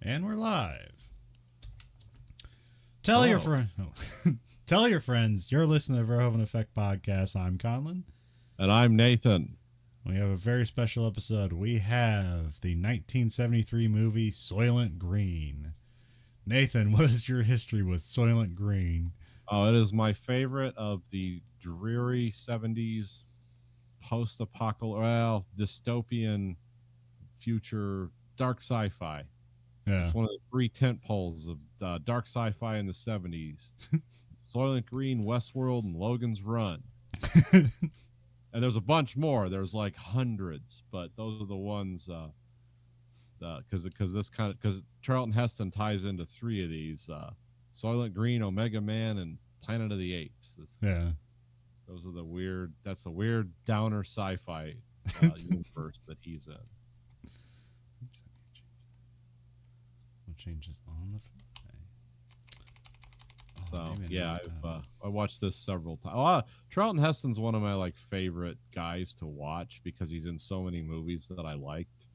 And we're live. Tell your Tell your friends you're listening to the Verhoeven Effect podcast. I'm Conlon. And I'm Nathan. We have a very special episode. We have the 1973 movie Soylent Green. Nathan, what is your history with Soylent Green? Oh, it is my favorite of the dreary 70s post-apocalyptic, dystopian future dark sci-fi. Yeah. It's one of the three tent poles of dark sci-fi in the 70s. Soylent Green, Westworld, and Logan's Run. And there's a bunch more. There's like hundreds, but those are the ones because Charlton Heston ties into three of these: Soylent Green, Omega Man, and Planet of the Apes. Those are the weird. That's a weird downer sci-fi universe that he's in. Oops, what changes on the fly? So yeah, I watched this several times. Charlton Heston's one of my favorite guys to watch because he's in so many movies that I liked.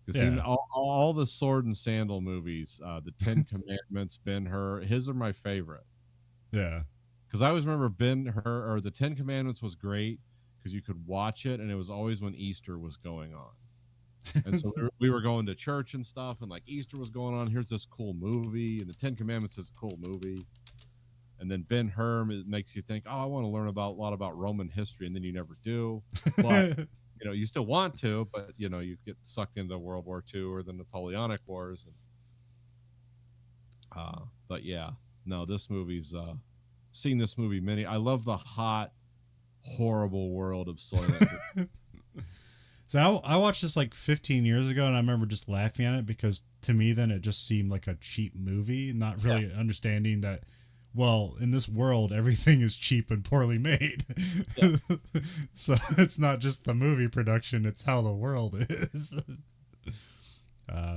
Because all the Sword and Sandal movies, the Ten Commandments, Ben-Hur, his are my favorite. Yeah. Because I always remember Ben-Hur or the Ten Commandments was great because you could watch it and it was always when Easter was going on. And so we were going to church and stuff, and Easter was going on. Here's this cool movie, and the Ten Commandments is a cool movie. And then Ben-Hur makes you think, I want to learn a lot about Roman history, and then you never do. But you still want to, but you get sucked into World War II or the Napoleonic Wars. But yeah, no, this movie's seen this movie I love the hot, horrible world of Soylent. So I watched this 15 years ago, and I remember just laughing at it because to me then it just seemed like a cheap movie, not really understanding that, well, in this world, everything is cheap and poorly made. Yeah. So it's not just the movie production, it's how the world is.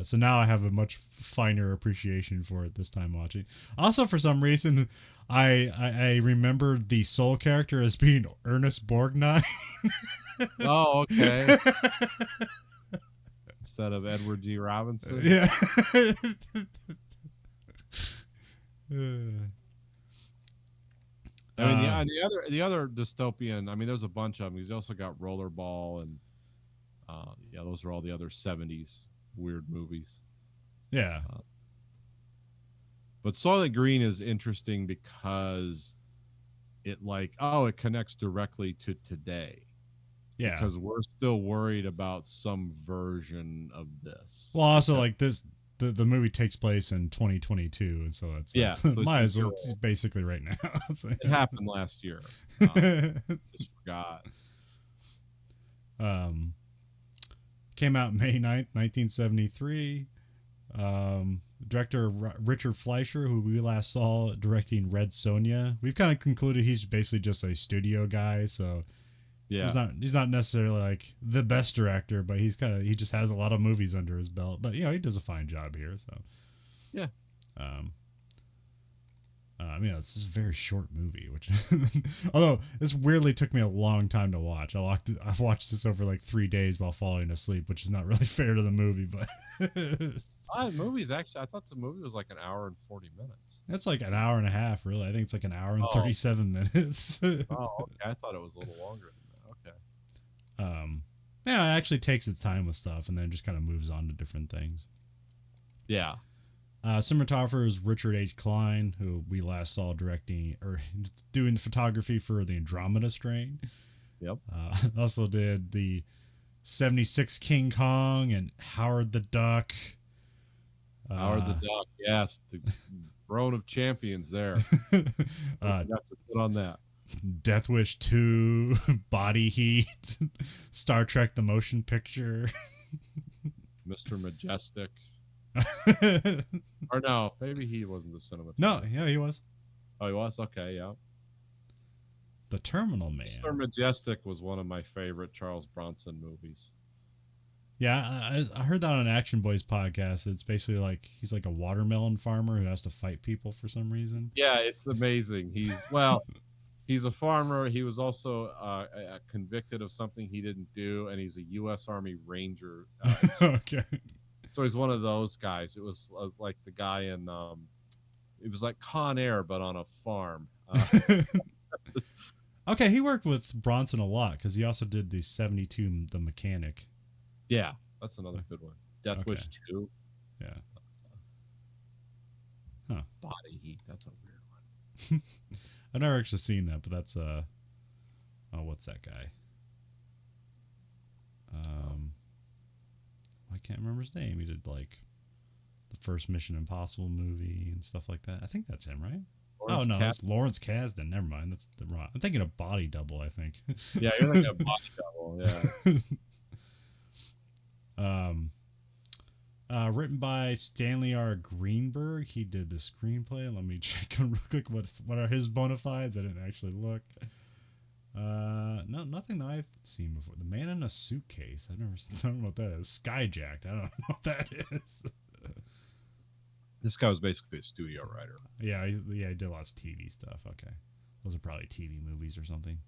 So now I have a much finer appreciation for it this time watching. Also, for some reason, I remembered the Soul character as being Ernest Borgnine. Oh, okay. Instead of Edward G. Robinson. Yeah. The other dystopian. There's a bunch of them. He's also got Rollerball, and those are all the other 70s weird movies. Yeah. But Soylent Green is interesting because it connects directly to today. Yeah. Because we're still worried about some version of this. Well, also the movie takes place in 2022, and so it's might as well. It's basically right now. It happened last year. Just forgot. Came out May 9th, 1973. Director Richard Fleischer, who we last saw directing Red Sonja. We've kind of concluded he's basically just a studio guy, so yeah, he's not necessarily the best director, but he just has a lot of movies under his belt. But he does a fine job here. So yeah. It's a very short movie, which although this weirdly took me a long time to watch. I've watched this over 3 days while falling asleep, which is not really fair to the movie, but movies actually, I thought the movie was an hour and 40 minutes. That's an hour and a half, really. I think it's an hour and 37 minutes. Okay. I thought it was a little longer than that. Okay. It actually takes its time with stuff and then just kind of moves on to different things. Yeah. Cinematographer is Richard H. Klein, who we last saw directing or doing photography for the Andromeda Strain. Yep. Also did the 76 King Kong and Howard the Duck. Howard the Duck, yes. The throne of champions there. Got to put on that. Death Wish 2, Body Heat, Star Trek The Motion Picture. Mr. Majestic. Or no, maybe he wasn't the cinematographer. No, yeah, he was. Oh, he was? Okay, yeah. The Terminal Man. Mr. Majestic was one of my favorite Charles Bronson movies. Yeah, I heard that on an Action Boys podcast. It's basically he's a watermelon farmer who has to fight people for some reason. Yeah, it's amazing. He's a farmer. He was also convicted of something he didn't do, and he's a U.S. Army Ranger. Okay. So he's one of those guys. It was like the guy in it was like Con Air but on a farm. Okay, he worked with Bronson a lot because he also did the 72 The Mechanic. Yeah, that's another good one. Death Okay. Wish 2. Yeah. Huh. Body Heat. That's a weird one. I've never actually seen that, but that's oh, what's that guy? I can't remember his name. He did like the first Mission Impossible movie and stuff like that. I think that's him, right? Lawrence oh no, Kasdan. it's Lawrence Kasdan. Never mind, that's the wrong. I'm thinking of Body Double. I think. Yeah, you're thinking of Body Double. Yeah. Written by Stanley R. Greenberg. He did the screenplay. Let me check real quick what are his bona fides. I didn't actually look. No, nothing that I've seen before. The Man in a Suitcase. I don't know what that is. Skyjacked. I don't know what that is. This guy was basically a studio writer. Yeah, he did a lot of TV stuff. Okay, those are probably TV movies or something.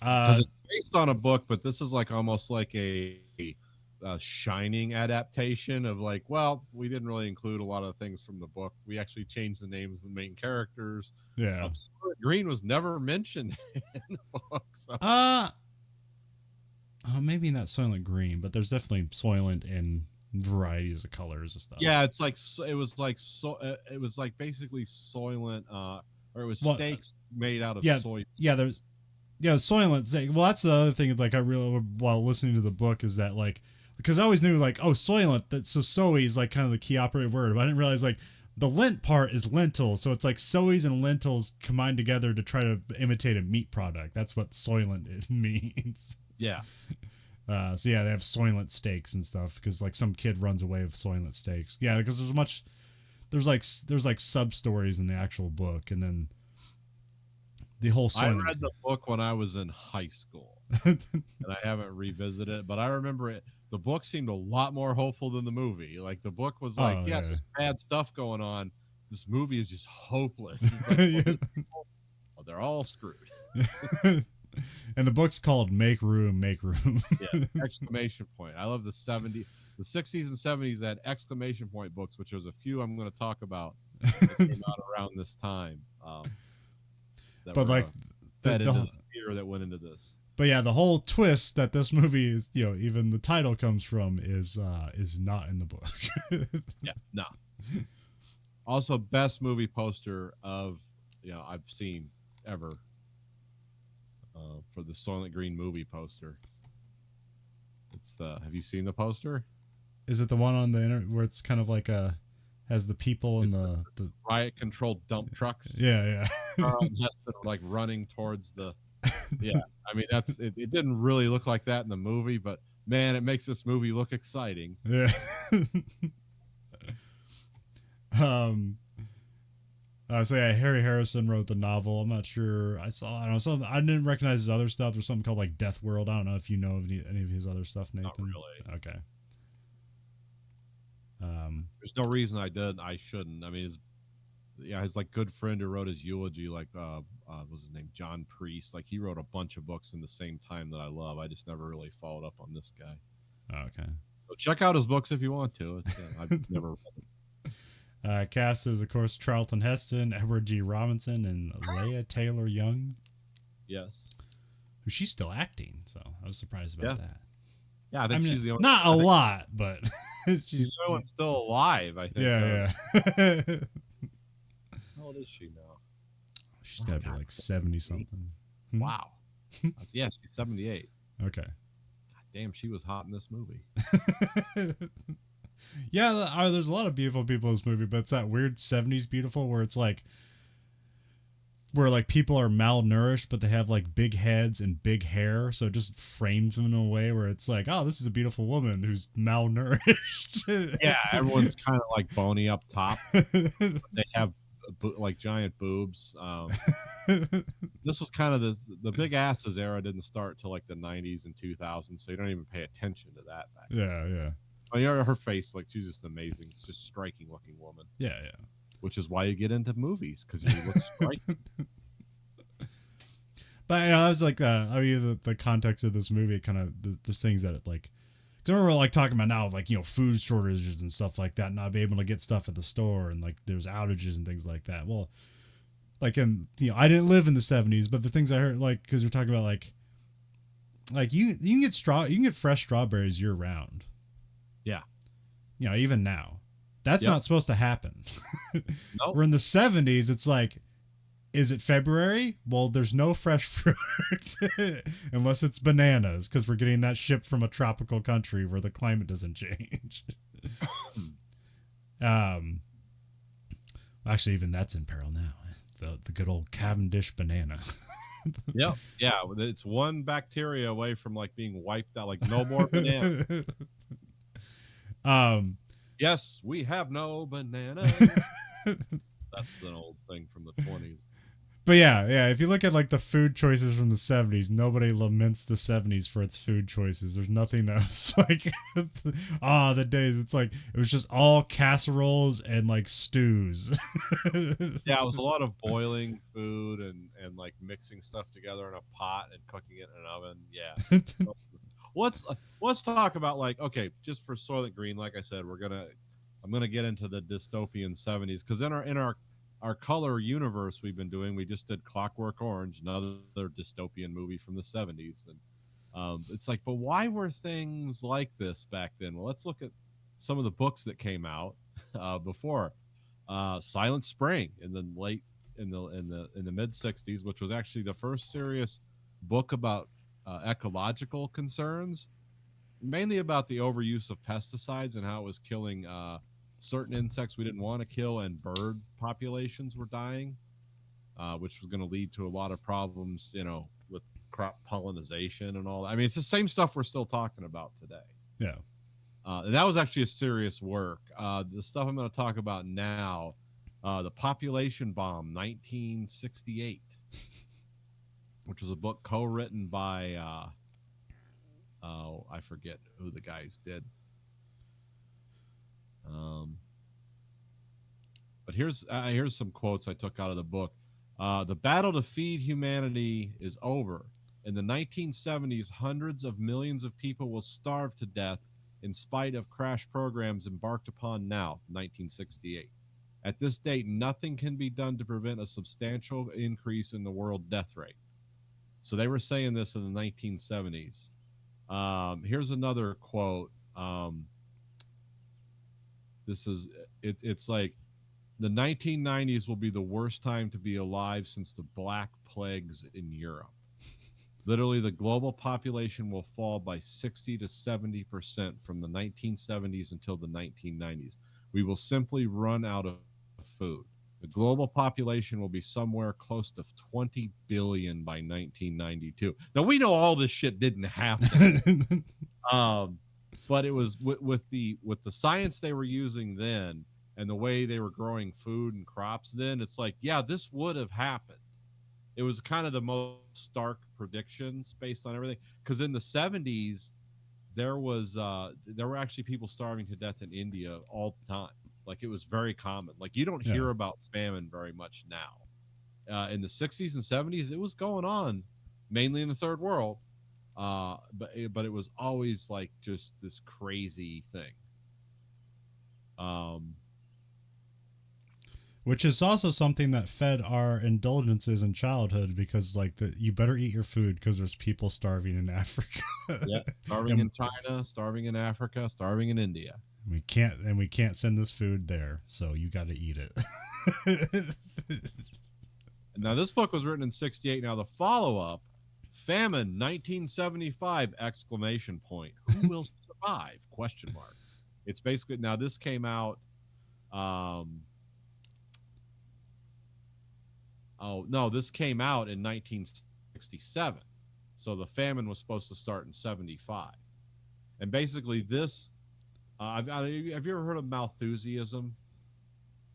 Because it's based on a book, but this is like almost like a Shining adaptation of like, well, we didn't really include a lot of things from the book. We actually changed the names of the main characters. Yeah, Green was never mentioned in the book. So. Maybe not Soylent Green, but there's definitely Soylent in varieties of colors and stuff. Yeah, it's like it was like basically Soylent, or it was steaks made out of soy. Yeah, Soylent. Well, that's the other thing. Like I really, while listening to the book, is that like, because I always knew like, oh, Soylent. That so soy is like kind of the key operative word, but I didn't realize like the lent part is lentil, so it's like soys and lentils combined together to try to imitate a meat product. That's what Soylent means. Yeah. So yeah, they have Soylent steaks and stuff because like some kid runs away with Soylent steaks. Yeah, because there's like sub stories in the actual book, and then the whole Soylent. I read the book when I was in high school, and I haven't revisited it, but I remember it. The book seemed a lot more hopeful than the movie. Like the book was like, there's bad stuff going on. This movie is just hopeless. It's like, well, they're all screwed. And the book's called Make Room, Make Room. Yeah, exclamation point. I love the 60s and 70s had exclamation point books, which was a few I'm going to talk about that came out around this time. But like the theater that went into this. But yeah, the whole twist that this movie is, even the title comes from is not in the book. Yeah, no. Also, best movie poster of I've seen ever. For the Soylent Green movie poster. It's have you seen the poster? Is it the one on the internet where it's kind of like has the people in the riot controlled dump trucks? Yeah. Heston like running towards the. Yeah, I mean it didn't really look like that in the movie, but man, it makes this movie look exciting. Yeah. So yeah, Harry Harrison wrote the novel. I'm not sure. I don't know. Something I didn't recognize his other stuff. There's something called like Death World. I don't know if you know any of his other stuff, Nathan. Not really. Okay. There's no reason I shouldn't. I mean, his like good friend who wrote his eulogy, like was his name John Priest. Like he wrote a bunch of books in the same time that I love. I just never really followed up on this guy. Oh, okay. So check out his books if you want to. I've never read them. Cast is, of course, Charlton Heston, Edward G. Robinson, and Leah Taylor Young. Yes. Who she's still acting, so I was surprised about that. Yeah, I think she's the only. Not a lot, but she's the only one still alive, I think. Yeah. How old is she now? She's got to be like 70-something. Wow. Yeah, she's 78. Okay. God damn, she was hot in this movie. Yeah, there's a lot of beautiful people in this movie, but it's that weird 70s beautiful where it's like where like people are malnourished, but they have like big heads and big hair, so it just frames them in a way where it's like, oh, this is a beautiful woman who's malnourished. Yeah, everyone's kind of like bony up top. They have like giant boobs. This was kind of the big asses era didn't start till like the 90s and 2000s, so you don't even pay attention to that back then. Yeah. I mean, her face, like, she's just amazing. It's just striking looking woman. Yeah. Which is why you get into movies, because you look striking. But I was like, the context of this movie, kind of the things that it like, 'Cause I remember like talking about now, like, food shortages and stuff like that, not being able to get stuff at the store, and like there's outages and things like that. Well, like, I didn't live in the '70s, but the things I heard, like, because you're talking about like you can get you can get fresh strawberries year round. Yeah. Even now, that's Yep. not supposed to happen. Nope. We're in the '70s. It's like, is it February? Well, there's no fresh fruit unless it's bananas, because we're getting that shipped from a tropical country where the climate doesn't change. um, Actually, even that's in peril now. The good old Cavendish banana. Yep. Yeah. It's one bacteria away from like being wiped out. Like no more banana. Yes, we have no banana. That's an old thing from the 20s. But yeah. If you look at like the food choices from the '70s, nobody laments the '70s for its food choices. There's nothing that was like, the days. It's like it was just all casseroles and like stews. Yeah, it was a lot of boiling food and like mixing stuff together in a pot and cooking it in an oven. Yeah. Let's talk about, like, okay, just for Soylent Green. Like I said, I'm gonna get into the dystopian '70s, because in our color universe we've been doing, we just did Clockwork Orange, another dystopian movie from the '70s, and it's like, but why were things like this back then? Well, let's look at some of the books that came out before. Silent Spring in the mid '60s, which was actually the first serious book about ecological concerns, mainly about the overuse of pesticides and how it was killing certain insects we didn't want to kill, and bird populations were dying, which was going to lead to a lot of problems, with crop pollination and all that. I mean, it's the same stuff we're still talking about today. Yeah. And that was actually a serious work. The stuff I'm going to talk about now, The Population Bomb, 1968, which was a book co-written by, I forget who the guys did. But here's some quotes I took out of the book. The battle to feed humanity is over. In the 1970s, hundreds of millions of people will starve to death in spite of crash programs embarked upon now, 1968. At this date, nothing can be done to prevent a substantial increase in the world death rate. So they were saying this in the 1970s. Here's another quote. It's like, the 1990s will be the worst time to be alive since the Black Plagues in Europe. Literally, the global population will fall by 60 to 70% from the 1970s until the 1990s. We will simply run out of food. The global population will be somewhere close to 20 billion by 1992. Now, we know all this shit didn't happen. But it was with the science they were using then, and the way they were growing food and crops then, it's like, yeah, this would have happened. It was kind of the most stark predictions based on everything. Because in the '70s, there were actually people starving to death in India all the time. Like, it was very common. Like, you don't hear about famine very much now. In the '60s and '70s, it was going on, mainly in the third world. But it was always like just this crazy thing. Which is also something that fed our indulgences in childhood, because like you better eat your food because there's people starving in Africa. Yeah, starving in China, starving in Africa, starving in India. We can't send this food there, so you got to eat it. Now, this book was written in '68. Now, the follow-up, Famine 1975! Exclamation point. Who will survive? Question mark. It's basically, now this came out. This came out in 1967. So the famine was supposed to start in '75. And basically this, have you ever heard of Malthusianism?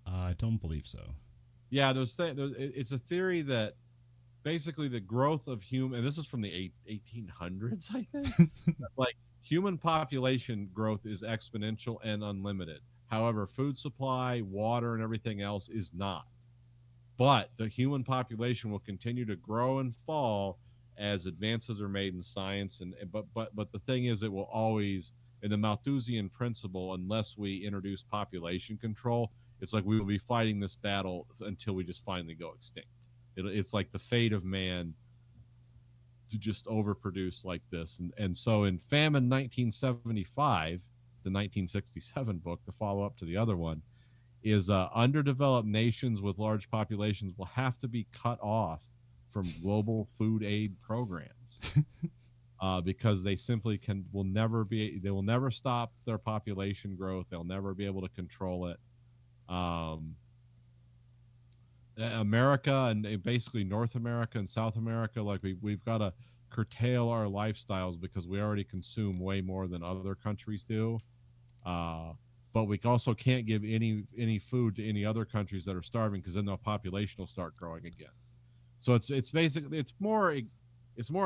I don't believe so. Yeah, it's a theory that basically the growth of human, and this is from the 1800s, I think, like human population growth is exponential and unlimited. However, food supply, water, and everything else is not. But the human population will continue to grow and fall as advances are made in science, but the thing is, it will always And the Malthusian principle, unless we introduce population control, it's like we will be fighting this battle until we just finally go extinct. It's like the fate of man to just overproduce like this. And so in Famine 1975, the 1967 book, the follow up to the other one, is underdeveloped nations with large populations will have to be cut off from global food aid programs because they simply they will never stop their population growth. They'll never be able to control it. America and basically North America and South America, like we've got to curtail our lifestyles because we already consume way more than other countries do. But we also can't give any food to any other countries that are starving because then the population will start growing again. So it's basically it's more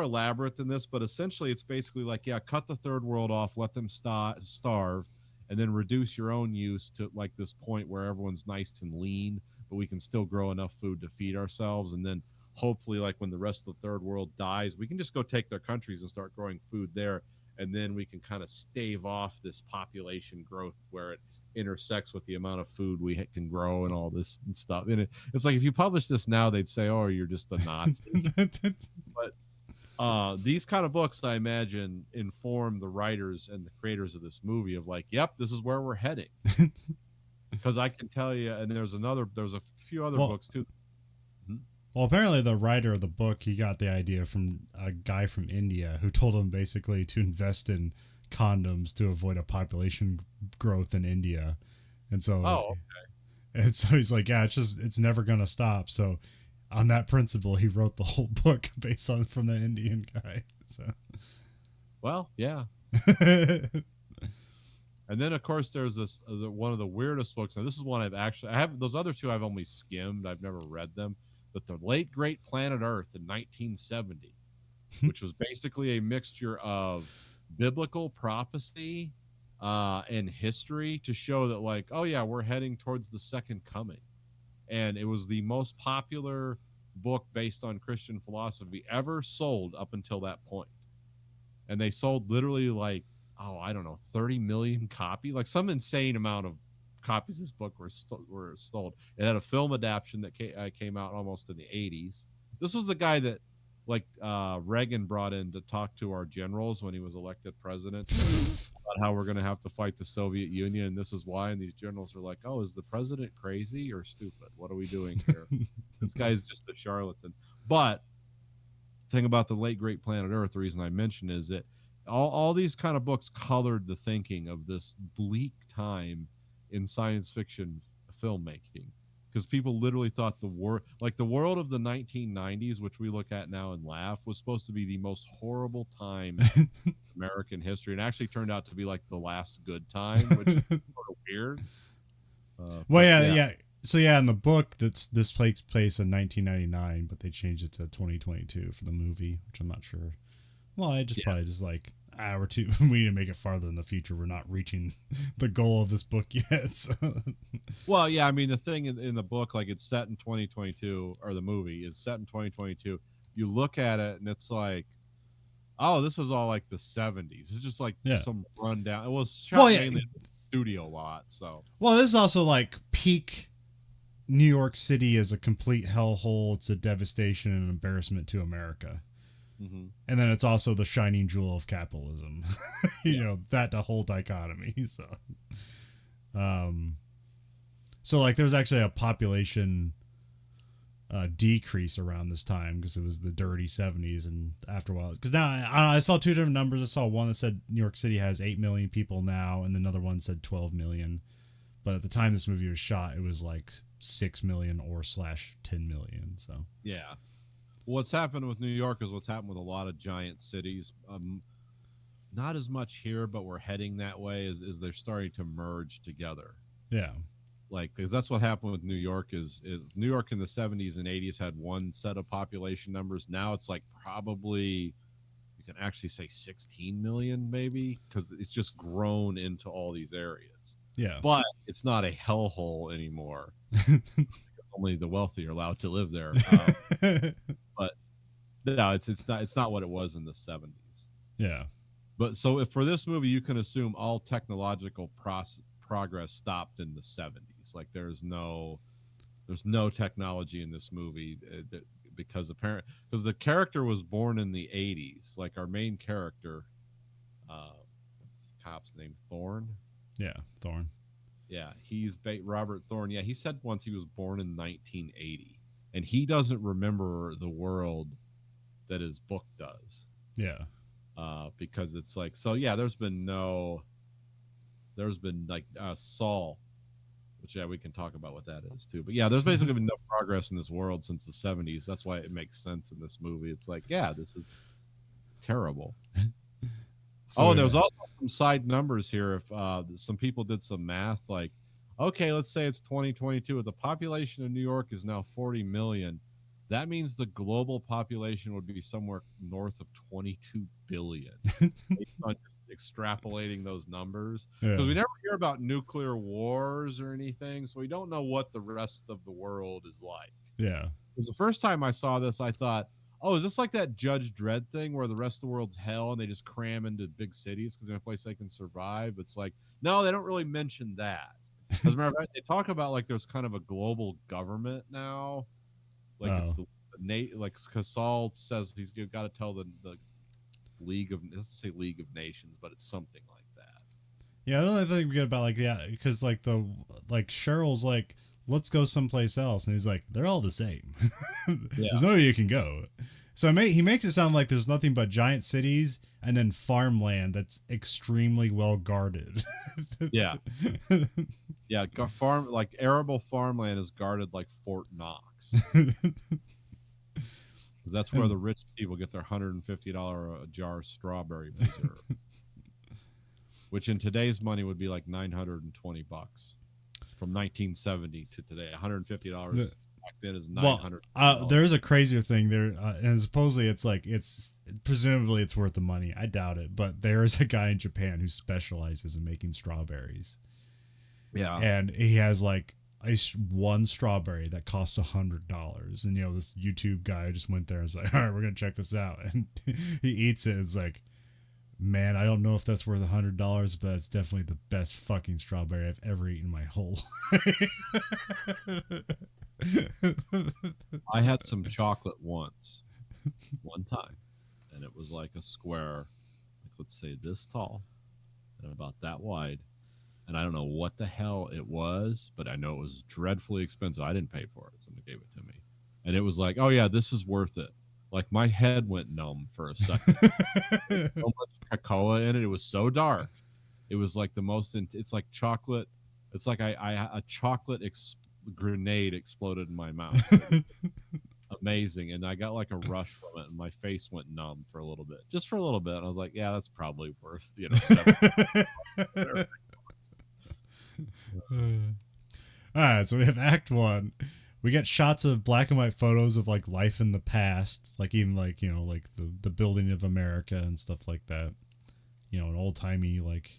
elaborate than this, but essentially it's basically like, yeah, cut the third world off, let them starve, and then reduce your own use to like this point where everyone's nice and lean, but we can still grow enough food to feed ourselves. And then hopefully, like when the rest of the third world dies, we can just go take their countries and start growing food there. And then we can kind of stave off this population growth where it intersects with the amount of food we can grow and all this and stuff. And it's like if you publish this now, they'd say, "Oh, you're just a Nazi." But these kind of books, I imagine, inform the writers and the creators of this movie of like, "Yep, this is where we're heading." Because I can tell you, and there's a few other books too. Well, apparently the writer of the book, he got the idea from a guy from India who told him basically to invest in condoms to avoid a population growth in India. And so, okay. And so he's like, yeah, it's never going to stop. So on that principle, he wrote the whole book based on from the Indian guy. So, well, yeah. And then, of course, there's this one of the weirdest books. Now, this is one I have those other two I've only skimmed. I've never read them. But The Late Great Planet Earth in 1970, which was basically a mixture of biblical prophecy and history to show that, like, oh, yeah, we're heading towards the second coming. And it was the most popular book based on Christian philosophy ever sold up until that point. And they sold literally like, I don't know, 30 million copies, like some insane amount of copies of this book were sold. It had a film adaptation that came out almost in the 80s. This was the guy that like Reagan brought in to talk to our generals when he was elected president about how we're going to have to fight the Soviet Union, and this is why. And these generals are like, oh, is the president crazy or stupid? What are we doing here? This guy's just a charlatan. But the thing about The Late Great Planet Earth, the reason I mention is that all these kind of books colored the thinking of this bleak time in science fiction filmmaking, because people literally thought the world of the 1990s, which we look at now and laugh, was supposed to be the most horrible time in American history, and actually turned out to be like the last good time, which is sort of weird. Well, yeah. So yeah, in the book, this takes place in 1999, but they changed it to 2022 for the movie, which I'm not sure. Well, I just probably just like, we need to make it farther in the future. We're not reaching the goal of this book yet. So. Well, yeah, I mean, the thing in the book, like it's set in 2022, or the movie is set in 2022. You look at it and it's like, oh, this is all like the 70s. It's just like some rundown. It was shot mainly in the studio lot. So. Well, this is also like peak New York City as a complete hellhole. It's a devastation and embarrassment to America. Mm-hmm. And then it's also the shining jewel of capitalism. you know, that the whole dichotomy. So like there was actually a population decrease around this time because it was the dirty 70s, and after a while, because now I saw two different numbers. I saw one that said New York City has 8 million people now, and another one said 12 million. But at the time this movie was shot, it was like 6 million or /10 million. So yeah. What's happened with New York is what's happened with a lot of giant cities. Not as much here, but we're heading that way. Is they're starting to merge together. Yeah, like because that's what happened with New York. Is New York in the 70s and 80s had one set of population numbers. Now it's like probably you can actually say 16 million, maybe, because it's just grown into all these areas. Yeah, but it's not a hellhole anymore. Only the wealthy are allowed to live there. But no, it's not what it was in the 70s. Yeah. But so if for this movie, you can assume all technological progress stopped in the 70s. Like there's no technology in this movie because because the character was born in the 80s. Like our main character, what's the cop's name? Thorne. Yeah, Thorn. Yeah, Robert Thorne. Yeah, he said once he was born in 1980, and he doesn't remember the world that his book does. Yeah. Because it's like so. Yeah, there's been like Saul, which yeah we can talk about what that is too. But yeah, there's basically been no progress in this world since the 70s. That's why it makes sense in this movie. It's like yeah, this is terrible. So, And there was also some side numbers here. If some people did some math, like, okay, let's say it's 2022. The population of New York is now 40 million. That means the global population would be somewhere north of 22 billion. Based on just extrapolating those numbers, because yeah. we never hear about nuclear wars or anything, so we don't know what the rest of the world is like. Yeah. Because the first time I saw this, I thought, oh, is this like that Judge Dredd thing where the rest of the world's hell and they just cram into big cities because they're a place they can survive? It's like, no, they don't really mention that. As a matter of fact, they talk about like there's kind of a global government now. Like it's the like Casal says he's got to tell the League of, it doesn't say League of Nations, but it's something like that. Yeah, the only thing we get about like because like Cheryl's like, let's go someplace else, and he's like, they're all the same. There's nowhere you can go. So he makes it sound like there's nothing but giant cities and then farmland that's extremely well guarded. Yeah, yeah, like arable farmland is guarded like Fort Knox. Because that's where the rich people get their $150 a jar strawberry preserve, which in today's money would be like $920 from 1970 to today. $150 back then is $900. Well, there is a crazier thing there, and supposedly it's presumably it's worth the money. I doubt it, but there is a guy in Japan who specializes in making strawberries. Yeah, and he has like one strawberry that costs $100, and this YouTube guy just went there and was like, all right, we're gonna check this out, and he eats it. It's like, man, I don't know if that's worth $100, but it's definitely the best fucking strawberry I've ever eaten in my whole life. I had some chocolate one time, and it was like a square, like let's say this tall and about that wide. And I don't know what the hell it was, but I know it was dreadfully expensive. I didn't pay for it. Someone gave it to me. And it was like, oh, yeah, this is worth it. Like, my head went numb for a second. So much cacao in it. It was so dark. It was like the most, it's like chocolate. It's like a chocolate grenade exploded in my mouth. Amazing. And I got like a rush from it, and my face went numb for a little bit. Just for a little bit. And I was like, yeah, that's probably worth, $7. All right, so we have Act 1. We get shots of black and white photos of like life in the past, like even like like the building of America and stuff like that. An old timey like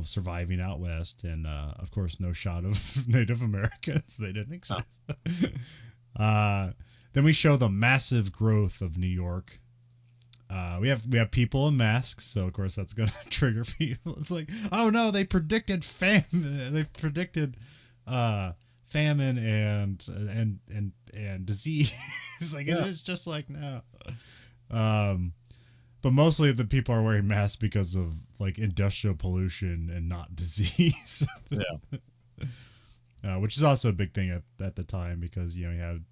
surviving out west, and of course no shot of Native Americans. They didn't exist. Then we show the massive growth of New York. We have people in masks, so of course that's gonna trigger people. It's like, oh no, they predicted famine. They predicted famine and disease. Like it is just like now. But mostly the people are wearing masks because of like industrial pollution and not disease. Which is also a big thing at the time, because you had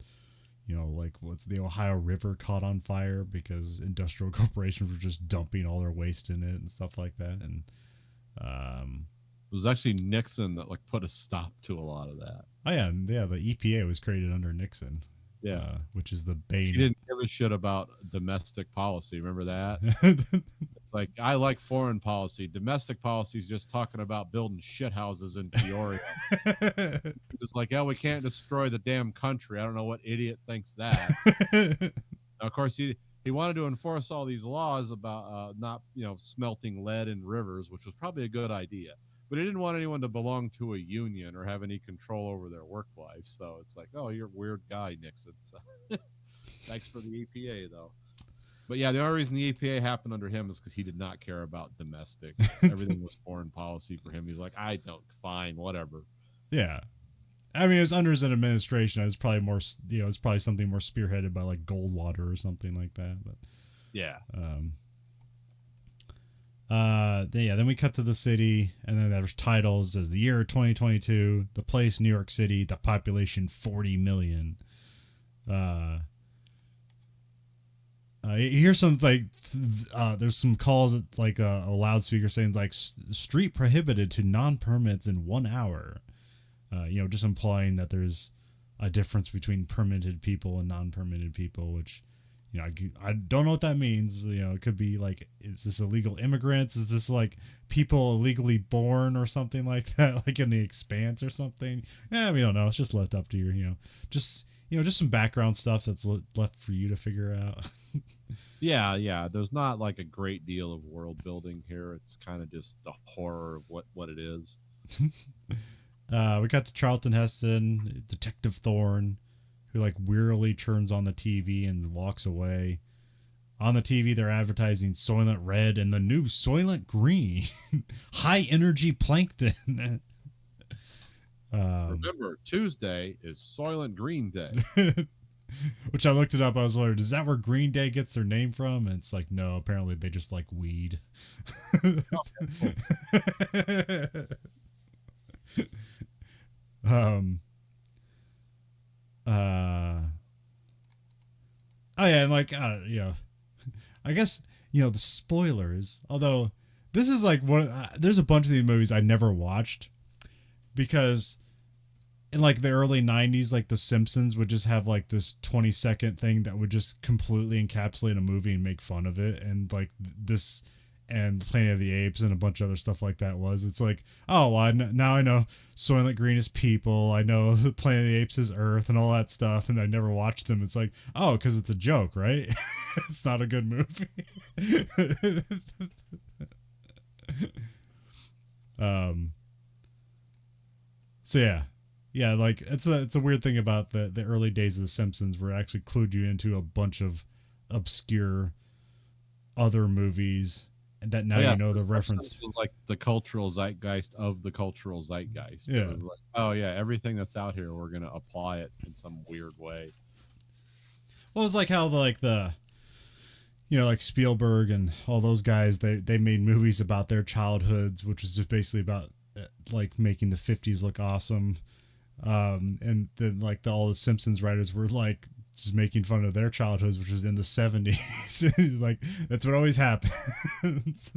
like what's the Ohio River caught on fire because industrial corporations were just dumping all their waste in it and stuff like that. And it was actually Nixon that like put a stop to a lot of that. Oh yeah, the EPA was created under Nixon. Yeah, which is the bane. He didn't give a shit about domestic policy. Remember that? Like, I like foreign policy. Domestic policy is just talking about building shit houses in Peoria. It's like, we can't destroy the damn country. I don't know what idiot thinks that. Now, of course, he wanted to enforce all these laws about not smelting lead in rivers, which was probably a good idea. But he didn't want anyone to belong to a union or have any control over their work life. So it's like, oh, you're a weird guy, Nixon. So, thanks for the EPA, though. But yeah, the only reason the EPA happened under him is because he did not care about domestic. Everything was foreign policy for him. He's like, I don't, fine, whatever. Yeah. I mean, it was under his administration. It was probably more, it's probably something more spearheaded by like Goldwater or something like that. But Yeah. Then we cut to the city, and then there's titles as the year 2022, the place New York City, the population 40 million. You hear some like there's some calls at like a loudspeaker saying like street prohibited to non-permits in 1 hour. Just implying that there's a difference between permitted people and non-permitted people, which, I don't know what that means. It could be like, is this illegal immigrants? Is this like people illegally born or something like that, like in The Expanse or something? Yeah, we don't know. It's just left up to your, just some background stuff that's left for you to figure out. Yeah. There's not like a great deal of world building here. It's kind of just the horror of what it is. We got to Charlton Heston, Detective Thorne, who like wearily turns on the TV and walks away. On the TV, they're advertising Soylent Red and the new Soylent Green, high energy plankton. Remember, Tuesday is Soylent Green Day. Which I looked it up. I was wondering, is that where Green Day gets their name from? And it's like, no, apparently they just like weed. Oh yeah, and like, I guess, the spoilers, although this is like there's a bunch of these movies I never watched because in like the early 90s, like The Simpsons would just have like this 20-second thing that would just completely encapsulate a movie and make fun of it. And like this and Planet of the Apes and a bunch of other stuff like that it's like, oh, well, now I know Soylent Green is people. I know the Planet of the Apes is Earth and all that stuff. And I never watched them. It's like, oh, because it's a joke, right? It's not a good movie. So yeah, like it's a weird thing about the early days of The Simpsons, where it actually clued you into a bunch of obscure other movies, and that now the reference was like the cultural zeitgeist of the cultural zeitgeist. Yeah. It was like, oh yeah, everything that's out here, we're gonna apply it in some weird way. Well, it's like how like Spielberg and all those guys, they made movies about their childhoods, which is just basically about like making the 50s look awesome. And then like all the Simpsons writers were like just making fun of their childhoods, which was in the 70s. Like that's what always happens.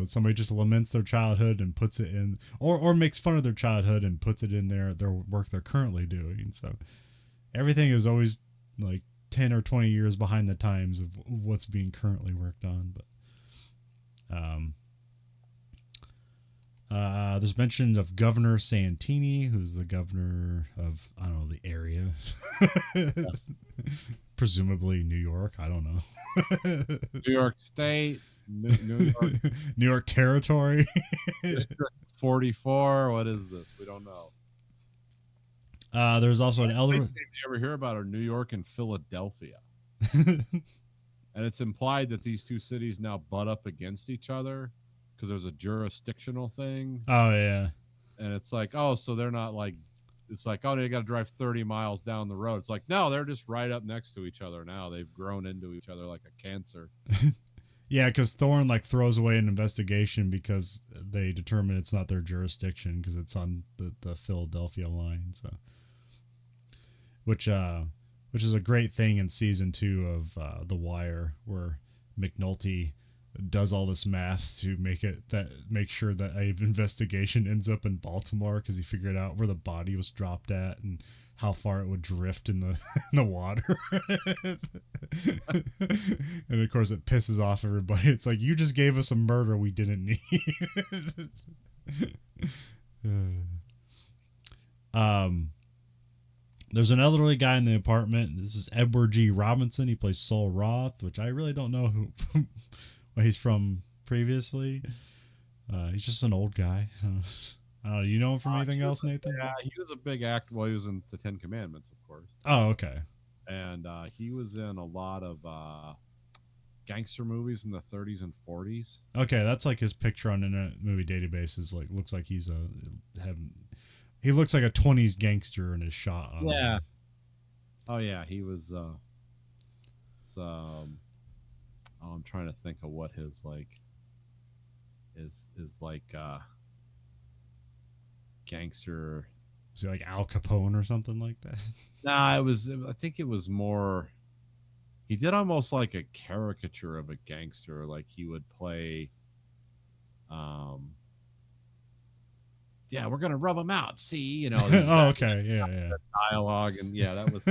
Somebody just laments their childhood and puts it in, or makes fun of their childhood and puts it in their work they're currently doing. So everything is always like 10 or 20 years behind the times of what's being currently worked on. But there's mentions of Governor Santini, who's the governor of, I don't know, the area. Presumably New York. I don't know. New York State, New York, New York Territory. District 44. What is this? We don't know. There's also an elder. Names you ever hear about are New York and Philadelphia. And it's implied that these two cities now butt up against each other because there's a jurisdictional thing. Oh yeah. And it's like, oh, so they're not like, it's like, oh, they got to drive 30 miles down the road. It's like, no, they're just right up next to each other now. They've grown into each other like a cancer. Yeah, because Thorne like throws away an investigation because they determine it's not their jurisdiction because it's on the Philadelphia line. So, which is a great thing in season 2 of The Wire, where McNulty does all this math to make sure that a investigation ends up in Baltimore because he figured out where the body was dropped at and how far it would drift in the in the water. And of course it pisses off everybody. It's like, you just gave us a murder we didn't need. There's an elderly guy in the apartment. This is Edward G. Robinson. He plays Sol Roth, which I really don't know who where he's from previously. He's just an old guy. I don't know. You know him from anything else, Nathan? Yeah, he was a big actor. Well, he was in the 10 Commandments, of course. Oh, okay. and he was in a lot of gangster movies in the 30s and 40s. Okay, that's like his picture on Internet Movie Database is like looks like he's he looks like a 20s gangster in his shot on Yeah. there. Oh yeah, he was. So, I'm trying to think of what his like is like gangster. Is he like Al Capone or something like that? Nah, it was. I think it was more. He did almost like a caricature of a gangster. Like he would play. Um, yeah, we're gonna rub him out. See, Oh, okay, yeah, dialogue, and yeah, that was.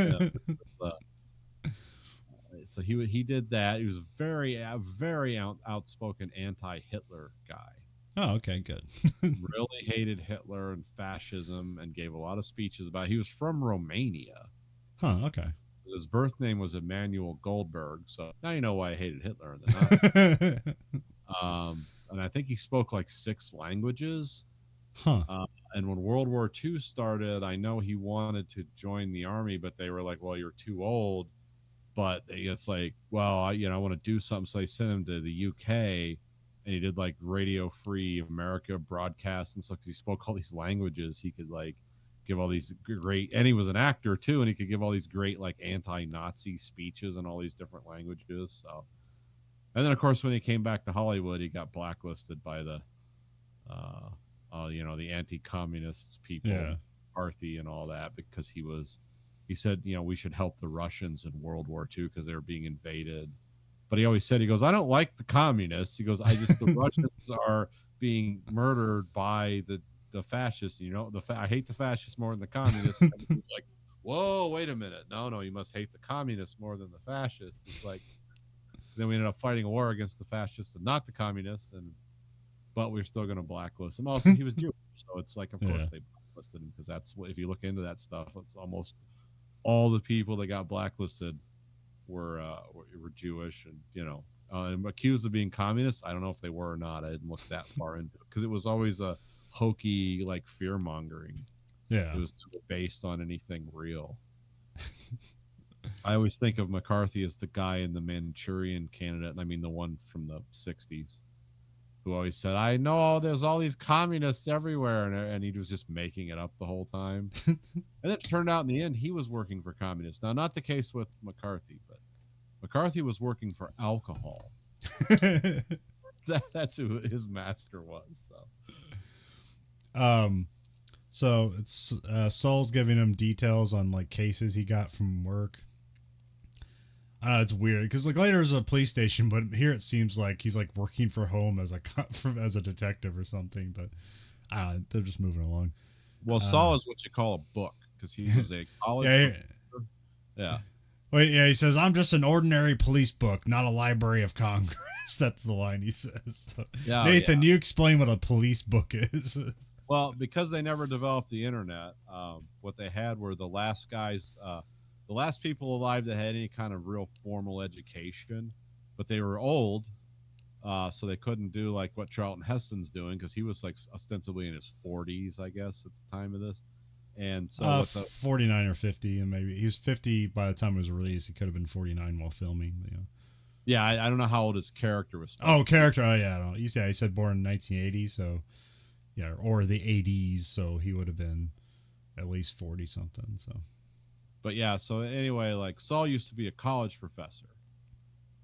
So he did that. He was very outspoken anti-Hitler guy. Oh, okay, good. Really hated Hitler and fascism, and gave a lot of speeches about. He was from Romania. Huh, okay. His birth name was Emanuel Goldberg, so now you know why I hated Hitler and the Nazis. And I think he spoke like 6 languages. Huh. And when World War II started, I know he wanted to join the army, but they were like, "Well, you're too old." But it's like, well, I want to do something, so they sent him to the UK, and he did like Radio Free America broadcasts and stuff because he spoke all these languages. He could like give all these great, and he was an actor too, and he could give all these great like anti-Nazi speeches in all these different languages. So, and then of course when he came back to Hollywood, he got blacklisted by the, the anti-communists people, Yeah. McCarthy and all that, because he said, we should help the Russians in World War II because they were being invaded. But he always said, he goes, I don't like the communists. He goes, the Russians are being murdered by the fascists. I hate the fascists more than the communists. And he was like, whoa, wait a minute. No, you must hate the communists more than the fascists. It's like, then we ended up fighting a war against the fascists and not the communists. But we're still going to blacklist him. Also, he was Jewish. So it's like, of course they blacklisted him because that's what, if you look into that stuff, it's almost all the people that got blacklisted were Jewish, and accused of being communists. I don't know if they were or not. I didn't look that far into it because it was always a hokey like fear mongering. Yeah, it was never based on anything real. I always think of McCarthy as the guy in the Manchurian Candidate, and I mean the one from the '60s, who always said, "I know there's all these communists everywhere," and he was just making it up the whole time. And it turned out in the end he was working for communists. Now, not the case with McCarthy, but McCarthy was working for alcohol. That's who his master was. So it's Saul's giving him details on like cases he got from work. I don't know, it's weird because like later there's a police station, but here it seems like he's like working for home as a detective or something. But they're just moving along. Well, Saul is what you call a book because he was a college. Yeah. Wait, yeah, he says, "I'm just an ordinary police book, not a Library of Congress." That's the line he says. So, yeah, Nathan, you explain what a police book is. Well, because they never developed the internet, what they had were the last guys, the last people alive that had any kind of real formal education, but they were old, so they couldn't do like what Charlton Heston's doing because he was like ostensibly in his 40s, I guess, at the time of this. And so 49 or 50, and maybe he was 50 by the time it was released. He could have been 49 while filming. Yeah, I don't know how old his character was. Character. Oh yeah, I don't know. He said born in 1980, so yeah, or the 80s, so he would have been at least 40 something. So, but yeah, so anyway, like Saul used to be a college professor,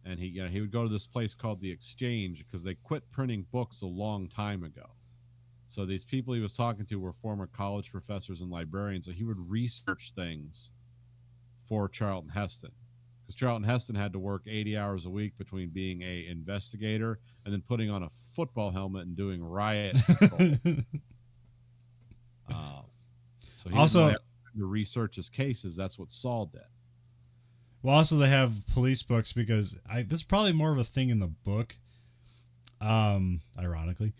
and he would go to this place called the Exchange because they quit printing books a long time ago. So these people he was talking to were former college professors and librarians. So he would research things for Charlton Heston because Charlton Heston had to work 80 hours a week between being a investigator and then putting on a football helmet and doing riot control. So he also to research his cases. That's what Saul did. Well, also they have police books because this is probably more of a thing in the book. Ironically,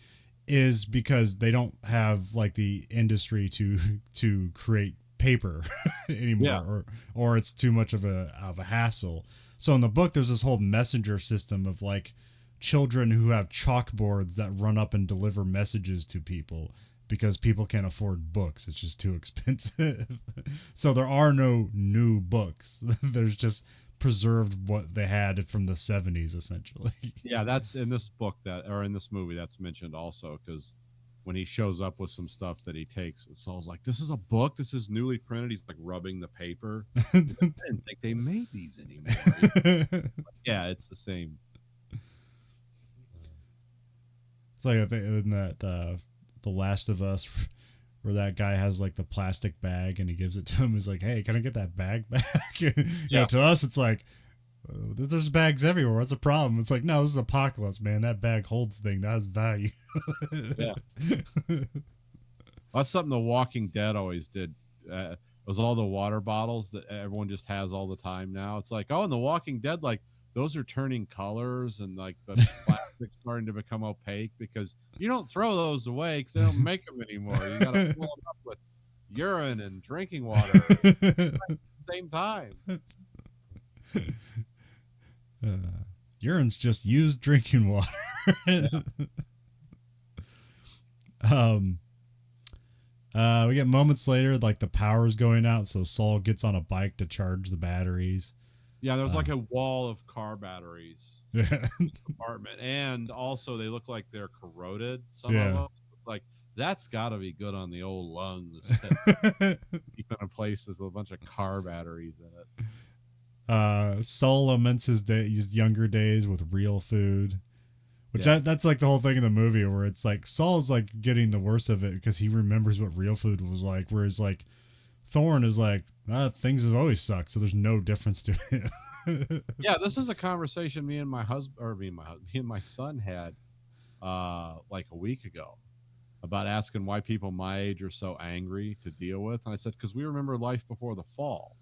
is because they don't have like the industry to create paper anymore, or it's too much of a hassle. So in the book, there's this whole messenger system of like children who have chalkboards that run up and deliver messages to people. because people can't afford books. It's just too expensive. So there are no new books. There's just preserved what they had from the 70s, essentially. Yeah, that's in this book or in this movie that's mentioned also, because when he shows up with some stuff that he takes, Saul's like, "This is a book. This is newly printed." He's like rubbing the paper. He's like, I didn't think they made these anymore. Yeah, it's the same. It's like I think in that The Last of Us, where that guy has like the plastic bag and he gives it to him. He's like, "Hey, can I get that bag back?" You know, to us, it's like, there's bags everywhere. What's the problem? It's like, no, this is apocalypse, man. That bag holds thing. That has value. Yeah. That's something The Walking Dead always did. Was all the water bottles that everyone just has all the time now. It's like, oh, in The Walking Dead, like those are turning colors and like the plastic's starting to become opaque because you don't throw those away because they don't make them anymore. You got to fill them up with urine and drinking water at the same time. Urine's just used drinking water. We get moments later, like the power's going out, so Saul gets on a bike to charge the batteries. Yeah, there's like a wall of car batteries in this apartment, and also they look like they're corroded. Some of them, it's like that's got to be good on the old lungs. Keeping a place with a bunch of car batteries in it. Saul laments his younger days with real food, which that's like the whole thing in the movie where it's like Saul's like getting the worst of it because he remembers what real food was like, whereas like Thorne is like, things have always sucked, so there's no difference to it. Yeah, this is a conversation me and my son had like a week ago about asking why people my age are so angry to deal with, and I said because we remember life before the fall.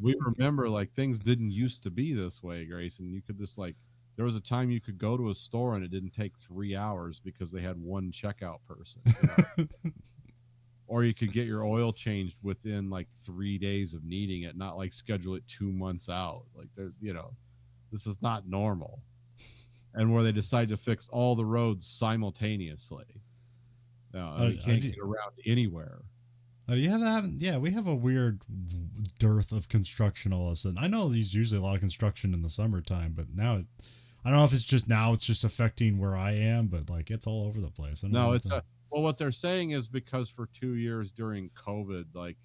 We remember like things didn't used to be this way, Grace, and you could just like there was a time you could go to a store and it didn't take 3 hours because they had one checkout person. You know? Or you could get your oil changed within like 3 days of needing it, not like schedule it 2 months out. Like there's, this is not normal. And where they decide to fix all the roads simultaneously. No, you can't get around anywhere. You have that? Yeah, we have a weird dearth of construction all of a sudden. I know there's usually a lot of construction in the summertime, but now I don't know if it's just affecting where I am, but like it's all over the place. Well, what they're saying is because for 2 years during COVID, like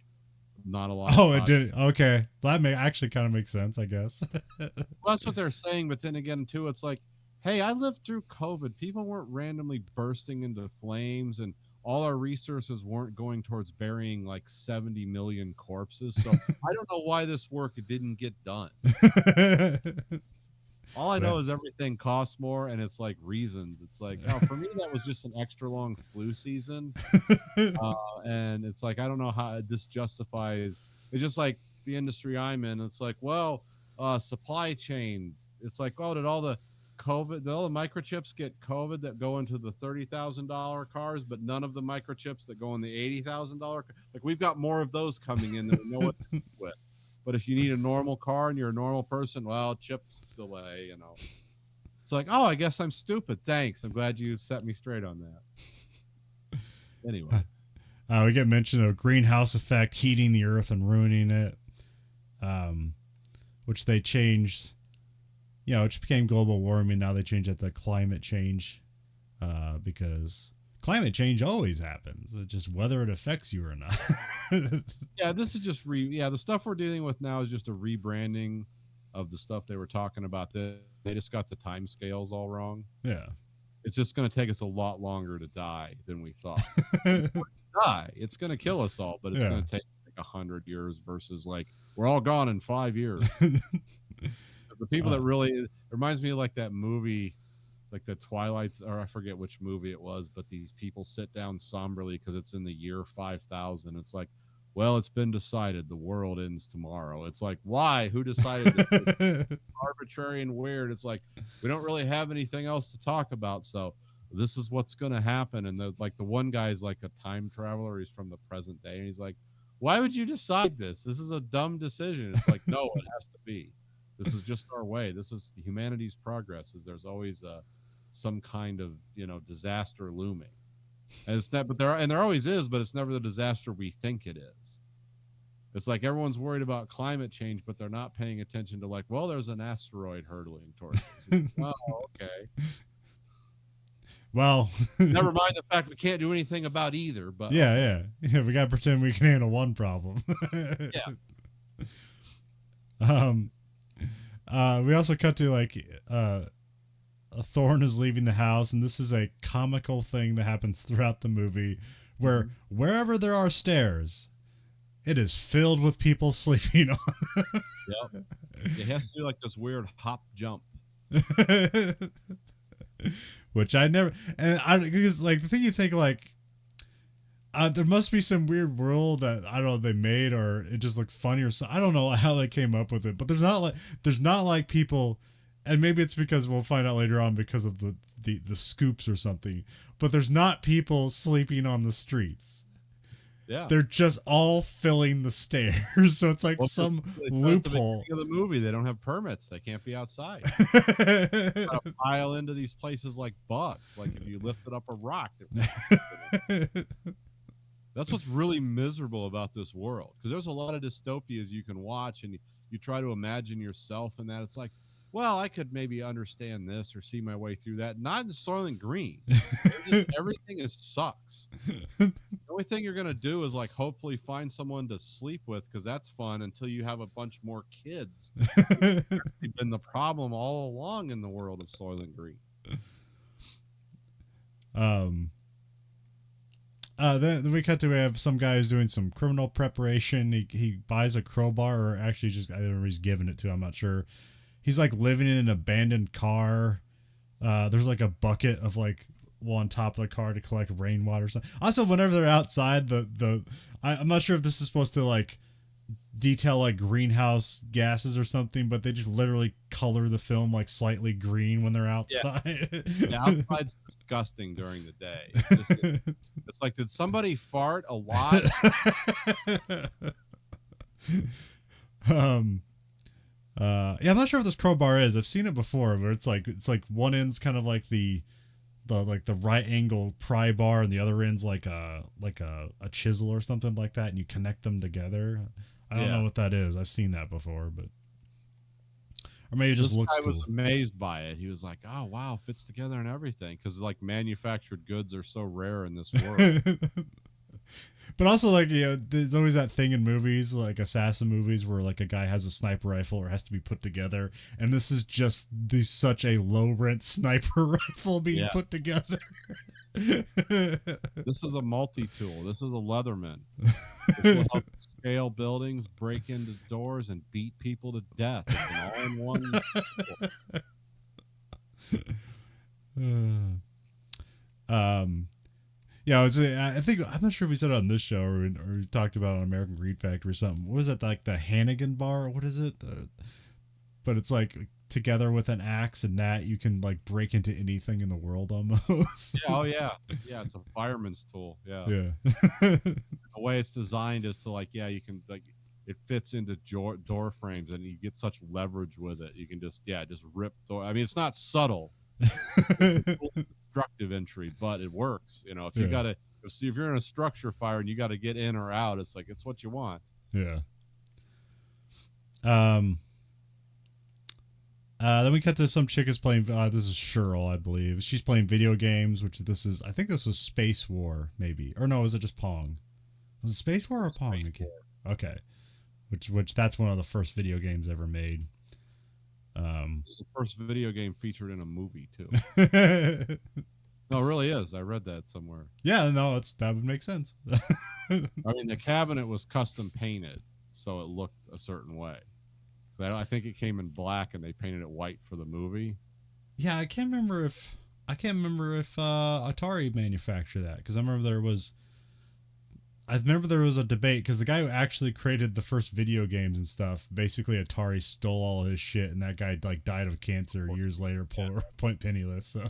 not a lot. Oh, it did. Okay, that actually kind of makes sense, I guess. Well, that's what they're saying, but then again, too, it's like, hey, I lived through COVID. People weren't randomly bursting into flames, and all our resources weren't going towards burying like 70 million corpses. So I don't know why this work didn't get done. All I know is everything costs more, and it's like reasons. It's like, for me, that was just an extra long flu season. And it's like, I don't know how this justifies. It's just like the industry I'm in. It's like, well, supply chain. It's like, oh, did all the microchips get COVID that go into the $30,000 cars, but none of the microchips that go in the $80,000? Like, we've got more of those coming in than we know what to do with. But if you need a normal car and you're a normal person, well, chips delay, It's like, oh, I guess I'm stupid. Thanks. I'm glad you set me straight on that. Anyway. We get mention of greenhouse effect, heating the earth and ruining it, which they changed, which became global warming. Now they changed it to climate change because climate change always happens. It's just whether it affects you or not. Yeah, this is just the stuff we're dealing with now is just a rebranding of the stuff they were talking about. They just got the time scales all wrong. Yeah. It's just going to take us a lot longer to die than we thought. It's going to kill us all, but it's going to take like 100 years versus like we're all gone in 5 years. The people that really, it reminds me of like that movie, like the Twilights, or I forget which movie it was, but these people sit down somberly because it's in the year 5000. It's like, well, it's been decided the world ends tomorrow. It's like, why? Who decided this? It's arbitrary and weird. It's like, we don't really have anything else to talk about, so this is what's going to happen. And the one guy is like a time traveler. He's from the present day, and he's like, why would you decide this? This is a dumb decision. It's like, no, it has to be. This is just our way. This is humanity's progress. Is there's always some kind of disaster looming. And it's not, but there always is, but it's never the disaster we think it is. It's like everyone's worried about climate change, but they're not paying attention to like, well, there's an asteroid hurtling towards us. Oh, okay. Well, Never mind the fact we can't do anything about either. But yeah, okay. yeah. We gotta pretend we can handle one problem. Yeah. We also cut to like a Thorne is leaving the house, and this is a comical thing that happens throughout the movie, where wherever there are stairs, it is filled with people sleeping on. Yep. It has to do like this weird hop jump. Which I never, and I, because like the thing you think like, there must be some weird rule that I don't know they made, or it just looked funny, or so I don't know how they came up with it. But there's not like people, and maybe it's because we'll find out later on because of the scoops or something. But there's not people sleeping on the streets. Yeah, they're just all filling the stairs, so it's like some loophole. Of the movie, they don't have permits; they can't be outside. Gotta pile into these places like bugs. Like if you lifted up a rock. That's what's really miserable about this world, because there's a lot of dystopias you can watch, and you try to imagine yourself in that. It's like, well, I could maybe understand this or see my way through that. Not in Soylent Green. Everything sucks. The only thing you're going to do is like hopefully find someone to sleep with, because that's fun until you have a bunch more kids. It's been the problem all along in the world of Soylent Green. Then we cut to, we have some guy who's doing some criminal preparation. He buys a crowbar, or actually just, I don't know, he's giving it to, I'm not sure. He's like living in an abandoned car. There's like a bucket of like on top of the car to collect rainwater or something. Also, whenever they're outside, I'm not sure if this is supposed to like detail like greenhouse gases or something, but they just literally color the film like slightly green when they're outside. Yeah, outside's disgusting during the day. It's like, did somebody fart a lot? Yeah, I'm not sure what this crowbar is. I've seen it before, but it's like one end's kind of like the right angle pry bar, and the other end's like a chisel or something like that, and you connect them together. I don't know what that is. I've seen that before, but or maybe it just looks cool. I was amazed by it. He was like, "Oh wow, fits together and everything," because like manufactured goods are so rare in this world. But also, like, you know, there's always that thing in movies, like assassin movies, where like a guy has a sniper rifle or has to be put together, and this is just such a low rent sniper rifle being put together. This is a multi-tool. This is a Leatherman. This will help scale buildings, break into doors, and beat people to death. It's an all-in-one. Yeah, I think, I'm not sure if we said it on this show or we talked about it on American Greed Factory or something. What is that, like the Hannigan bar? What is it? But it's like together with an axe, and that you can like break into anything in the world almost. Yeah, oh yeah, yeah. It's a fireman's tool. Yeah. The way it's designed is to like, you can like, it fits into door frames, and you get such leverage with it. You can just rip door. I mean, it's not subtle. Destructive entry, but it works. You know, if you gotta, if you're in a structure fire and you got to get in or out, it's like, it's what you want. Yeah. Then we cut to some chick is playing. This is Cheryl, I believe. She's playing video games, which I think this was Space War, maybe, or no, was it just Pong? Was it Space War or Pong? Okay, which that's one of the first video games ever made. This is the first video game featured in a movie too. No, it really is. I read that somewhere. Yeah, no, that would make sense. I mean, the cabinet was custom painted, so it looked a certain way. So I think it came in black, and they painted it white for the movie. Yeah, I can't remember if Atari manufactured that, because I remember there was a debate, because the guy who actually created the first video games and stuff, basically Atari stole all his shit, and that guy like died of cancer years later, point penniless. So.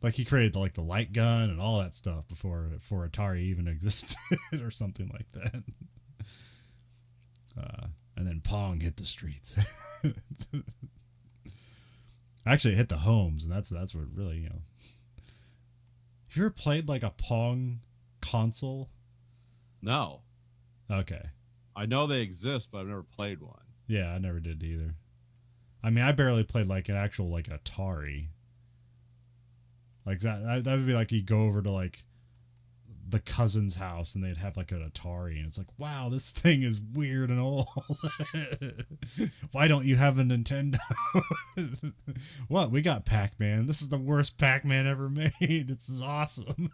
Like he created like the light gun and all that stuff before Atari even existed or something like that. And then Pong hit the streets. Actually, it hit the homes, and that's what really, you know. Have you ever played like a Pong console? No, Okay. I know they exist, but I've never played one. Yeah, I never did either. I mean, I barely played like an actual like Atari. Like that would be like you go over to like the cousin's house and they'd have like an Atari and it's like, wow, this thing is weird and old. Why don't you have a Nintendo? What? We got Pac-Man. This is the worst Pac-Man ever made. This is awesome.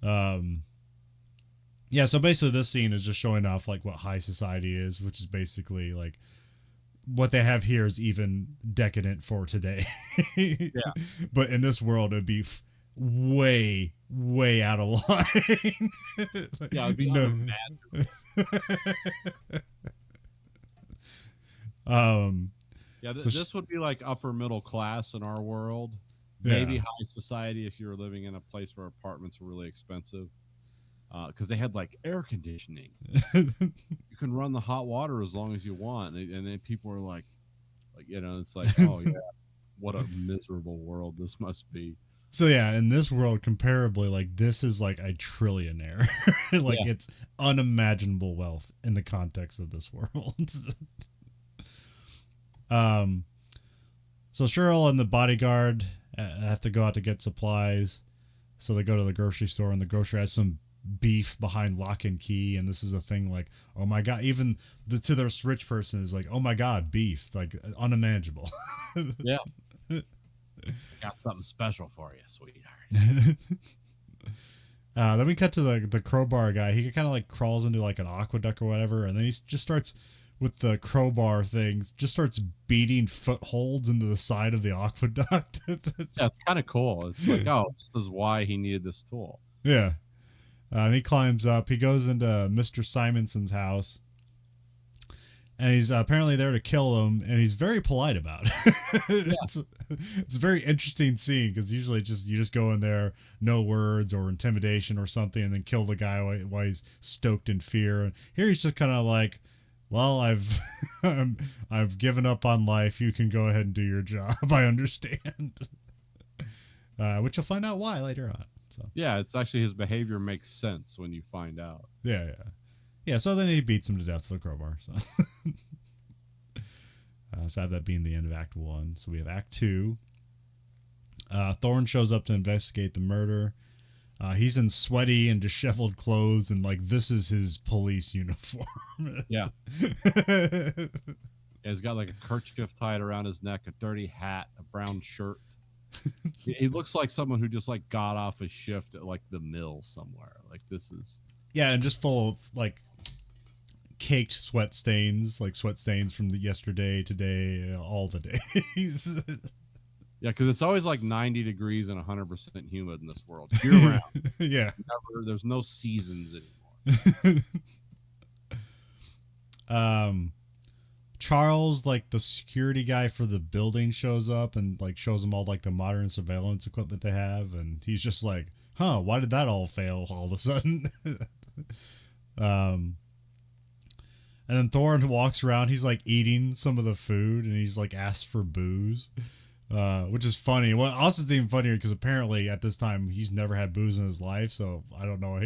um yeah, so basically this scene is just showing off like what high society is, which is basically like what they have here is even decadent for today. Yeah. But in this world, it'd be way, way out of line. Yeah, it'd be unimaginable. Yeah, this would be like upper middle class in our world. Maybe Yeah. high society if you were living in a place where apartments were really expensive. Because they had like air conditioning. You can run the hot water as long as you want, and then people are like, you know, it's like, oh yeah, what a miserable world this must be. So yeah, in this world, comparably, like this is like a trillionaire. Like Yeah. it's unimaginable wealth in the context of this world. um, so Cheryl and the bodyguard have to go out to get supplies. So they go to the grocery store, and the grocer has some beef behind lock and key, and this is a thing like, oh my god, even to this rich person is like, oh my god, beef, like unimaginable. Yeah. Got something special for you, sweetheart. Then we cut to the crowbar guy. He kind of like crawls into like an aqueduct or whatever, and then he just starts with the crowbar things, just starts beating footholds into the side of the aqueduct. Yeah, it's kind of cool. It's like, oh, this is why he needed this tool. Yeah. And he climbs up. He goes into Mr. Simonson's house, and he's apparently there to kill him, and he's very polite about it. Yeah. It's a very interesting scene because usually you just go in there, no words or intimidation or something, and then kill the guy while he's stoked in fear. And here he's just kind of like, well, I've I've given up on life. You can go ahead and do your job. I understand. Which you'll find out why later on. So Yeah, it's actually his behavior makes sense when you find out. yeah. So then he beats him to death with a crowbar. So so have that being the end of Act 1. So we have Act 2. Thorne shows up to investigate the murder. He's in sweaty and disheveled clothes, and like this is his police uniform. Yeah. He's got like a kerchief tied around his neck, a dirty hat, a brown shirt. He looks like someone who just like got off a shift at like the mill somewhere. Like this is Yeah, and just full of like caked sweat stains, like sweat stains from the yesterday, today, all the days. yeah, because it's always like 90 degrees and 100% humid in this world year round. Yeah. There's no seasons anymore. Charles, like the security guy for the building, shows up and like shows him all like the modern surveillance equipment they have, and he's just like, huh, why did that all fail all of a sudden? And then Thorne walks around, he's like eating some of the food, and he's like asked for booze, which is funny. Well, also it's even funnier because apparently at this time he's never had booze in his life, so I don't know.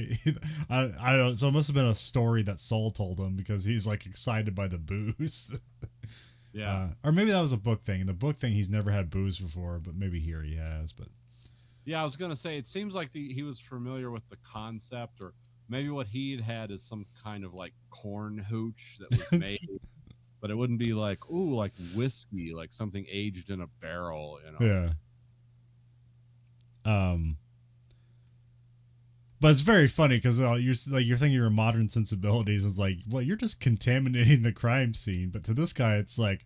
I don't. So it must have been a story that Saul told him because he's like excited by the booze. Yeah. Or maybe that was a book thing. In the book thing, he's never had booze before, but maybe here he has. But Yeah, I was gonna say it seems like he was familiar with the concept, or maybe what he'd had is some kind of like corn hooch that was made, but it wouldn't be like, ooh, like whiskey, like something aged in a barrel, you know. Yeah. But it's very funny because you're thinking your modern sensibilities is like, well, you're just contaminating the crime scene. But to this guy, it's like,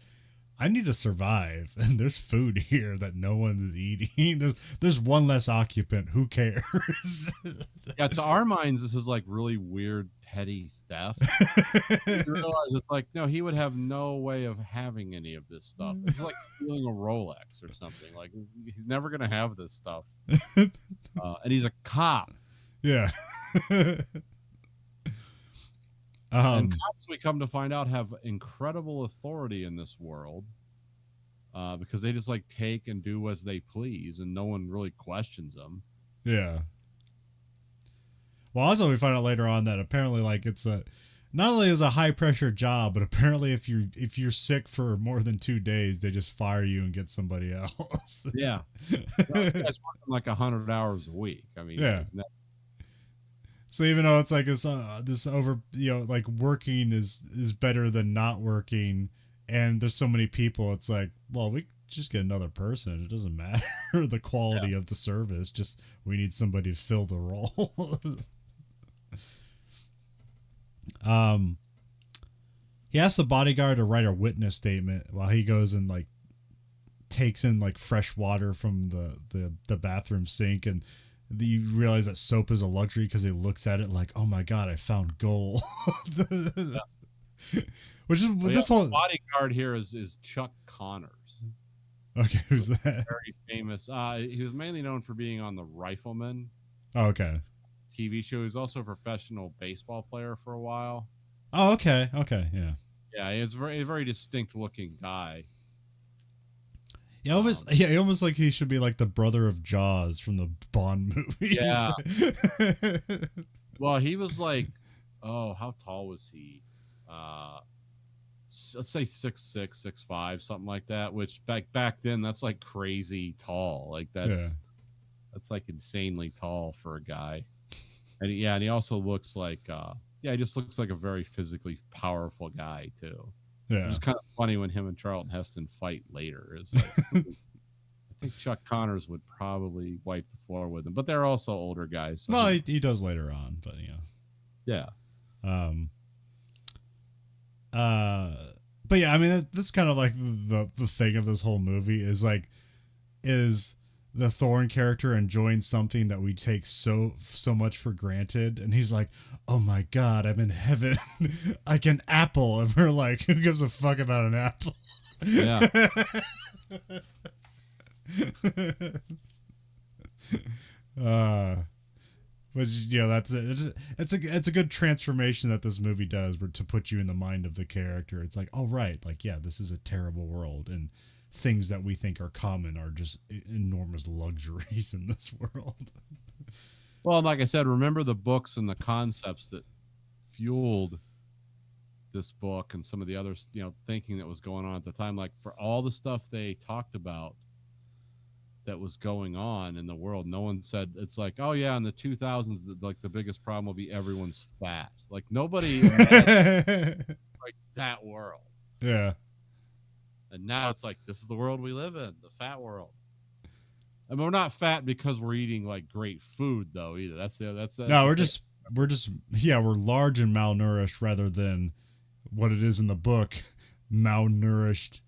I need to survive, and there's food here that no one is eating. There's one less occupant. Who cares? Yeah, to our minds, this is like really weird, petty theft. You realize it's like, no, he would have no way of having any of this stuff. It's like stealing a Rolex or something. Like he's never gonna have this stuff, and he's a cop. Yeah. And Um, cops, we come to find out, have incredible authority in this world, because they just like take and do as they please, and no one really questions them. yeah. Well, also we find out later on that apparently like it's a not only is a high pressure job, but apparently if you're sick for more than 2 days, they just fire you and get somebody else. Yeah, well, this guy's working like 100 hours a week. I mean, Yeah. he's not, So even though it's like this over, like working is better than not working, and there's so many people, it's like, well, we just get another person. It doesn't matter the yeah, quality of the service. Just we need somebody to fill the role. um, he asks the bodyguard to write a witness statement while he goes and like takes in like fresh water from the bathroom sink, and you realize that soap is a luxury because he looks at it like, oh my god, I found gold. yeah. Which is But yeah, this the whole bodyguard here is Chuck Connors, okay, who's who's that? very famous. He was mainly known for being on the Rifleman Oh, okay. TV show. He's also a professional baseball player for a while. Oh, okay. Okay, yeah. Yeah, he's a very distinct looking guy. Yeah, almost. Yeah, he almost like he should be like the brother of Jaws from the Bond movies. Yeah. Well, he was like, oh, how tall was he? Uh, let's say 6'6", 6'5", something like that. Which back then, that's like crazy tall. Like Yeah. that's like insanely tall for a guy. And yeah, and he also looks like yeah, he just looks like a very physically powerful guy too. Which Yeah. is kind of funny when him and Charlton Heston fight later. Is like, I think Chuck Connors would probably wipe the floor with him, but they're also older guys. So Well, he does later on, but yeah, Um. Uh. But yeah, I mean that's kind of like the thing of this whole movie is like is the Thorne character enjoying something that we take so much for granted, and he's like, "Oh my god, I'm in heaven, like an apple," and we're like, "Who gives a fuck about an apple?" yeah, uh, which that's it's a good transformation that this movie does, to put you in the mind of the character. It's like, oh right, like yeah, this is a terrible world, and things that we think are common are just enormous luxuries in this world. well, like I said, remember the books and the concepts that fueled this book and some of the other thinking that was going on at the time. Like for all the stuff they talked about that was going on in the world, no one said it's like, oh yeah, in the 2000s, like the biggest problem will be everyone's fat. Like nobody imagined like that world. Yeah. And now it's like, this is the world we live in, the fat world. I mean, we're not fat because we're eating like great food though either. That's No, we're just we're large and malnourished rather than what it is in the book, malnourished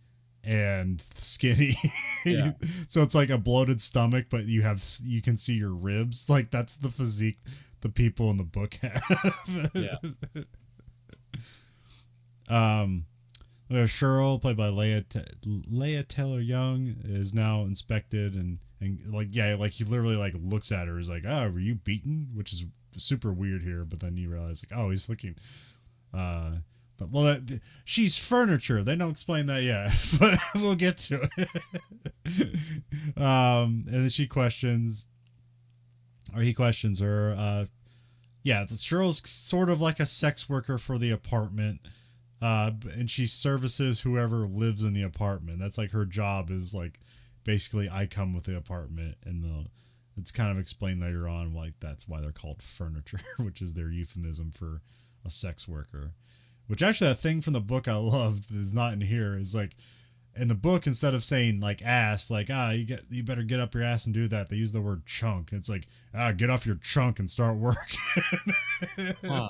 and skinny. Yeah. So it's like a bloated stomach, but you can see your ribs. Like that's the physique the people in the book have. Yeah. Cheryl, played by Leah Taylor Young, is now inspected and like like he literally like looks at her, is like, oh, were you beaten? Which is super weird here, but then you realize like, oh, he's looking but she's furniture. They don't explain that yet, but we'll get to it. And then he questions her. Yeah, Cheryl's sort of like a sex worker for the apartment. And she services whoever lives in the apartment. That's like her job, is like basically I come with the apartment, and it's kind of explained later on like that's why they're called furniture, which is their euphemism for a sex worker. Which actually, a thing from the book I loved is not in here, is like in the book, instead of saying like ass, like you better get up your ass and do that, they use the word chunk. It's like get off your chunk and start working. Huh.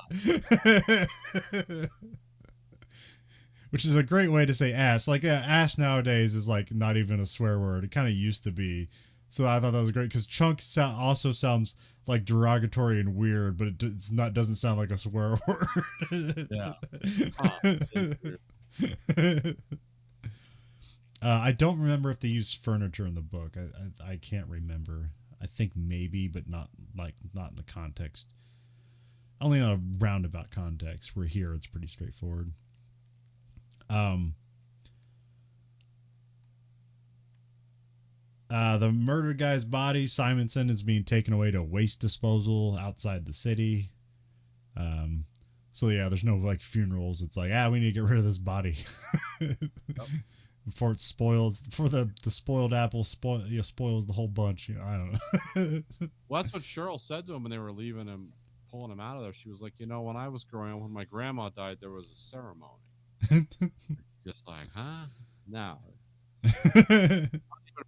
Which is a great way to say ass. Like ass nowadays is like not even a swear word. It kind of used to be. So I thought that was great because chunk also sounds like derogatory and weird, but doesn't sound like a swear word. Yeah. I don't remember if they use furniture in the book. I can't remember. I think maybe, but not in the context. only in a roundabout context, where here it's pretty straightforward. The murdered guy's body, Simonson, is being taken away to waste disposal outside the city. So yeah, there's no like funerals. It's like, we need to get rid of this body before it's spoiled. Before the spoiled apple spoils the whole bunch. I don't know. Well, that's what Cheryl said to him when they were leaving him, pulling him out of there. She was like, when I was growing up, when my grandma died, there was a ceremony. Just like, huh? No. Not even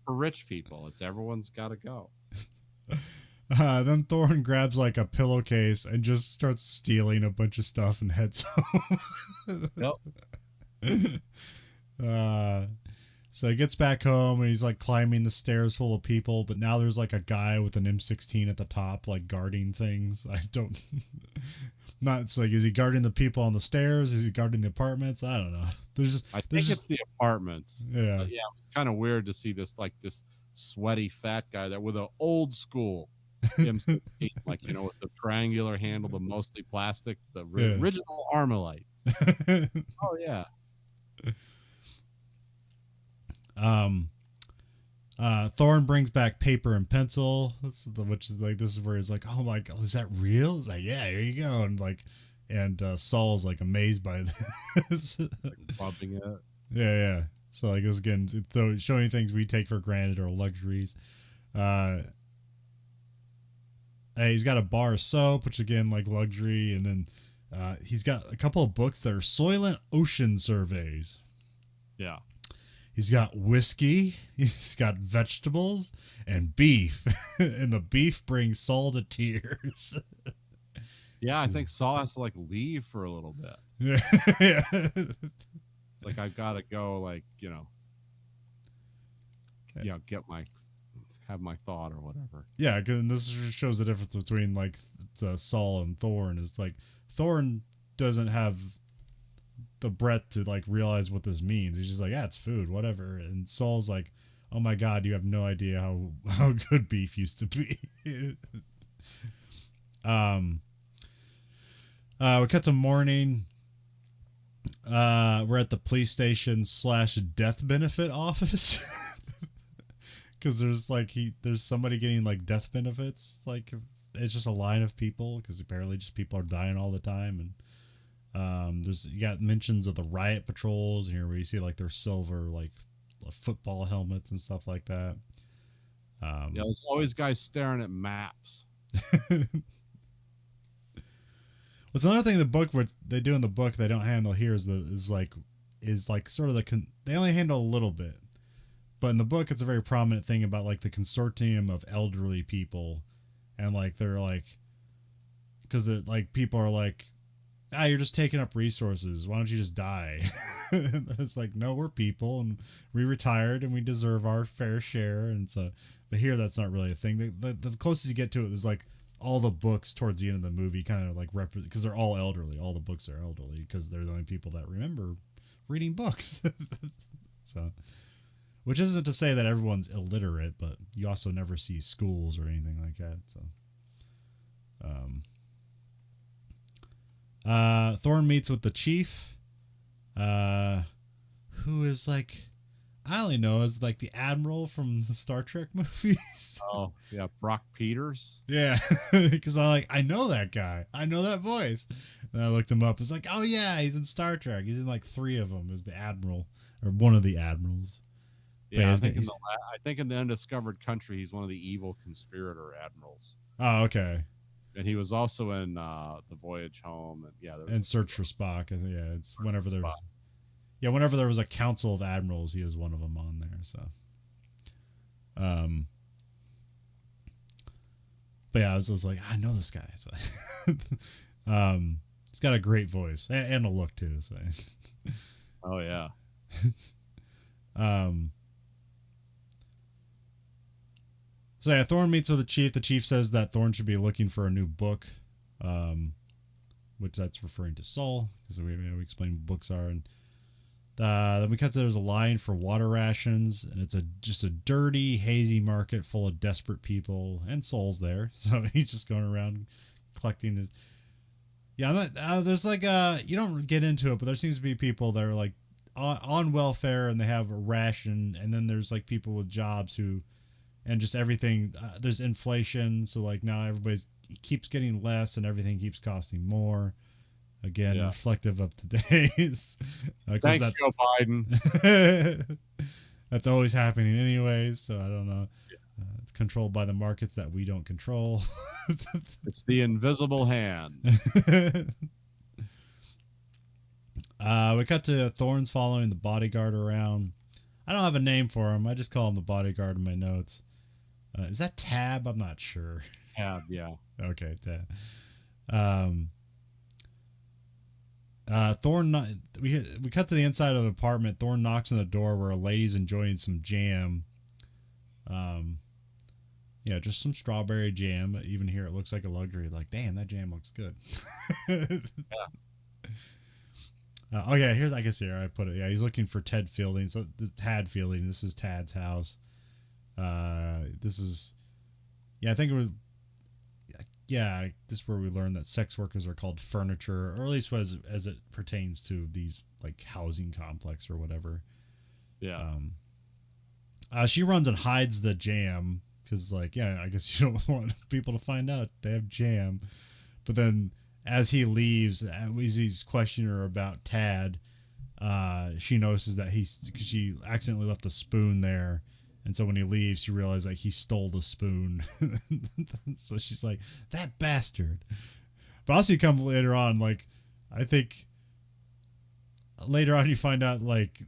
for rich people. It's everyone's got to go. Then Thorne grabs like a pillowcase and just starts stealing a bunch of stuff and heads home. Yep. So he gets back home and he's like climbing the stairs full of people, but now there's like a guy with an M16 at the top, like guarding things. I don't. Not. It's like, is he guarding the people on the stairs? Is he guarding the apartments? I don't know. I think it's the apartments. Yeah. But yeah, it's kind of weird to see this sweaty fat guy there with an old school M16, like with the triangular handle, the mostly plastic, the original Armalites. Oh yeah. Thorne brings back paper and pencil, which is like, this is where he's like, oh my god, is that real? It's like, yeah, here you go. And Saul's like amazed by this. Like bumping it. Yeah. So like, this again, showing things we take for granted or luxuries. He's got a bar of soap, which again, like luxury. And then he's got a couple of books that are Soylent ocean surveys. Yeah. He's got whiskey, he's got vegetables, and beef. And the beef brings Saul to tears. Yeah, I think Saul has to like leave for a little bit. Yeah. It's like, I've got to go, like, have my thought or whatever. Yeah, and this shows the difference between like Saul and Thorne. It's like Thorne doesn't have the breadth to like realize what this means. He's just like, it's food, whatever. And Saul's like, oh my god, you have no idea how good beef used to be. We cut to morning. We're at the police station / death benefit office. Because there's somebody getting like death benefits. Like, it's just a line of people, because apparently just people are dying all the time. And you got mentions of the riot patrols here, where you see like their silver like football helmets and stuff like that. There's always guys staring at maps. What's another thing in the book, what they do in the book they don't handle here, is sort of they only handle a little bit, but in the book it's a very prominent thing about like the consortium of elderly people, and like they're like, because like people are like, you're just taking up resources, why don't you just die? It's like, no, we're people and we retired and we deserve our fair share. And so, but here that's not really a thing. The closest you get to it is like all the books towards the end of the movie kind of like because they're all elderly. All the books are elderly because they're the only people that remember reading books. So, which isn't to say that everyone's illiterate, but you also never see schools or anything like that. So, Thorne meets with the chief, who is like, I only know as like the admiral from the Star Trek movies. Oh yeah, Brock Peters. Yeah, because I know that guy. I know that voice. And I looked him up. It's like, oh yeah, he's in Star Trek. He's in like 3 of them as the admiral or one of the admirals. Yeah, I think in the Undiscovered Country, he's one of the evil conspirator admirals. Oh, okay. And he was also in The Voyage Home, and Search for Spock. And yeah, it's whenever there was a council of admirals, he was one of them on there. So, but yeah, I was like, I know this guy. So, he's got a great voice and a look too. So, oh yeah. So yeah, Thorne meets with the chief. The chief says that Thorne should be looking for a new book, which that's referring to Saul, because we explain what books are. And then we cut to there's a line for water rations, and it's just a dirty, hazy market full of desperate people, and Saul's there. So he's just going around collecting his. Yeah, I'm not, there's like you don't get into it, but there seems to be people that are like on welfare and they have a ration, and then there's like people with jobs who, and just everything. There's inflation, so like now everybody's keeps getting less, and everything keeps costing more. Again, reflective of today's. Thanks, Joe Biden. That's always happening anyways, so I don't know. It's controlled by the markets that we don't control. It's the invisible hand. We cut to Thorne's following the bodyguard around. I don't have a name for him. I just call him the bodyguard in my notes. Is that Tab? I'm not sure. Tab, yeah. Okay, Tab. Thorne, we cut to the inside of the apartment. Thorne knocks on the door where a lady's enjoying some jam. Yeah, just some strawberry jam. Even here, it looks like a luxury. Like, damn, that jam looks good. Oh yeah, here's I guess here I put it. Yeah, he's looking for Ted Fielding. So Tad Fielding. This is Tad's house. This is, yeah, I think it was. Yeah, this is where we learned that sex workers are called furniture, or at least as it pertains to these like housing complex or whatever. Yeah. She runs and hides the jam because, like, yeah, I guess you don't want people to find out they have jam. But then, as he leaves, as he's questioning her about Tad, she notices that she accidentally left the spoon there. And so when he leaves, she realizes like he stole the spoon. So she's like, that bastard. But also you come later on, like, I think later on you find out like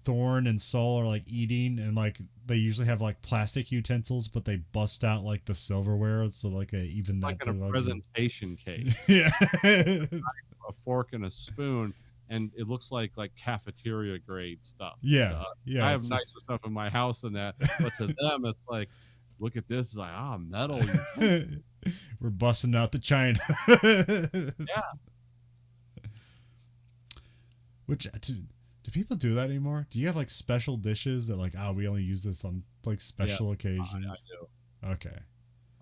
Thorne and Soul are like eating, and like they usually have like plastic utensils, but they bust out like the silverware. So like even like that in a presentation case. Yeah. A fork and a spoon. And it looks like cafeteria grade stuff. Yeah, I have nicer stuff in my house than that, but to them it's like, look at this, it's like metal. We're busting out the china. Yeah. Which do people do that anymore? Do you have like special dishes that like we only use this on like special occasions? I do. Okay.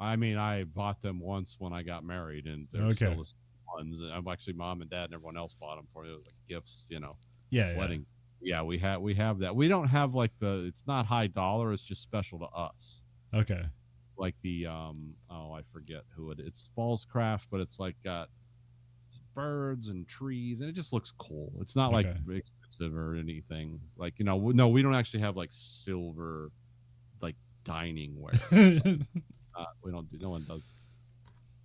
I mean, I bought them once when I got married, and they're still the ones. I'm actually mom and dad and everyone else bought them for me. It was like gifts, wedding. Yeah, we have that. We don't have like it's not high dollar. It's just special to us. Okay. Like the I forget who it's Fallscraft, but it's like got birds and trees, and it just looks cool. It's not like expensive or anything. Like no, we don't actually have like silver like dining ware. We don't do. No one does.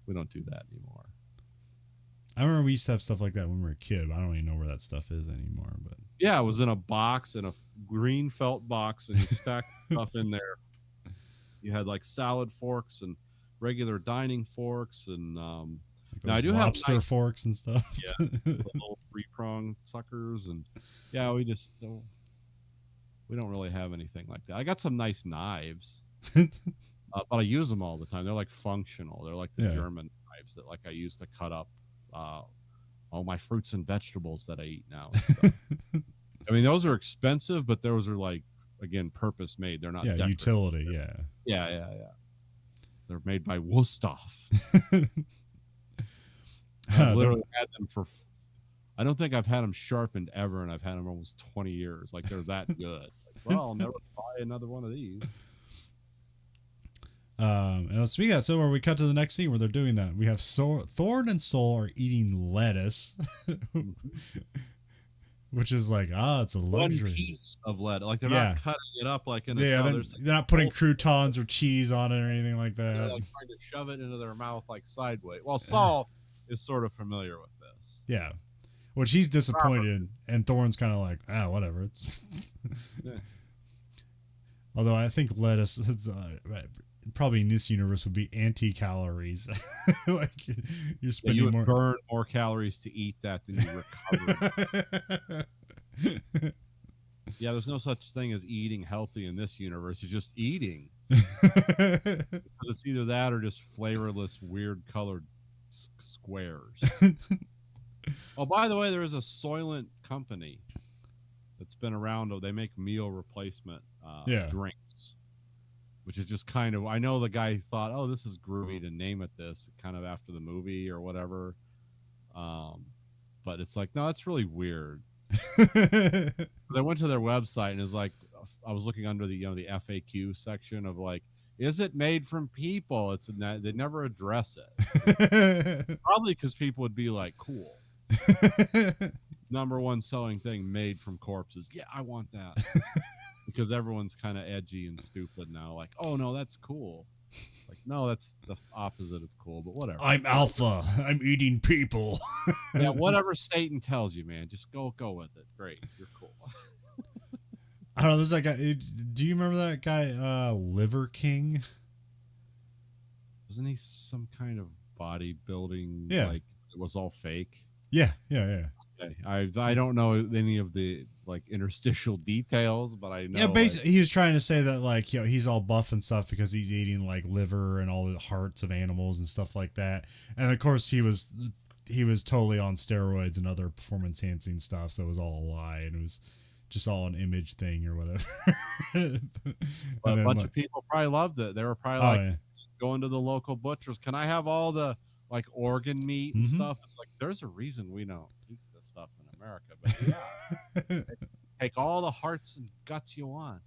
We don't do that anymore. I remember we used to have stuff like that when we were a kid. I don't even know where that stuff is anymore. But yeah, it was in a box, in a green felt box, and you stacked stuff in there. You had like salad forks and regular dining forks, and now I do have lobster forks and stuff. Yeah, little 3-prong suckers, and yeah, we don't really have anything like that. I got some nice knives, but I use them all the time. They're like functional. They're like the German knives that like I used to cut up all my fruits and vegetables that I eat now. I mean, those are expensive, but those are like, again, purpose made. They're not utility. Yeah. They're made by Wusthof. I literally had them for. I don't think I've had them sharpened ever, and I've had them almost 20 years. Like they're that good. Like, well, I'll never buy another one of these. And speaking of that, so where we cut to the next scene where they're doing that, we have Thorne and Soul are eating lettuce, which is like, it's a luxury. One piece of lettuce, like they're not cutting it up like in a they're not putting croutons or cheese on it or anything like that. They're like trying to shove it into their mouth like sideways. Well, Saul is sort of familiar with this. Yeah, which he's disappointed, and Thorne's kind of like, whatever. Although I think lettuce. Probably in this universe would be anti-calories. Like you're spending you would burn more calories to eat that than you recover. Yeah, there's no such thing as eating healthy in this universe. It's just eating. It's either that or just flavorless, weird colored squares. Oh, by the way, there is a Soylent company that's been around. They make meal replacement drinks. Which is just kind of, I know the guy thought, this is groovy to name it this, kind of after the movie or whatever. But it's like, no, that's really weird. I went to their website and it's like, I was looking under the the FAQ section of like, is it made from people? They never address it. Probably because people would be like, cool. Number one selling thing made from corpses. Yeah, I want that. Because everyone's kind of edgy and stupid now. Like, oh no, that's cool. Like, no, that's the opposite of cool, but whatever. I'm alpha. I'm eating people. Yeah, whatever Satan tells you, man, just go with it. Great, you're cool. I don't know. There's that guy. Do you remember that guy, Liver King? Wasn't he some kind of bodybuilding? Yeah. Like it was all fake. Yeah. Okay. I don't know any of the like interstitial details, but I know. Yeah, basically, he was trying to say that like he's all buff and stuff because he's eating like liver and all the hearts of animals and stuff like that. And of course, he was totally on steroids and other performance enhancing stuff, so it was all a lie and it was just all an image thing or whatever. But a bunch of people probably loved it. They were probably going to the local butchers. Can I have all the like organ meat and stuff? It's like, there's a reason we don't eat this stuff in America. But yeah, take all the hearts and guts you want.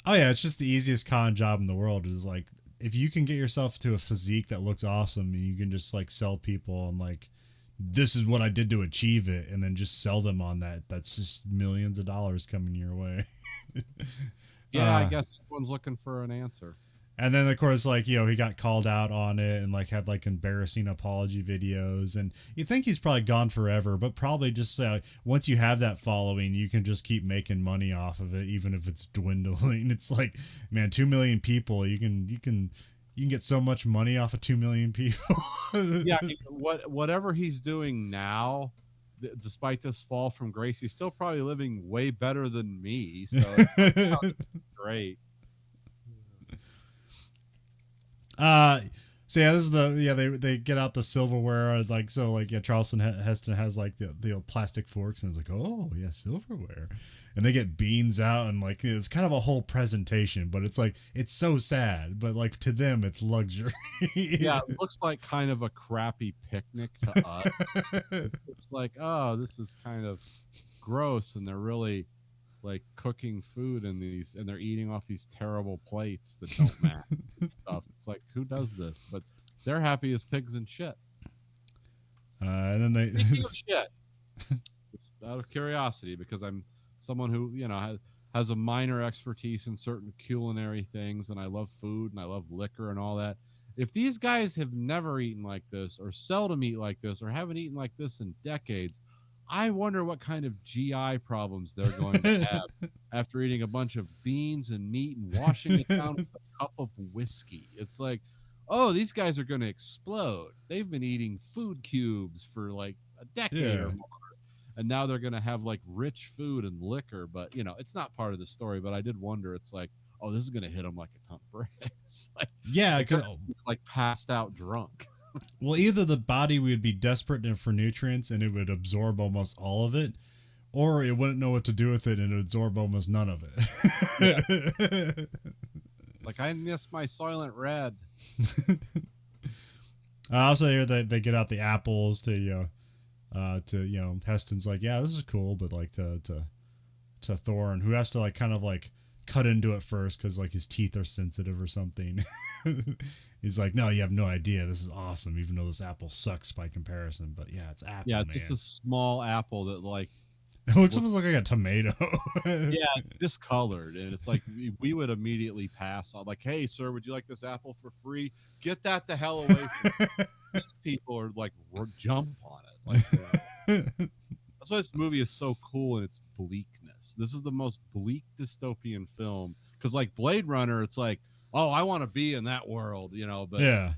Oh yeah, it's just the easiest con job in the world. Is like, if you can get yourself to a physique that looks awesome and you can just like sell people and like, this is what I did to achieve it, and then just sell them on that. That's just millions of dollars coming your way. Yeah, I guess everyone's looking for an answer. And then of course, like, he got called out on it and like had like embarrassing apology videos, and you think he's probably gone forever, but probably just once you have that following, you can just keep making money off of it, even if it's dwindling. It's like, man, 2 million people, you can get so much money off of 2 million people. Yeah, whatever he's doing now, despite this fall from grace, he's still probably living way better than me. So it's like, oh, great. So yeah, this is they get out the silverware, like, so like, yeah, Charleston Heston has like the plastic forks, and it's like, oh yeah, silverware, and they get beans out, and like, it's kind of a whole presentation, but it's like, it's so sad, but like to them it's luxury. Yeah, it looks like kind of a crappy picnic to us. It's like, oh, this is kind of gross, and they're really like cooking food in these, and they're eating off these terrible plates that don't match and stuff. It's like, who does this? But they're happy as pigs in shit. And then they speaking of shit, out of curiosity, because I'm someone who has a minor expertise in certain culinary things, and I love food and I love liquor and all that. If these guys have never eaten like this, or seldom eat like this, or haven't eaten like this in decades, I wonder what kind of GI problems they're going to have after eating a bunch of beans and meat and washing it down with a cup of whiskey. It's like, oh, these guys are going to explode. They've been eating food cubes for like a decade or more. And now they're going to have like rich food and liquor. But, it's not part of the story. But I did wonder, it's like, oh, this is going to hit them like a ton of bricks. Like, yeah, like passed out drunk. Well, either the body would be desperate for nutrients and it would absorb almost all of it, or it wouldn't know what to do with it and it would absorb almost none of it. Yeah. Like, I miss my Soylent Red. I also hear that they get out the apples to Heston's like, yeah, this is cool, but like to Thorne, who has to like kind of like cut into it first because like his teeth are sensitive or something. He's like, no, you have no idea, this is awesome, even though this apple sucks by comparison. But yeah, it's apple. Yeah, it's just a small apple that like it looks almost like a tomato. Yeah, it's discolored, and it's like we would immediately pass on, like, hey sir, would you like this apple for free? Get that the hell away from me. These people are like, jump on it. Like, that's why this movie is so cool in its bleakness. This is the most bleak dystopian film, because like Blade Runner, it's like, oh, I want to be in that world, but yeah,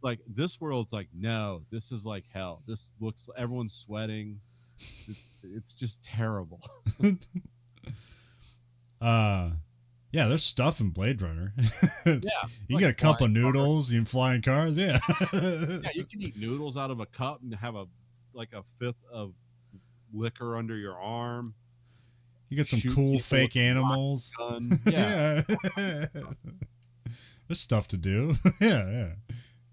like this world's like, no, this is like hell. This looks, everyone's sweating. It's just terrible. Yeah, there's stuff in Blade Runner. Yeah, you like get a cup of noodles, cars. You can fly in cars. Yeah. Yeah, you can eat noodles out of a cup and have a fifth of liquor under your arm. You get some cool fake animals. Yeah. There's stuff to do. Yeah.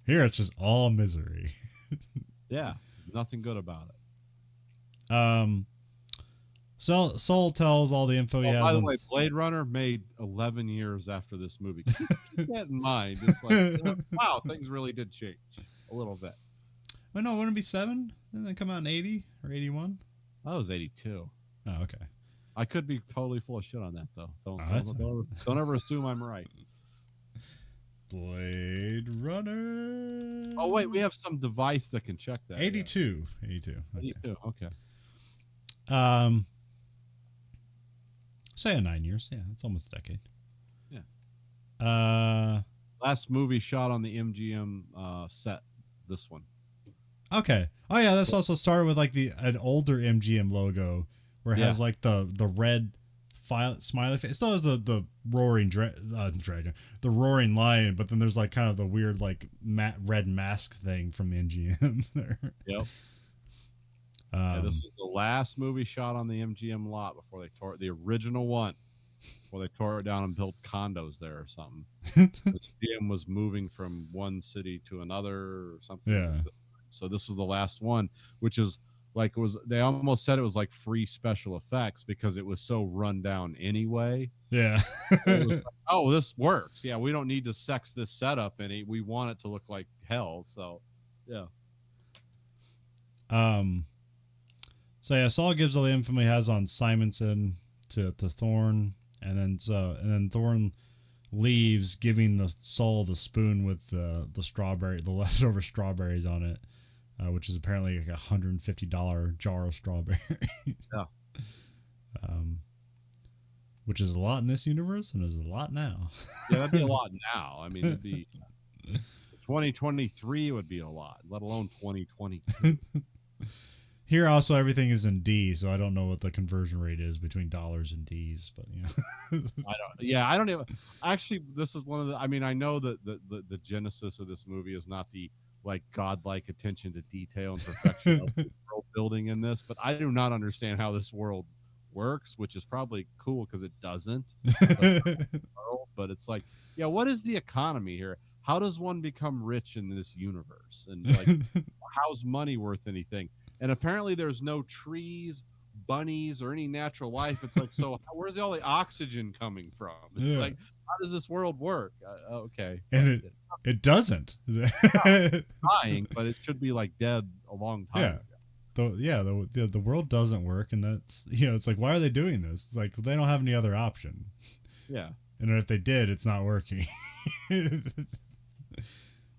Here it's just all misery. Yeah. Nothing good about it. Soul tells all the info he Oh, has by the on. way, Blade Runner made 11 years after this movie. Keep that in mind. It's like, wow, things really did change a little bit. Well, no, wouldn't it be 7? Didn't it come out in 80 or 81? That was 82. Oh, okay. I could be totally full of shit on that, though. Don't ever assume I'm right. Blade Runner. Oh, wait, we have some device that can check that. 82. Yeah. 82. Okay. 82, okay. Say 9 years. Yeah, it's almost a decade. Yeah. Last movie shot on the MGM set. This one. Okay. Oh yeah, this also started with like an older MGM logo where it has like the red smiley face. It still has the roaring dragon, the roaring lion, but then there's like kind of the weird like red mask thing from the MGM there. Yep. This was the last movie shot on the MGM lot before they tore it. The original one, before they tore it down and built condos there or something. The MGM was moving from one city to another or something. Yeah. So this was the last one, which is like they almost said it was like free special effects because it was so run down anyway. Yeah. Like, oh, this works. Yeah, we don't need to sex this setup any. We want it to look like hell. So, yeah. So yeah, Saul gives all the info he has on Simonson to Thorne, and then Thorne leaves, giving the Saul the spoon with the leftover strawberries on it, which is apparently like $150 jar of strawberry. Yeah. Which is a lot in this universe and is a lot now. Yeah, that'd be a lot now. I mean, it'd be 2023 would be a lot, let alone 2022. Here also everything is in D, so I don't know what the conversion rate is between dollars and D's, but you know. I don't even. Actually, this is one of the. I mean, I know that the genesis of this movie is not the like godlike attention to detail and perfection of the world building in this, but I do not understand how this world works, which is probably cool because it doesn't. But it's like, yeah, what is the economy here? How does one become rich in this universe? And like, how's money worth anything? And apparently there's no trees, bunnies, or any natural life. It's like, so where's all the oxygen coming from? It's like, how does this world work? Okay. And it doesn't. Dying, but it should be like dead a long time ago. The world doesn't work, and that's, it's like, why are they doing this? It's like, they don't have any other option. Yeah. And if they did, it's not working.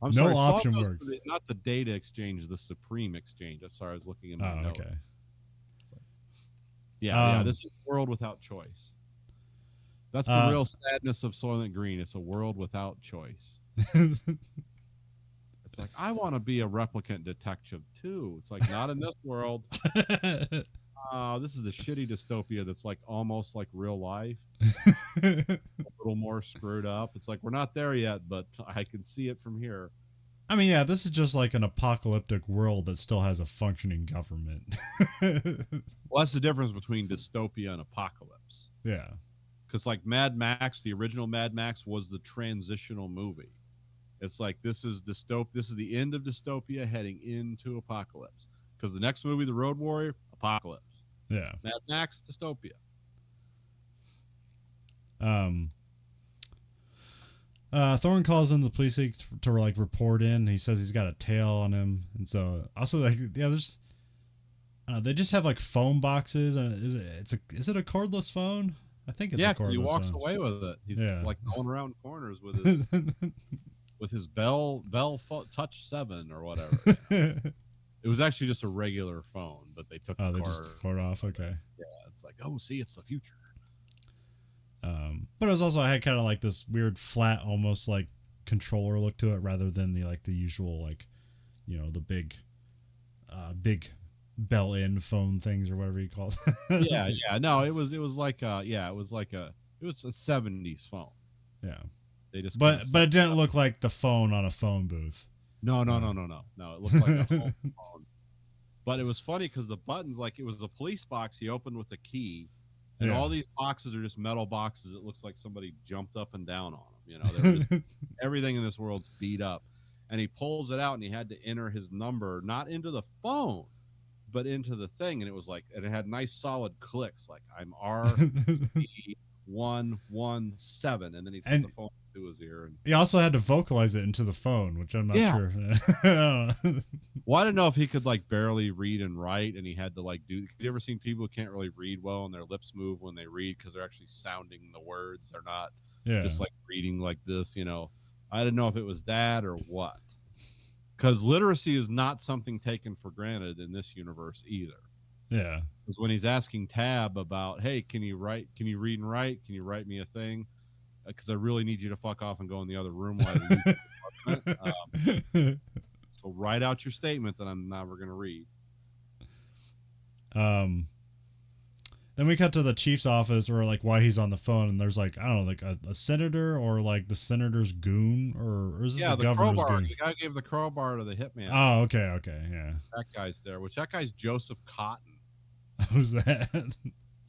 I'm no sorry, option works. Not the data exchange, the Supreme exchange. I'm sorry, I was looking at my notes. Okay. Yeah, this is a world without choice. That's the real sadness of Soylent Green. It's a world without choice. It's like, I want to be a replicant detective too. It's like, not in this world. This is the shitty dystopia that's like almost like real life. A little more screwed up. It's like, we're not there yet, but I can see it from here. I mean, yeah, this is just like an apocalyptic world that still has a functioning government. Well, that's the difference between dystopia and apocalypse. Yeah. Because like Mad Max, the original Mad Max was the transitional movie. It's like, this is the end of dystopia heading into apocalypse. Because the next movie, The Road Warrior, apocalypse. Yeah. Mad Max, dystopia. Thorne calls in the police to like report in. He says he's got a tail on him, and so also like, yeah, there's they just have like phone boxes, and is it a cordless phone? I think it's a cordless phone. Yeah, he walks away with it. He's like going around corners with his with his Bell Touch 7 or whatever. It was actually just a regular phone, but they took the cord off. Okay. Yeah, it's like, oh, see, it's the future. But it was also, I had kind of like this weird flat, almost like controller look to it, rather than the usual like, the big bell-in phone things or whatever you call it. Yeah. No, it was like a 70s phone. Yeah. They just but it didn't look like the phone on a phone booth. No. It looked like a home phone. But it was funny because the buttons, like it was a police box he opened with a key, and all these boxes are just metal boxes. It looks like somebody jumped up and down on them. They're just, everything in this world's beat up. and he pulls it out, and he had to enter his number not into the phone, but into the thing, and it was like, and it had nice solid clicks, like I'm RC117, and then he put And the phone to his ear, and he also had to vocalize it into the phone, which I'm not yeah. sure. Well, I don't know if he could like barely read and write, and he had to like do. Have you ever seen people who can't really read well and their lips move when they read because they're actually sounding the words? They're not just like reading like this, you know. I didn't know if it was that or what. Because literacy is not something taken for granted in this universe either. Yeah. Because when he's asking Tab about, hey, can you read and write? Can you write me a thing? Because I really need you to fuck off and go in the other room while I leave. So write out your statement that I'm never going to read. Then we cut to the chief's office, or like why he's on the phone, and there's like, I don't know, like a senator or like the senator's goon, or is this the governor's crowbar. goon? The guy gave the crowbar to the hitman. Oh, okay, yeah. That guy's there. Which that guy's Joseph Cotton. Who's that?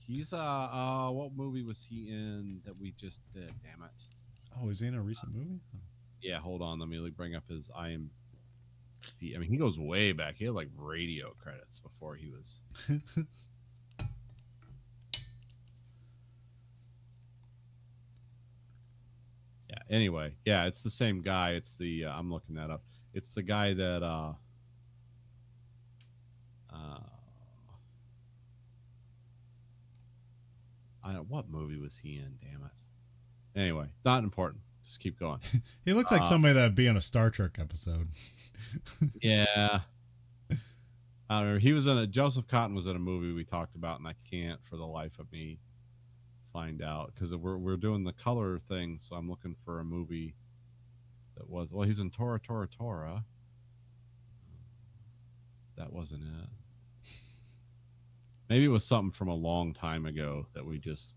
He's what movie was he in that we just did? Damn it. Oh, is he in a recent movie? Yeah, hold on. Let me bring up his IMDb. I mean, he goes way back. He had like radio credits before he was. Yeah. Anyway, yeah, it's the same guy. It's the I'm looking that up. It's the guy that I don't, what movie was he in? Damn it. Anyway, not important. Just keep going. He looks like somebody that'd be in a Star Trek episode. Yeah. I don't remember. He was in a Joseph Cotton was in a movie we talked about, and I can't for the life of me find out because we're doing the color thing. So I'm looking for a movie that was he's in Tora Tora Tora. That wasn't it. Maybe it was something from a long time ago that we just.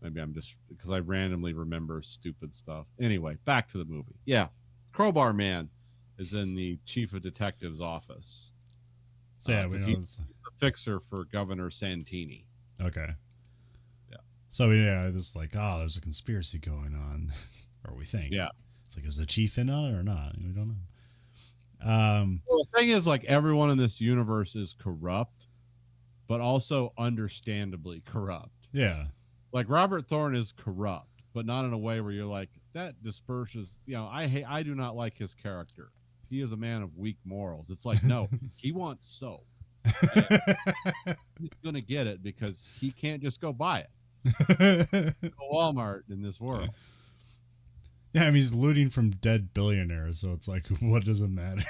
Maybe I'm just because I randomly remember stupid stuff. Anyway, back to the movie. Yeah, Crowbar Man is in the chief of detectives office. So yeah, we know he's the fixer for Governor Santini. Okay. Yeah. So yeah, this like, there's a conspiracy going on, or we think. Yeah. It's like, is the chief in on it or not? We don't know. Well, the thing is, like, everyone in this universe is corrupt, but also understandably corrupt. Yeah. Like Robert Thorne is corrupt, but not in a way where you're like, that disperses. You know, I do not like his character. He is a man of weak morals. It's like, no, he wants soap. He's going to get it because he can't just go buy it. Go Walmart in this world. Yeah, I mean, he's looting from dead billionaires, so it's like, what does it matter?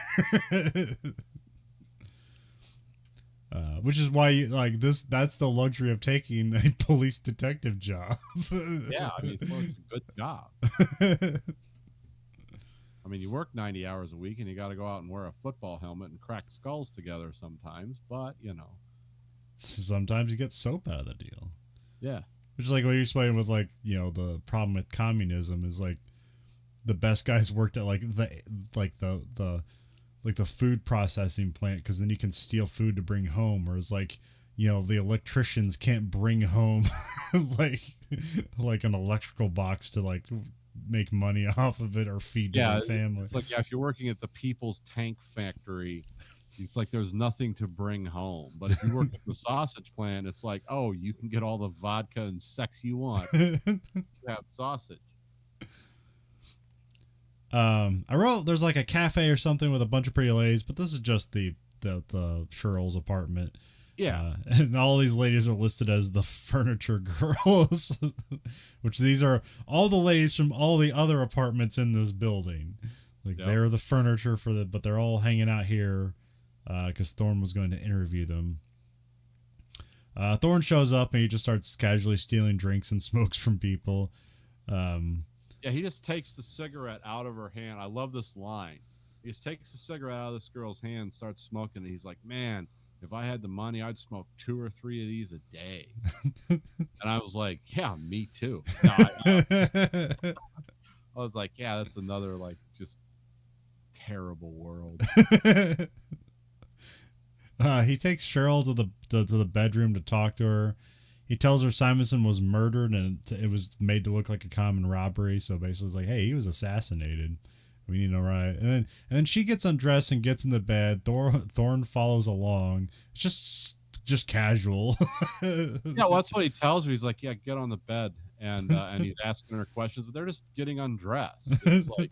Which is why, like, that's the luxury of taking a police detective job. Yeah, I mean, it's a good job. I mean, you work 90 hours a week, and you got to go out and wear a football helmet and crack skulls together sometimes, but, you know. Sometimes you get soap out of the deal. Yeah. Which is like what you're explaining with, like, you know, the problem with communism is, like, the best guys worked at, like, the food processing plant, because then you can steal food to bring home, whereas, like, you know, the electricians can't bring home like an electrical box to like make money off of it or feed their family. It's like, if you're working at the People's Tank Factory, it's like there's nothing to bring home. But if you work at the sausage plant, it's like, oh, you can get all the vodka and sex you want. You have sausage. I wrote there's like a cafe or something with a bunch of pretty ladies, but this is just the Cheryl's apartment. Yeah. And all these ladies are listed as the furniture girls, which these are all the ladies from all the other apartments in this building. Like, they're the furniture but they're all hanging out here because Thorne was going to interview them. Thorne shows up and he just starts casually stealing drinks and smokes from people. Yeah, he just takes the cigarette out of her hand. I love this line. He just takes the cigarette out of this girl's hand, starts smoking, and he's like, man, if I had the money, I'd smoke 2 or 3 of these a day. And I was like, yeah, me too. No, I was like, yeah, that's another, like, just terrible world. He takes Cheryl to the bedroom to talk to her. He tells her Simonson was murdered and it was made to look like a common robbery. So basically, it's like, hey, he was assassinated. We need no right. And then she gets undressed and gets in the bed. Thorn follows along. It's just casual. Yeah, well, that's what he tells her. He's like, "Yeah, get on the bed," and he's asking her questions, but they're just getting undressed. It's like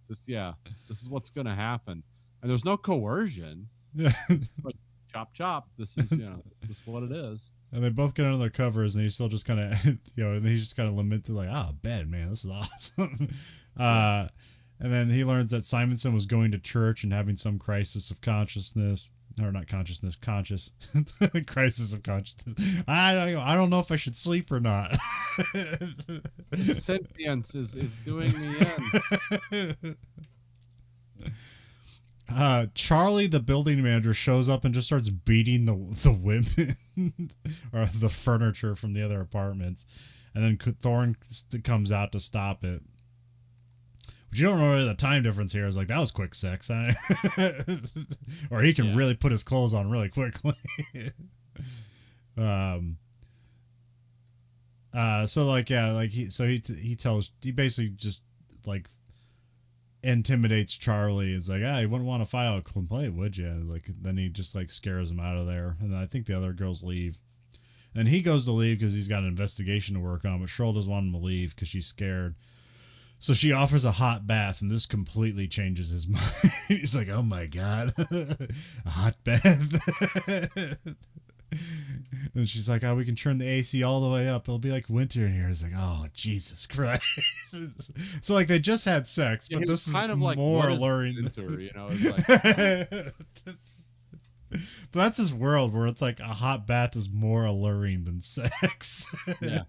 this. Yeah, this is what's going to happen, and there's no coercion. Yeah. It's like chop chop. This is this is what it is. And they both get under their covers, and he's still just kind of, and he's just kind of lamented, like, bed, man, this is awesome. And then he learns that Simonson was going to church and having some crisis of consciousness, or not consciousness, conscious crisis of consciousness. I don't know if I should sleep or not. Sentience is doing the end. Charlie, the building manager, shows up and just starts beating the women or the furniture from the other apartments, and then Thorn comes out to stop it. But you don't know the time difference here. Is like, that was quick sex, huh? Or he can really put his clothes on really quickly. So like, yeah, like he basically just like intimidates Charlie. It's like, you wouldn't want to file a complaint, would you? Like, then he just like scares him out of there, and I think the other girls leave. And he goes to leave because he's got an investigation to work on, but Cheryl doesn't want him to leave because she's scared. So she offers a hot bath, and this completely changes his mind. He's like, oh my God, a hot bath. And she's like, we can turn the AC all the way up. It'll be like winter in here. He's like, oh, Jesus Christ. So like they just had sex, but this is kind of like more alluring. It's like, but that's his world where it's like a hot bath is more alluring than sex. Yeah.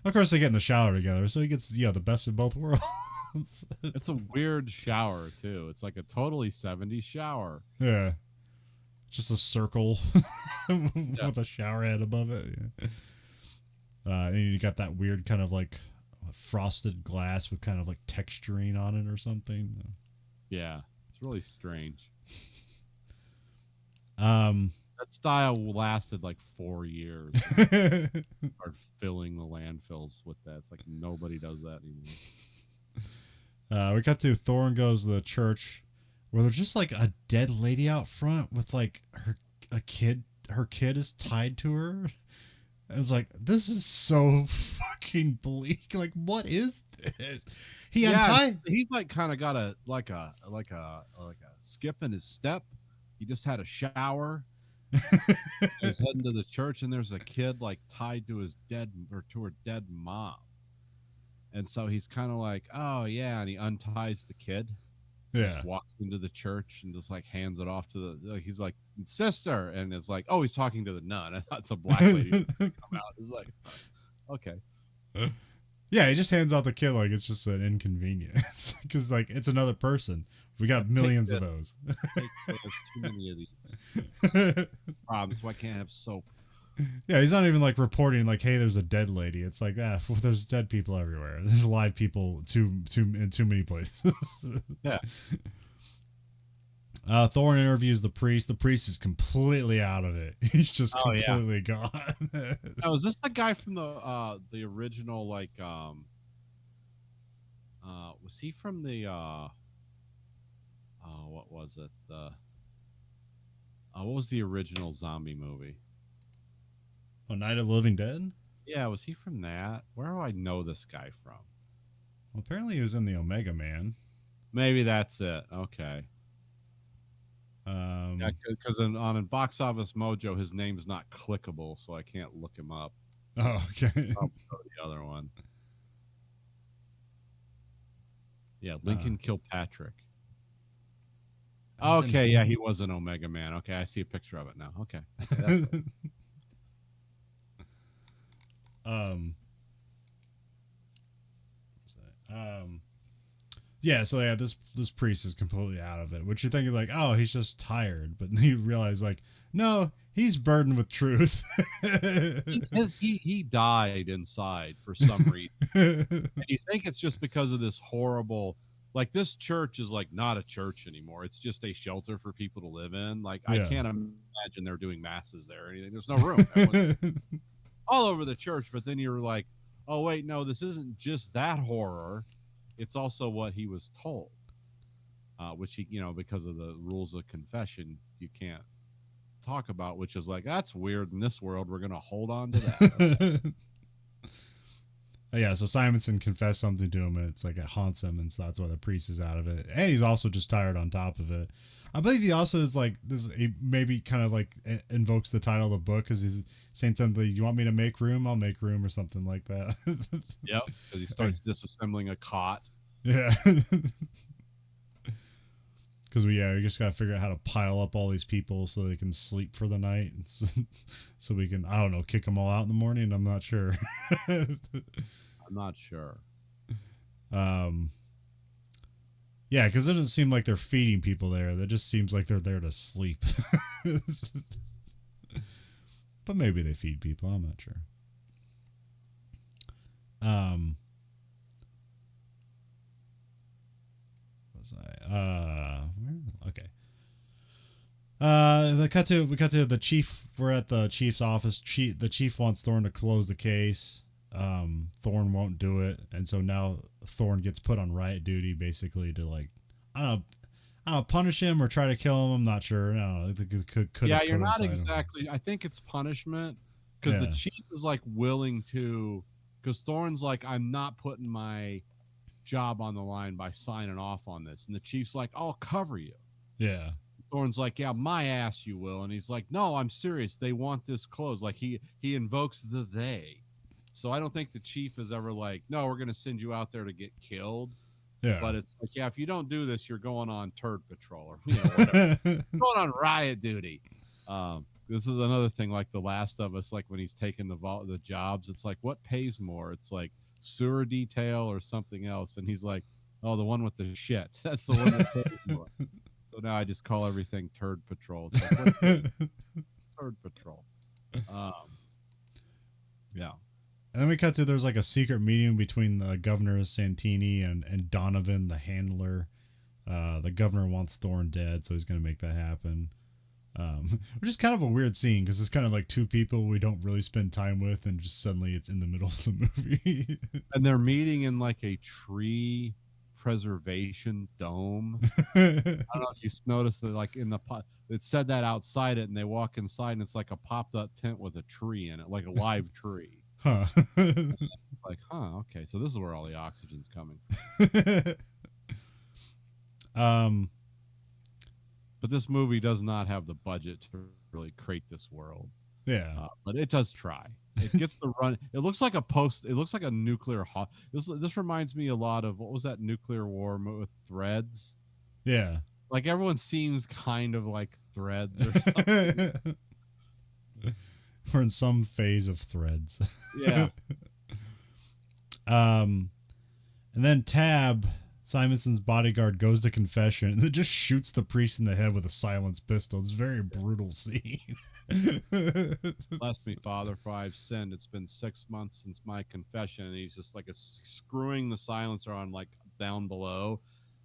Of course, they get in the shower together, so he gets the best of both worlds. It's a weird shower too. It's like a totally 70s shower. Yeah, just a circle with a shower head above it. Yeah. And you got that weird kind of like frosted glass with kind of like texturing on it or something. Yeah, it's really strange. That style lasted like 4 years. Started filling the landfills with that. It's like nobody does that anymore. We got to Thorn goes to the church where there's just like a dead lady out front with like her kid is tied to her. And it's like, this is so fucking bleak. Like, what is this? He's like kind of got a skip in his step. He just had a shower. He's heading to the church, and there's a kid like tied to her dead mom, and so he's kind of like, oh yeah, and he unties the kid. Just walks into the church and just like hands it off to he's like, sister, and it's like, oh, he's talking to the nun. I thought it's a black lady come out. It's like, okay. Yeah, he just hands out the kid like it's just an inconvenience because like it's another person. We got millions of those. There's too many of these problems. Why can't I have soap? Yeah, he's not even like reporting like, hey, there's a dead lady. It's like, there's dead people everywhere. There's live people in too many places. Yeah. Thorn interviews the priest. The priest is completely out of it. He's just completely gone. Oh, is this the guy from the original like was he from the what was it? What was the original zombie movie? Oh, Night of the Living Dead? Yeah, was he from that? Where do I know this guy from? Well, apparently he was in the Omega Man. Maybe that's it. Okay. Yeah, because on Box Office Mojo, his name's not clickable, so I can't look him up. Oh, okay. I'll go to the other one. Yeah, Lincoln Kilpatrick. Okay, yeah, he was an Omega Man. Okay, I see a picture of it now. Okay. Yeah, so yeah, this priest is completely out of it, which you're thinking like, oh, he's just tired, but then you realize like, no, he's burdened with truth. he died inside for some reason. And you think it's just because of this horrible, like this church is like not a church anymore. It's just a shelter for people to live in. Like I can't imagine they're doing masses there or anything. There's no room. Everyone's all over the church, but then you're like, oh wait, no, this isn't just that horror. It's also what he was told, which he, because of the rules of confession, you can't talk about. Which is like, that's weird. In this world, we're gonna hold on to that. Okay. Yeah, so Simonson confessed something to him, and it's like it haunts him, and so that's why the priest is out of it. And he's also just tired on top of it. I believe he also is like this. He maybe kind of like invokes the title of the book because he's saying something. You want me to make room? I'll make room, or something like that. Yep, because he starts disassembling a cot. Yeah. Because we just got to figure out how to pile up all these people so they can sleep for the night, so we can, I don't know, kick them all out in the morning. I'm not sure. I'm not sure. Yeah, because it doesn't seem like they're feeding people there. That just seems like they're there to sleep. But maybe they feed people. I'm not sure. Okay. We cut to the chief. We're at the chief's office. The chief wants Thorne to close the case. Thorne won't do it, and so now Thorne gets put on riot duty, basically to like, I don't know, punish him or try to kill him. I'm not sure. I don't know. Could yeah, you're not exactly. I think it's punishment because the chief is like willing to, because Thorne's like, I'm not putting my job on the line by signing off on this, and the chief's like, I'll cover you. Yeah. Thorne's like, yeah, my ass you will, and he's like, no, I'm serious. They want this closed. Like he invokes the they. So I don't think the chief is ever like, no, we're going to send you out there to get killed. Yeah. But it's like, yeah, if you don't do this, you're going on turd patrol or whatever. Going on riot duty. This is another thing, like The Last of Us, like when he's taking the jobs, it's like, what pays more? It's like sewer detail or something else. And he's like, oh, the one with the shit. That's the one that pays more. So now I just call everything turd patrol. It's like, turd patrol. Yeah. And then we cut to there's like a secret meeting between the governor Santini and Donovan, the handler. The governor wants Thorne dead, so he's going to make that happen. Which is kind of a weird scene because it's kind of like two people we don't really spend time with, and just suddenly it's in the middle of the movie. And they're meeting in like a tree preservation dome. I don't know if you noticed that, like in the it said that outside it, and they walk inside, and it's like a popped up tent with a tree in it, like a live tree. Huh. It's like, okay, so this is where all the oxygen's coming from. But this movie does not have the budget to really create this world. Yeah. But it does try. It gets the run. It looks like it looks like a nuclear this reminds me a lot of, what was that nuclear war with Threads? Yeah. Like everyone seems kind of like Threads or something. We're in some phase of Threads. Yeah. And then Tab, Simonson's bodyguard, goes to confession and then just shoots the priest in the head with a silenced pistol. It's a very brutal scene. Bless me, Father, for I've sinned. It's been 6 months since my confession. And he's just like screwing the silencer on like down below.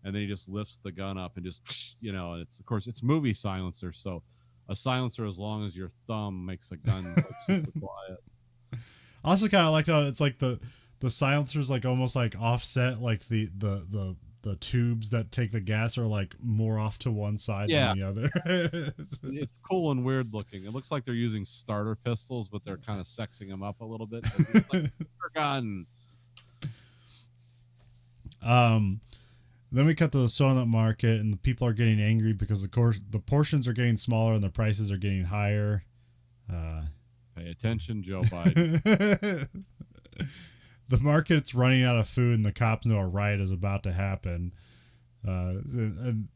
And then he just lifts the gun up and just, and it's, of course, it's movie silencer. So a silencer as long as your thumb makes a gun like, super quiet. I also kind of like how it's like the silencer's like almost like offset, like the tubes that take the gas are like more off to one side than the other. It's cool and weird looking. It looks like they're using starter pistols, but they're kind of sexing them up a little bit. It's like gun. Then we cut to the Soylent market, and the people are getting angry because of course the portions are getting smaller and the prices are getting higher. Pay attention, Joe Biden. The market's running out of food, and the cops know a riot is about to happen. Even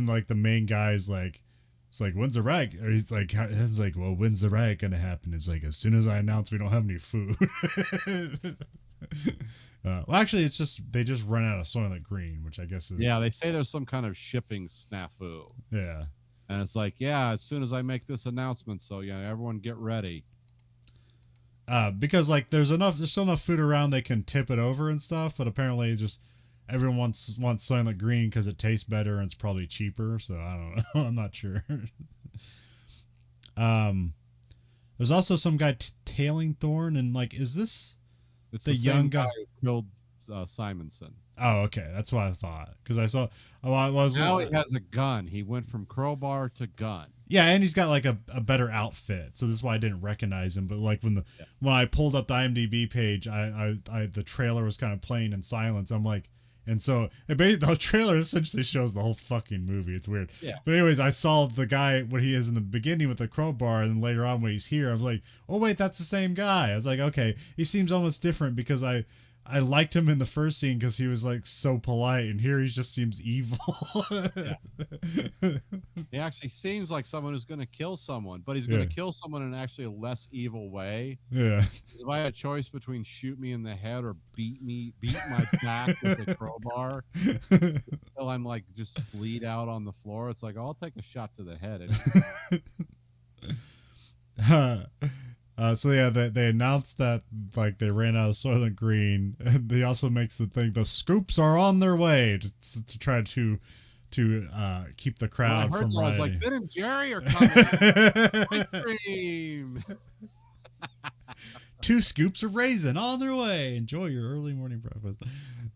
like the main guy's like, it's like, when's the riot? Or he's like, well, when's the riot gonna happen? It's like, as soon as I announce we don't have any food. Well, actually, it's just they just run out of Soylent Green, which I guess is they say there's some kind of shipping snafu. Yeah, and it's like, as soon as I make this announcement, so everyone get ready. Because like there's still enough food around they can tip it over and stuff, but apparently just everyone wants Soylent Green because it tastes better and it's probably cheaper. So I don't know, I'm not sure. There's also some guy tailing Thorne, and like, is this It's The the young same guy guy. who killed Simonson. Oh, okay, that's what I thought because I saw. Oh, I was. Now he has a gun. He went from crowbar to gun. Yeah, and he's got like a better outfit, so this is why I didn't recognize him. But like Yeah. when I pulled up the IMDb page, I the trailer was kind of playing in silence. I'm like, and so the trailer essentially shows the whole fucking movie. It's weird. Yeah. But anyways, I saw the guy what he is in the beginning with the crowbar, and then later on when he's here, I was like, oh wait, that's the same guy. I was like, okay, he seems almost different because I liked him in the first scene because he was like so polite, and here he just seems evil. Yeah. He actually seems like someone who's going to kill someone, but he's going to kill someone in actually a less evil way. Yeah. If I had a choice between shoot me in the head or beat my back with a crowbar until I'm like just bleed out on the floor, it's like I'll take a shot to the head. So yeah, they announced that like they ran out of Soylent Green, and he also makes the thing the scoops are on their way to try to keep the crowd from rioting. I was like, Ben and Jerry are coming. Ice cream. 2 scoops of raisin on their way. Enjoy your early morning breakfast.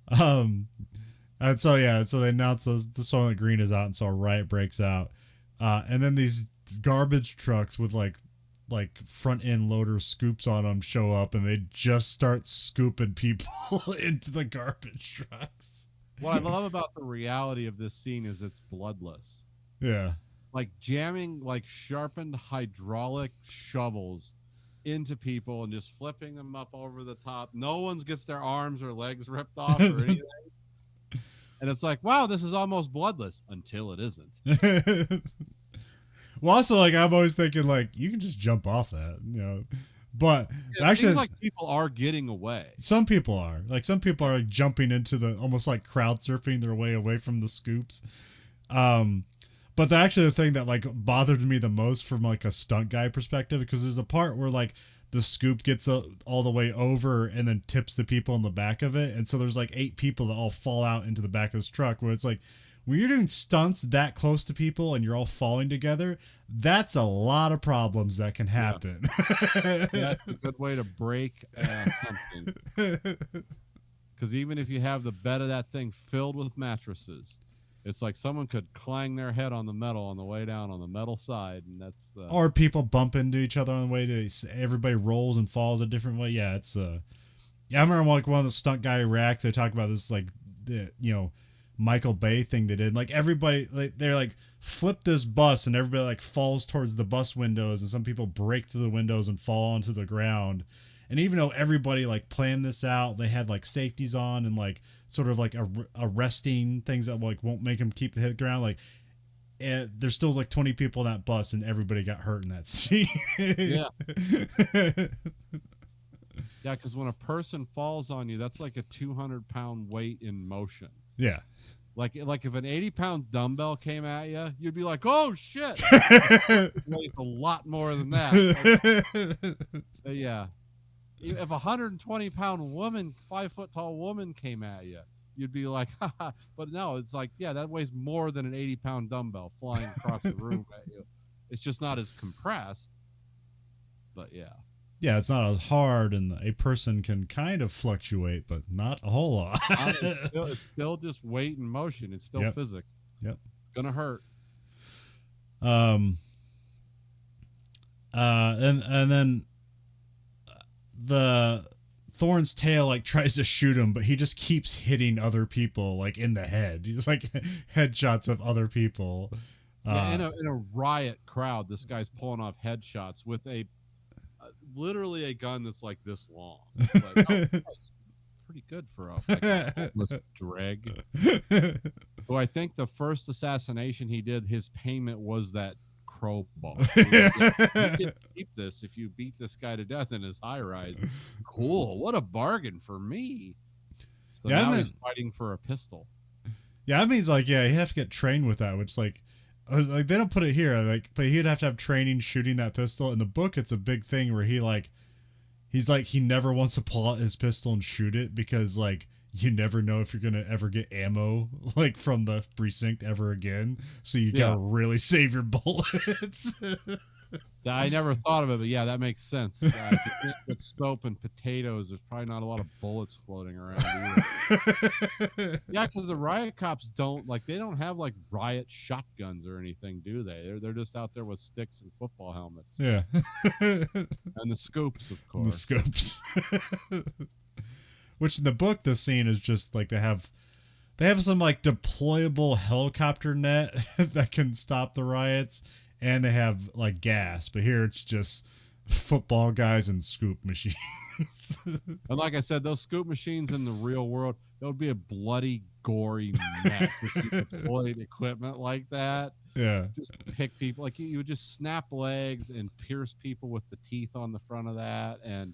And so yeah, so they announced the Soylent Green is out, and so a riot breaks out, and then these garbage trucks with like front end loader scoops on them show up, and they just start scooping people into the garbage trucks. What I love about the reality of this scene is it's bloodless. Yeah. Like jamming like sharpened hydraulic shovels into people and just flipping them up over the top. No one's gets their arms or legs ripped off or anything. And it's like, wow, this is almost bloodless until it isn't. Well, also, like, I'm always thinking, like, you can just jump off that, you know. But it actually, seems like people are getting away. Some people are. Like, some people are like, jumping into the, almost like crowd surfing their way away from the scoops. But the thing that, like, bothered me the most from, like, a stunt guy perspective, because there's a part where, like, the scoop gets all the way over and then tips the people in the back of it. And so there's, like, 8 people that all fall out into the back of this truck, where it's like, when you're doing stunts that close to people and you're all falling together, that's a lot of problems that can happen. Yeah. That's a good way to break something. Because even if you have the bed of that thing filled with mattresses, it's like someone could clang their head on the metal on the way down on the metal side, and that's or people bump into each other on the way to everybody rolls and falls a different way. Yeah, it's yeah. I remember like one of the stunt guy reacts. They talk about this like Michael Bay thing they did. Like everybody, like, they're like flip this bus, and everybody like falls towards the bus windows, and some people break through the windows and fall onto the ground. And even though everybody like planned this out, they had like safeties on and like sort of like arresting things that like won't make them keep the hit ground. Like, and there's still like 20 people in that bus, and everybody got hurt in that scene. Yeah. Yeah, because when a person falls on you, that's like a 200-pound weight in motion. Yeah. Like if an 80-pound dumbbell came at you, you'd be like, "Oh shit!" It weighs a lot more than that. Yeah, if a 120-pound woman, 5-foot-tall woman came at you, you'd be like, "Haha!" But no, it's like, yeah, that weighs more than an 80-pound dumbbell flying across the room at you. It's just not as compressed, but yeah. Yeah, it's not as hard, and a person can kind of fluctuate, but not a whole lot. It's still just weight and motion. It's still physics. Yep. It's gonna hurt. And then the Thorne's tail like tries to shoot him, but he just keeps hitting other people like in the head. He's like headshots of other people. Yeah, in a riot crowd, this guy's pulling off headshots with a literally a gun that's like this long. Like, that's pretty good for a homeless dreg. So I think the first assassination he did, his payment was that crowbar. Like, you can keep this if you beat this guy to death in his high rise. Cool. What a bargain for me. So now he's fighting for a pistol. Yeah, that means like, yeah, you have to get trained with that, which like they don't put it here, like, but he'd have to have training shooting that pistol. In the book, it's a big thing where he's like he never wants to pull out his pistol and shoot it because like you never know if you're gonna ever get ammo like from the precinct ever again. So you gotta really save your bullets. I never thought of it, but yeah, that makes sense. If you can't get soap and potatoes, there's probably not a lot of bullets floating around either. Yeah, because the riot cops they don't have like riot shotguns or anything, do they? They're just out there with sticks and football helmets. Yeah. And the scoops, of And the course. scopes. Which in the book, the scene is just like they have some like deployable helicopter net that can stop the riots, and they have like gas. But here it's just football guys and scoop machines. And like I said, those scoop machines in the real world, that would be a bloody, gory mess if you deployed equipment like that. Yeah. Just pick people, like you would just snap legs and pierce people with the teeth on the front of that, and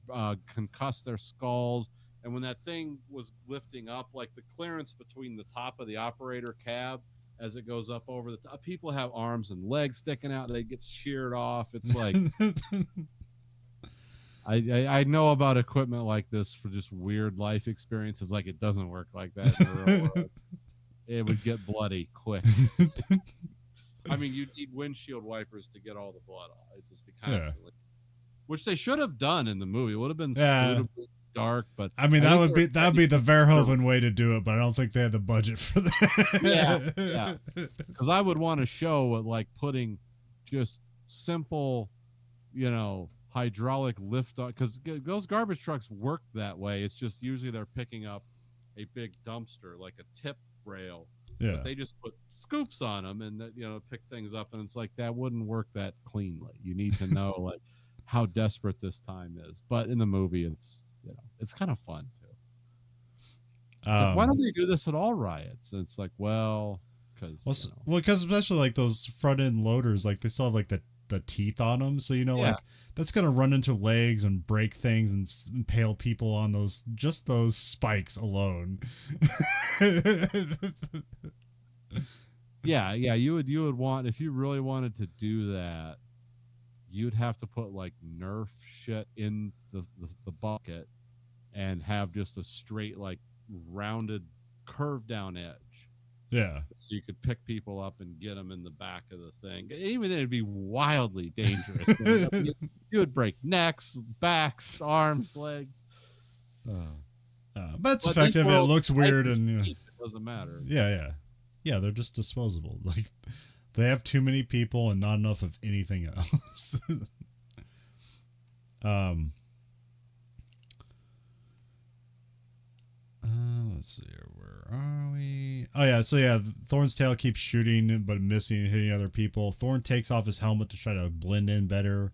concuss their skulls. And when that thing was lifting up, like the clearance between the top of the operator cab as it goes up over the top, people have arms and legs sticking out. They get sheared off. It's like I know about equipment like this for just weird life experiences. Like it doesn't work like that in the real world. It would get bloody quick. I mean, you'd need windshield wipers to get all the blood off. It'd just be constantly, which they should have done in the movie. It would have been suitably dark, but I mean that would be the Verhoeven way to do it, but I don't think they had the budget for that. Yeah. Because I would want to show what like putting just simple, hydraulic lift on, because those garbage trucks work that way. It's just usually they're picking up a big dumpster, like a tip rail. Yeah. But they just put scoops on them and pick things up, and it's like that wouldn't work that cleanly. You need to know like how desperate this time is. But in the movie, it's kind of fun too. Like, why don't they do this at all riots? And it's like, because especially like those front end loaders, like they still have like the teeth on them, so like that's gonna run into legs and break things and impale people on those spikes alone. yeah, you would want, if you really wanted to do that, you'd have to put like Nerf shit in the bucket and have just a straight like rounded curved down edge. Yeah. So you could pick people up and get them in the back of the thing. Even then, it'd be wildly dangerous. You would break necks, backs, arms, legs. But it's effective. It looks weird, and it doesn't matter. Yeah. They're just disposable. Like they have too many people and not enough of anything else. Let's see here. Where are we? Oh yeah, so yeah, Thorne's tail keeps shooting but missing and hitting other people. Thorne takes off his helmet to try to blend in better.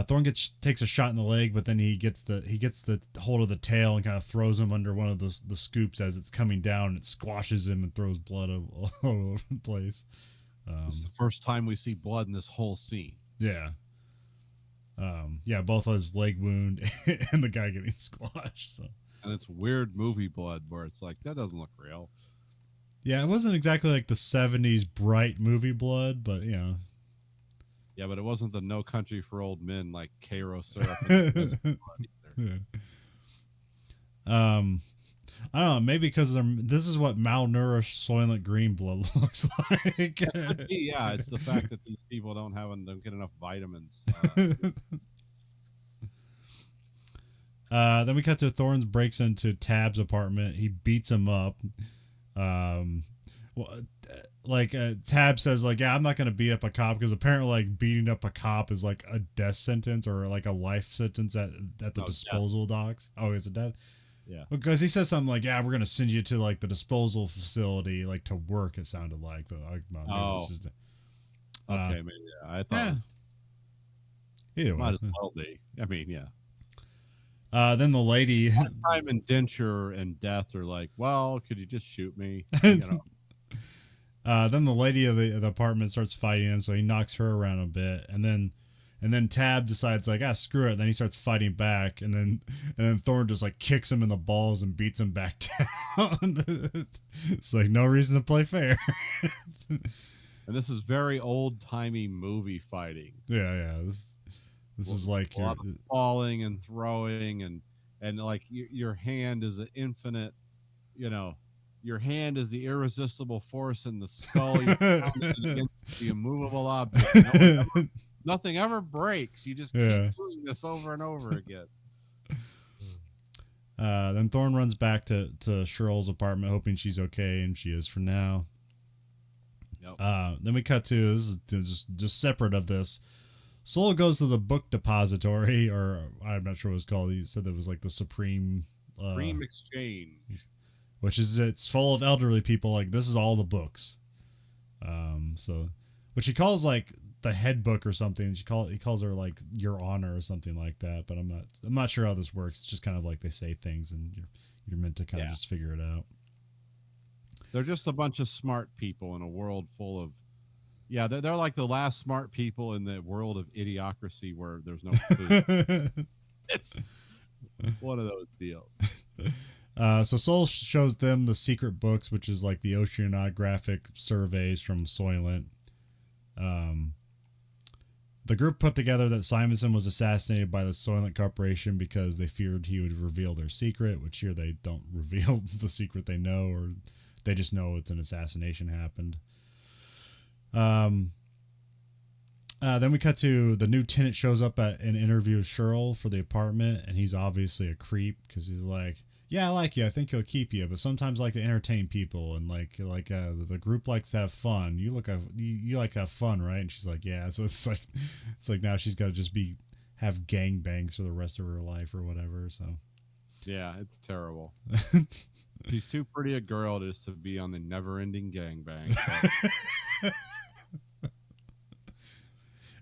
Thorne takes a shot in the leg, but then he gets the hold of the tail and kind of throws him under one of the scoops as it's coming down, and it squashes him and throws blood all over the place. This is the first time we see blood in this whole scene. Yeah. Both his leg wound and the guy getting squashed. So. And it's weird movie blood where it's like, that doesn't look real. Yeah, it wasn't exactly like the 70s bright movie blood, but Yeah, but it wasn't the No Country for Old Men like Cairo syrup. Yeah. I don't know, maybe because this is what malnourished Soylent Green blood looks like. Yeah, it's the fact that these people don't get enough vitamins. Then we cut to Thorne breaks into Tab's apartment. He beats him up. Tab says like, yeah, I'm not gonna beat up a cop, because apparently like beating up a cop is like a death sentence or like a life sentence at the disposal docks. Oh, is it death? Yeah, because he says something like, yeah, we're gonna send you to like the disposal facility like to work. It sounded like, but okay, maybe I thought. Either might way. as well be. I mean, yeah. Then the lady, time indenture and death are like, well, could you just shoot me? Then the lady of the apartment starts fighting him, so he knocks her around a bit, and then Tab decides like, screw it. Then he starts fighting back, and then Thorne just like kicks him in the balls and beats him back down. It's like no reason to play fair. And this is very old timey movie fighting. Yeah. This is like a lot of falling and throwing and like your hand is an infinite, your hand is the irresistible force in the skull. You're pounding it against the immovable object. Nothing ever breaks. You just Yeah. keep doing this over and over again. Then Thorne runs back to Cheryl's apartment, hoping she's okay, and she is for now. Yep. Then we cut to, this is just separate of this. Sol goes to the book depository, or I'm not sure what it's called. He said it was like the Supreme Exchange, which is, it's full of elderly people. Like, this is all the books. So, which he calls like the head book or something. He calls her like Your Honor or something like that. But I'm not sure how this works. It's just kind of like they say things and you're meant to kind of just figure it out. They're just a bunch of smart people in a world full of, they're like the last smart people in the world of idiocracy where there's no food. It's one of those deals. So Sol shows them the secret books, which is like the oceanographic surveys from Soylent. The group put together that Simonson was assassinated by the Soylent Corporation because they feared he would reveal their secret, which here they don't reveal the secret they know, or they just know it's an assassination happened. Then we cut to the new tenant shows up at an interview with Cheryl for the apartment, and he's obviously a creep because he's like, "Yeah, I like you. I think he'll keep you, but sometimes I like to entertain people, and the group likes to have fun. You like to have fun, right?" And she's like, "Yeah." So it's like now she's got to just have gangbangs for the rest of her life or whatever. So yeah, it's terrible. She's too pretty a girl just to be on the never-ending gangbang.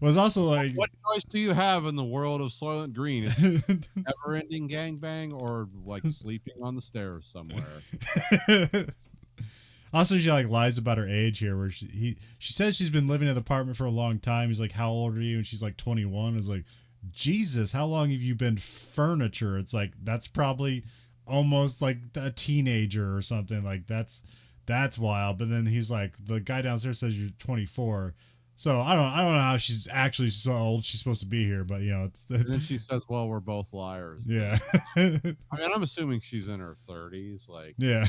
It was also like, what choice do you have in the world of Soylent Green? It's never-ending gangbang or like sleeping on the stairs somewhere. Also, she like lies about her age here, where she says she's been living in the apartment for a long time. He's like, "How old are you?" And she's like 21. It's like, Jesus, how long have you been furniture? It's like, that's probably almost like a teenager or something. Like that's wild. But then he's like, the guy downstairs says you're 24. So I don't know how she's actually so old she's supposed to be here, but it's and then she says, "Well, we're both liars." Yeah. I mean, I'm assuming she's in her 30s, like, yeah.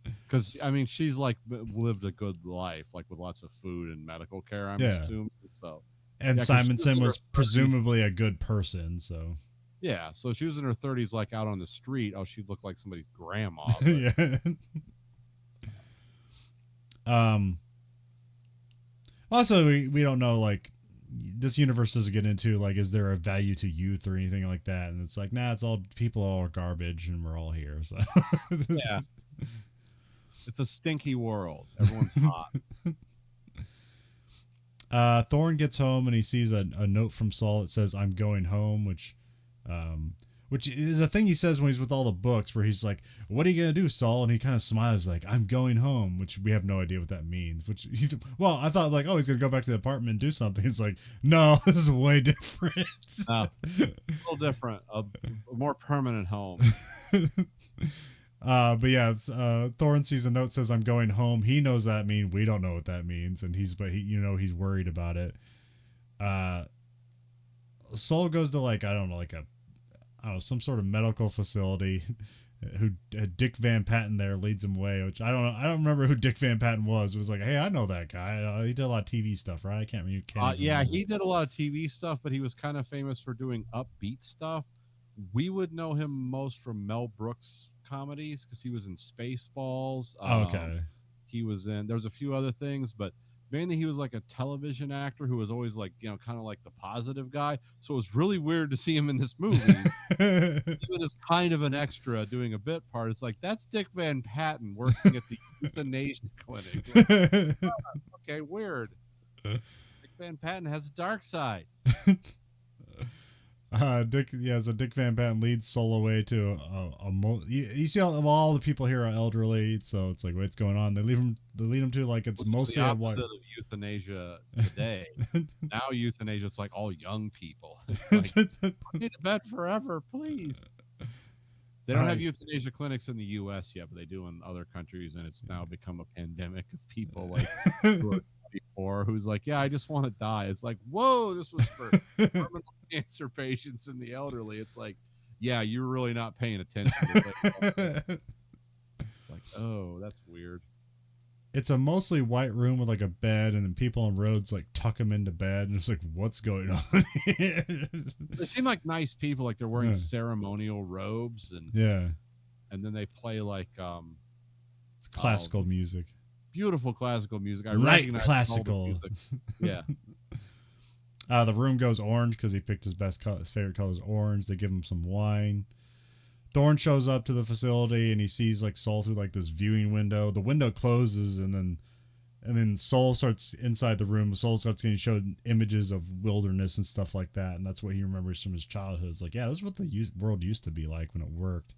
Because I mean, she's like lived a good life, like with lots of food and medical care. I'm assuming so. And Simonson was presumably a good person, so. Yeah, so she was in her 30s, like out on the street. Oh, she'd look like somebody's grandma. Yeah. Also, we don't know, like, this universe doesn't get into, like, is there a value to youth or anything like that? And it's like, nah, it's all, people all are garbage and we're all here. So yeah, it's a stinky world. Everyone's hot. Thorne gets home and he sees a note from Saul that says, "I'm going home," which is a thing he says when he's with all the books, where he's like, "What are you gonna do, Saul?" And he kind of smiles like, "I'm going home," which we have no idea what that means. Well, I thought like, oh, he's gonna go back to the apartment and do something. It's like, no, this is way different. A little different, a more permanent home. But yeah, it's Thorne sees a note that says, "I'm going home." He knows that mean. We don't know what that means, and he's worried about it. Saul goes to like, I don't know, some sort of medical facility. Who Dick Van Patten there leads him away, which I don't know. I don't remember who Dick Van Patten was. It was like, hey, I know that guy. He did a lot of TV stuff, right? I can't remember. Yeah, he did a lot of TV stuff, but he was kind of famous for doing upbeat stuff. We would know him most from Mel Brooks comedies because he was in Spaceballs. Okay. He was in. There was a few other things, but mainly he was like a television actor who was always like, kind of like the positive guy. So it was really weird to see him in this movie, even as kind of an extra doing a bit part. It's like, that's Dick Van Patten working at the euthanasia clinic. Like, okay, weird. Dick Van Patten has a dark side. So Dick Van Patten leads Sol away to you see all the people here are elderly, so it's like, what's going on? They lead him to like, it's mostly the a white of euthanasia today. Now euthanasia, it's like all young people. It's like, I need a bed forever, please. They don't have euthanasia clinics in the U.S. yet, but they do in other countries, and it's now become a pandemic of people like who are 24 who's like, yeah, I just want to die. It's like, whoa, this was for terminal cancer patients and the elderly. It's like, yeah, you're really not paying attention. It's like, Oh, that's weird. It's a mostly white room with like a bed, and then people on roads like tuck them into bed, and it's like, what's going on? They seem like nice people, like they're wearing Yeah. ceremonial robes, Yeah, and then they play like it's oh, classical music, beautiful classical music. I light recognize all the classical. music. Yeah. The room goes orange because he picked his best color, his favorite color is orange. They give him some wine. Thorne shows up to the facility and he sees like Soul through like this viewing window. The window closes and then Soul starts inside the room. Soul starts getting showed images of wilderness and stuff like that, and that's what he remembers from his childhood. It's like, yeah, this is what the world used to be like when it worked.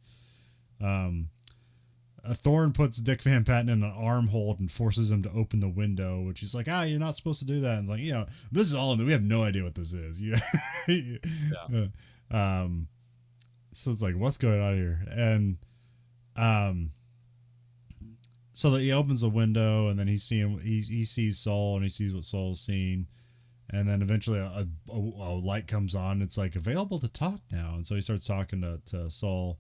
Thorne puts Dick Van Patten in an arm hold and forces him to open the window, which he's like, you're not supposed to do that. And it's like, this is all, we have no idea what this is. Yeah. So it's like, what's going on here? And so that he opens the window and then he sees Soul and he sees what Soul's seeing. And then eventually a light comes on. It's like available to talk now. And so he starts talking to Soul.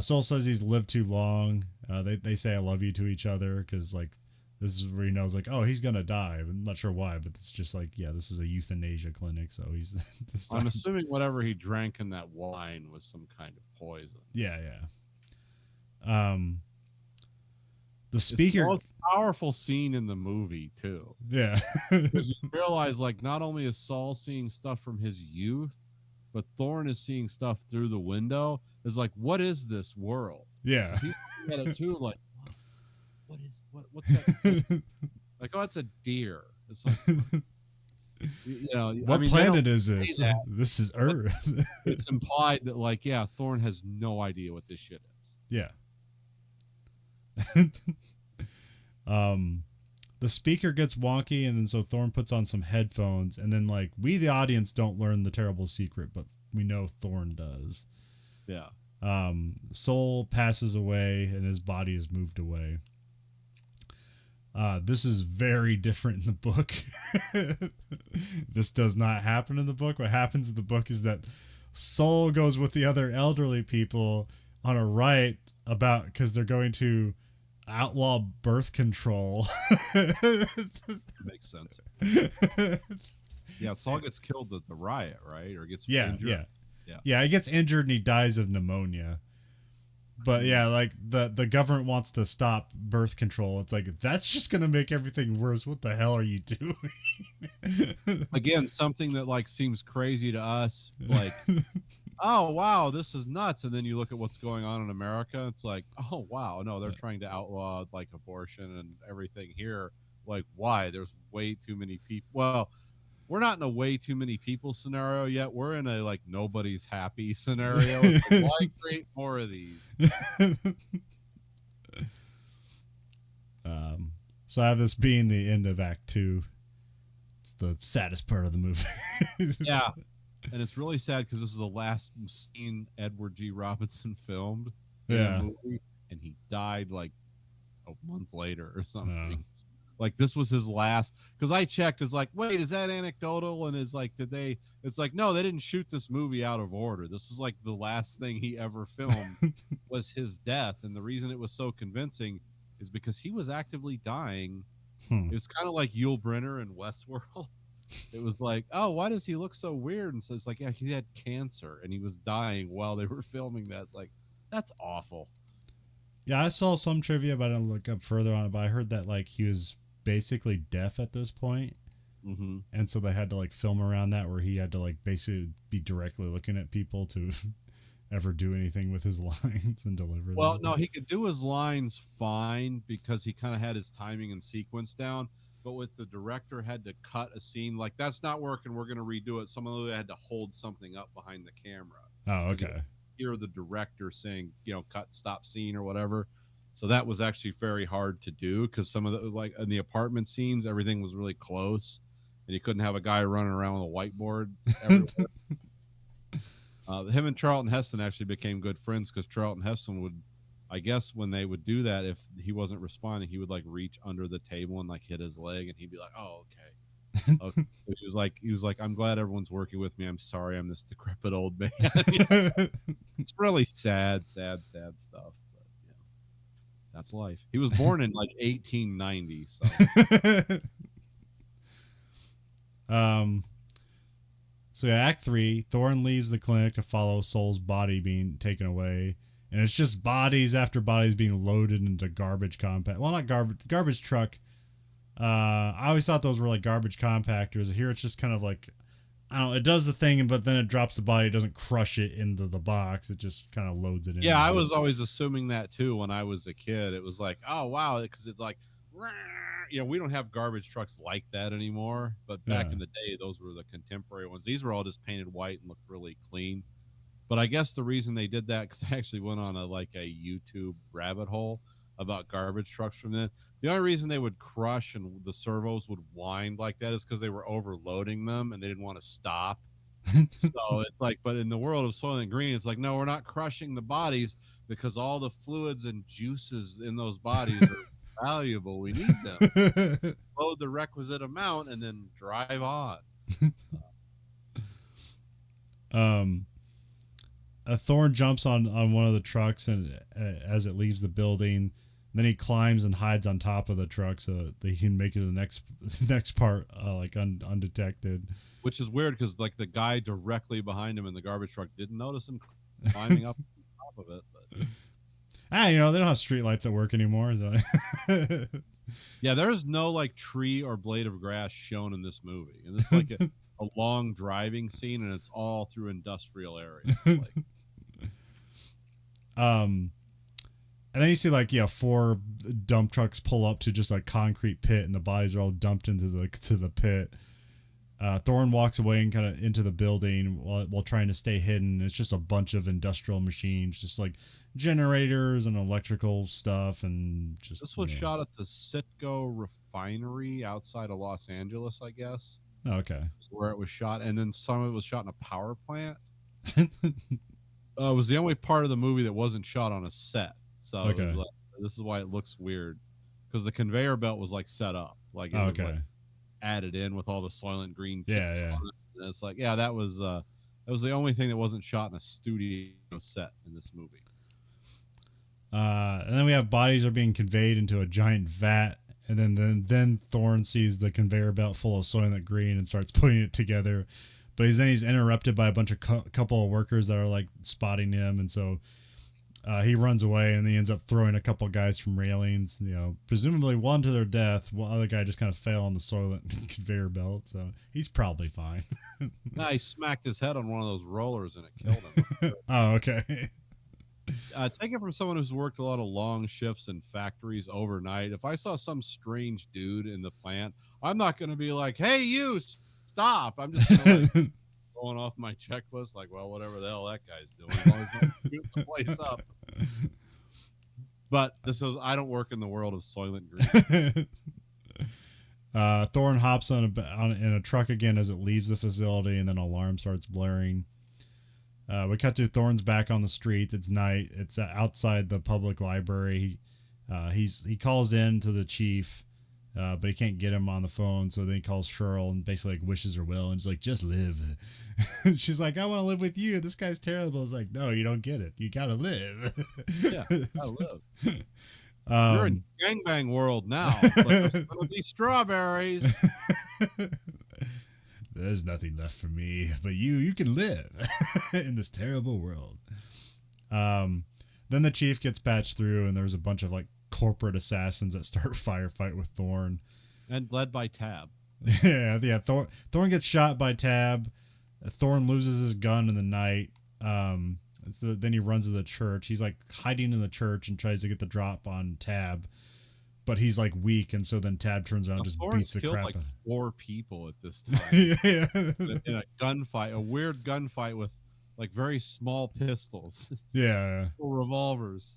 Soul says he's lived too long. They say I love you to each other because like this is where he knows like, oh, he's gonna die. I'm not sure why, but it's just like, yeah, this is a euthanasia clinic, so he's this time. I'm assuming whatever he drank in that wine was some kind of poison. Yeah. The speaker, it's the most powerful scene in the movie too. Yeah. Because you realize like not only is Saul seeing stuff from his youth, but Thorne is seeing stuff through the window. Is like, what is this world? Yeah. He's looking at it too, like, what's that? Like, oh, it's a deer. It's like, what planet is this? This is Earth. It's implied that, like, yeah, Thorne has no idea what this shit is. Yeah. The speaker gets wonky, and then so Thorne puts on some headphones, and then like we, the audience, don't learn the terrible secret, but we know Thorne does. Yeah. Soul passes away, and his body is moved away. This is very different in the book. This does not happen in the book. What happens in the book is that Soul goes with the other elderly people on a riot because they're going to outlaw birth control. Makes sense. Yeah, Saul gets killed at the riot, right? Or gets injured. Yeah, he gets injured and he dies of pneumonia. But yeah, like the government wants to stop birth control. It's like, that's just going to make everything worse. What the hell are you doing? Again, something that like seems crazy to us. Like, oh, wow, this is nuts. And then you look at what's going on in America. It's like, oh, wow, no, they're trying to outlaw like abortion and everything here. Like, why? There's way too many people. Well, we're not in a way too many people scenario yet. We're in a like nobody's happy scenario. Why create more of these? So I have this being the end of Act 2. It's the saddest part of the movie. Yeah. And it's really sad because this is the last scene Edward G. Robinson filmed in a movie, and he died like a month later or something. Like this was his last, because I checked, is like, wait, is that anecdotal? And is like, it's like, no, they didn't shoot this movie out of order. This was like the last thing he ever filmed was his death. And the reason it was so convincing is because he was actively dying. It was kind of like Yul Brynner in Westworld. It was like, oh, why does he look so weird? And so it's like, yeah, he had cancer and he was dying while they were filming that. It's like, that's awful. Yeah, I saw some trivia, but I didn't look up further on it. But I heard that like he was basically deaf at this point. Mm-hmm. And so they had to like film around that, where he had to like basically be directly looking at people to ever do anything with his lines and deliver them. Well, no, he could do his lines fine because he kind of had his timing and sequence down. But with the director had to cut a scene, like that's not working, we're going to redo it. Someone had to hold something up behind the camera. Oh, okay. Hear the director saying, cut, stop scene or whatever. So that was actually very hard to do because some of the, like in the apartment scenes, everything was really close and you couldn't have a guy running around with a whiteboard everywhere. Him and Charlton Heston actually became good friends because Charlton Heston would, I guess when they would do that, if he wasn't responding, he would like reach under the table and like hit his leg and he'd be like, oh, okay. Okay. So he was like, I'm glad everyone's working with me. I'm sorry I'm this decrepit old man. It's really sad stuff. But, That's life. He was born in like 1890, so um. So yeah, Act 3, Thorn leaves the clinic to follow Soul's body being taken away, and it's just bodies after bodies being loaded into garbage compact. Well, not garbage truck. I always thought those were like garbage compactors. Here it's just kind of like, I don't know, it does the thing, but then it drops the body. It doesn't crush it into the box. It just kind of loads it in. yeah, I was always assuming that too when I was a kid. It was like, oh wow, because it's like, we don't have garbage trucks like that anymore. But back in the day, those were the contemporary ones. These were all just painted white and looked really clean. But I guess the reason they did that, because I actually went on a YouTube rabbit hole about garbage trucks from then. The only reason they would crush and the servos would wind like that is because they were overloading them and they didn't want to stop. So it's like, but in the world of Soylent Green, it's like, no, we're not crushing the bodies because all the fluids and juices in those bodies are valuable. We need them. Load the requisite amount and then drive on. A Thorn jumps on one of the trucks and as it leaves the building. Then he climbs and hides on top of the truck so that he can make it to the next part undetected. Which is weird because like the guy directly behind him in the garbage truck didn't notice him climbing up on top of it. But they don't have streetlights at work anymore. So. Yeah, there is no like tree or blade of grass shown in this movie, and it's like a long driving scene, and it's all through industrial areas. And then you see 4 dump trucks pull up to just a concrete pit, and the bodies are all dumped into the pit. Thorn walks away and kind of into the building while trying to stay hidden. It's just a bunch of industrial machines, just like generators and electrical stuff, and just. This was shot at the Citgo refinery outside of Los Angeles, I guess. Oh, okay. Where it was shot, and then some of it was shot in a power plant. It was the only part of the movie that wasn't shot on a set. So okay. This is why it looks weird, because the conveyor belt was set up, it was added in with all the Soylent Green chips on it. And it's that was the only thing that wasn't shot in a studio set in this movie. And then we have bodies are being conveyed into a giant vat, and then Thorn sees the conveyor belt full of Soylent Green and starts putting it together. But he's interrupted by a bunch of couple of workers that are spotting him, and so he runs away, and he ends up throwing a couple of guys from railings. Presumably one to their death. One other guy just kind of fell on the Soylent conveyor belt, so he's probably fine. Nah, he smacked his head on one of those rollers, and it killed him. Oh, okay. Take it from someone who's worked a lot of long shifts in factories overnight. If I saw some strange dude in the plant, I'm not going to be like, "Hey, you, stop!" I'm just going to going off my checklist, well, whatever the hell that guy's doing, as long as don't shoot the place up. But I don't work in the world of Soylent Green. Thorn hops in a truck again as it leaves the facility, and then an alarm starts blaring. We cut to Thorn's back on the street. It's night. It's outside the public library. He calls in to the chief, but he can't get him on the phone. So then he calls Cheryl and basically wishes her will. And he's like, "Just live." She's like, "I want to live with you. This guy's terrible." It's like, "No, you don't get it. You gotta live." Yeah, gotta live. You're in gangbang world now. There's gonna be strawberries. There's nothing left for me, but you can live in this terrible world. Then the chief gets patched through, and there's a bunch of corporate assassins that start a firefight with Thorn, and led by Tab. Yeah. Thorn gets shot by Tab. Thorn loses his gun in the night. Then he runs to the church. He's hiding in the church and tries to get the drop on Tab, but he's weak, and so then Tab turns around and just beats the crap out of him. 4 people at this time. Yeah. In a gunfight, a weird gunfight with very small pistols. Yeah. Revolvers.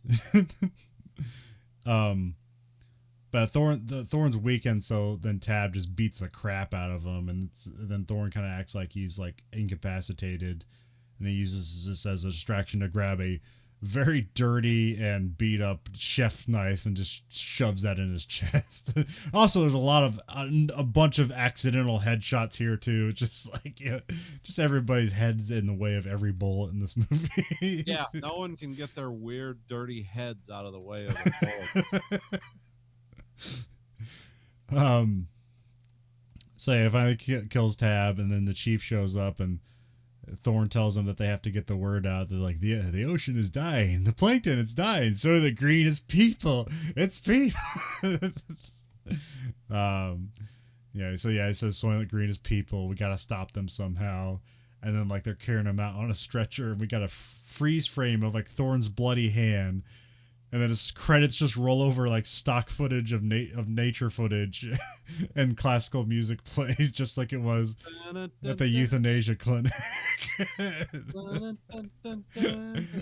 But Thorn's weakened, so then Tab just beats the crap out of him, and then Thorn kind of acts like he's incapacitated, and he uses this as a distraction to grab a very dirty and beat up chef knife and just shoves that in his chest. Also, there's a lot of a bunch of accidental headshots here too. Just like just everybody's heads in the way of every bullet in this movie. Yeah, no one can get their weird, dirty heads out of the way of the bullets. So yeah, finally kills Tab, and then the chief shows up, and Thorne tells them that they have to get the word out. They're like, the ocean is dying, the plankton it's dying, so the green is people. It's people. Yeah, so yeah, it says Soylent Green is people. We gotta stop them somehow. And then like they're carrying him out on a stretcher, and we got a freeze frame of like Thorne's bloody hand. And then his credits just roll over like stock footage of nature footage, and classical music plays just like it was at the euthanasia clinic.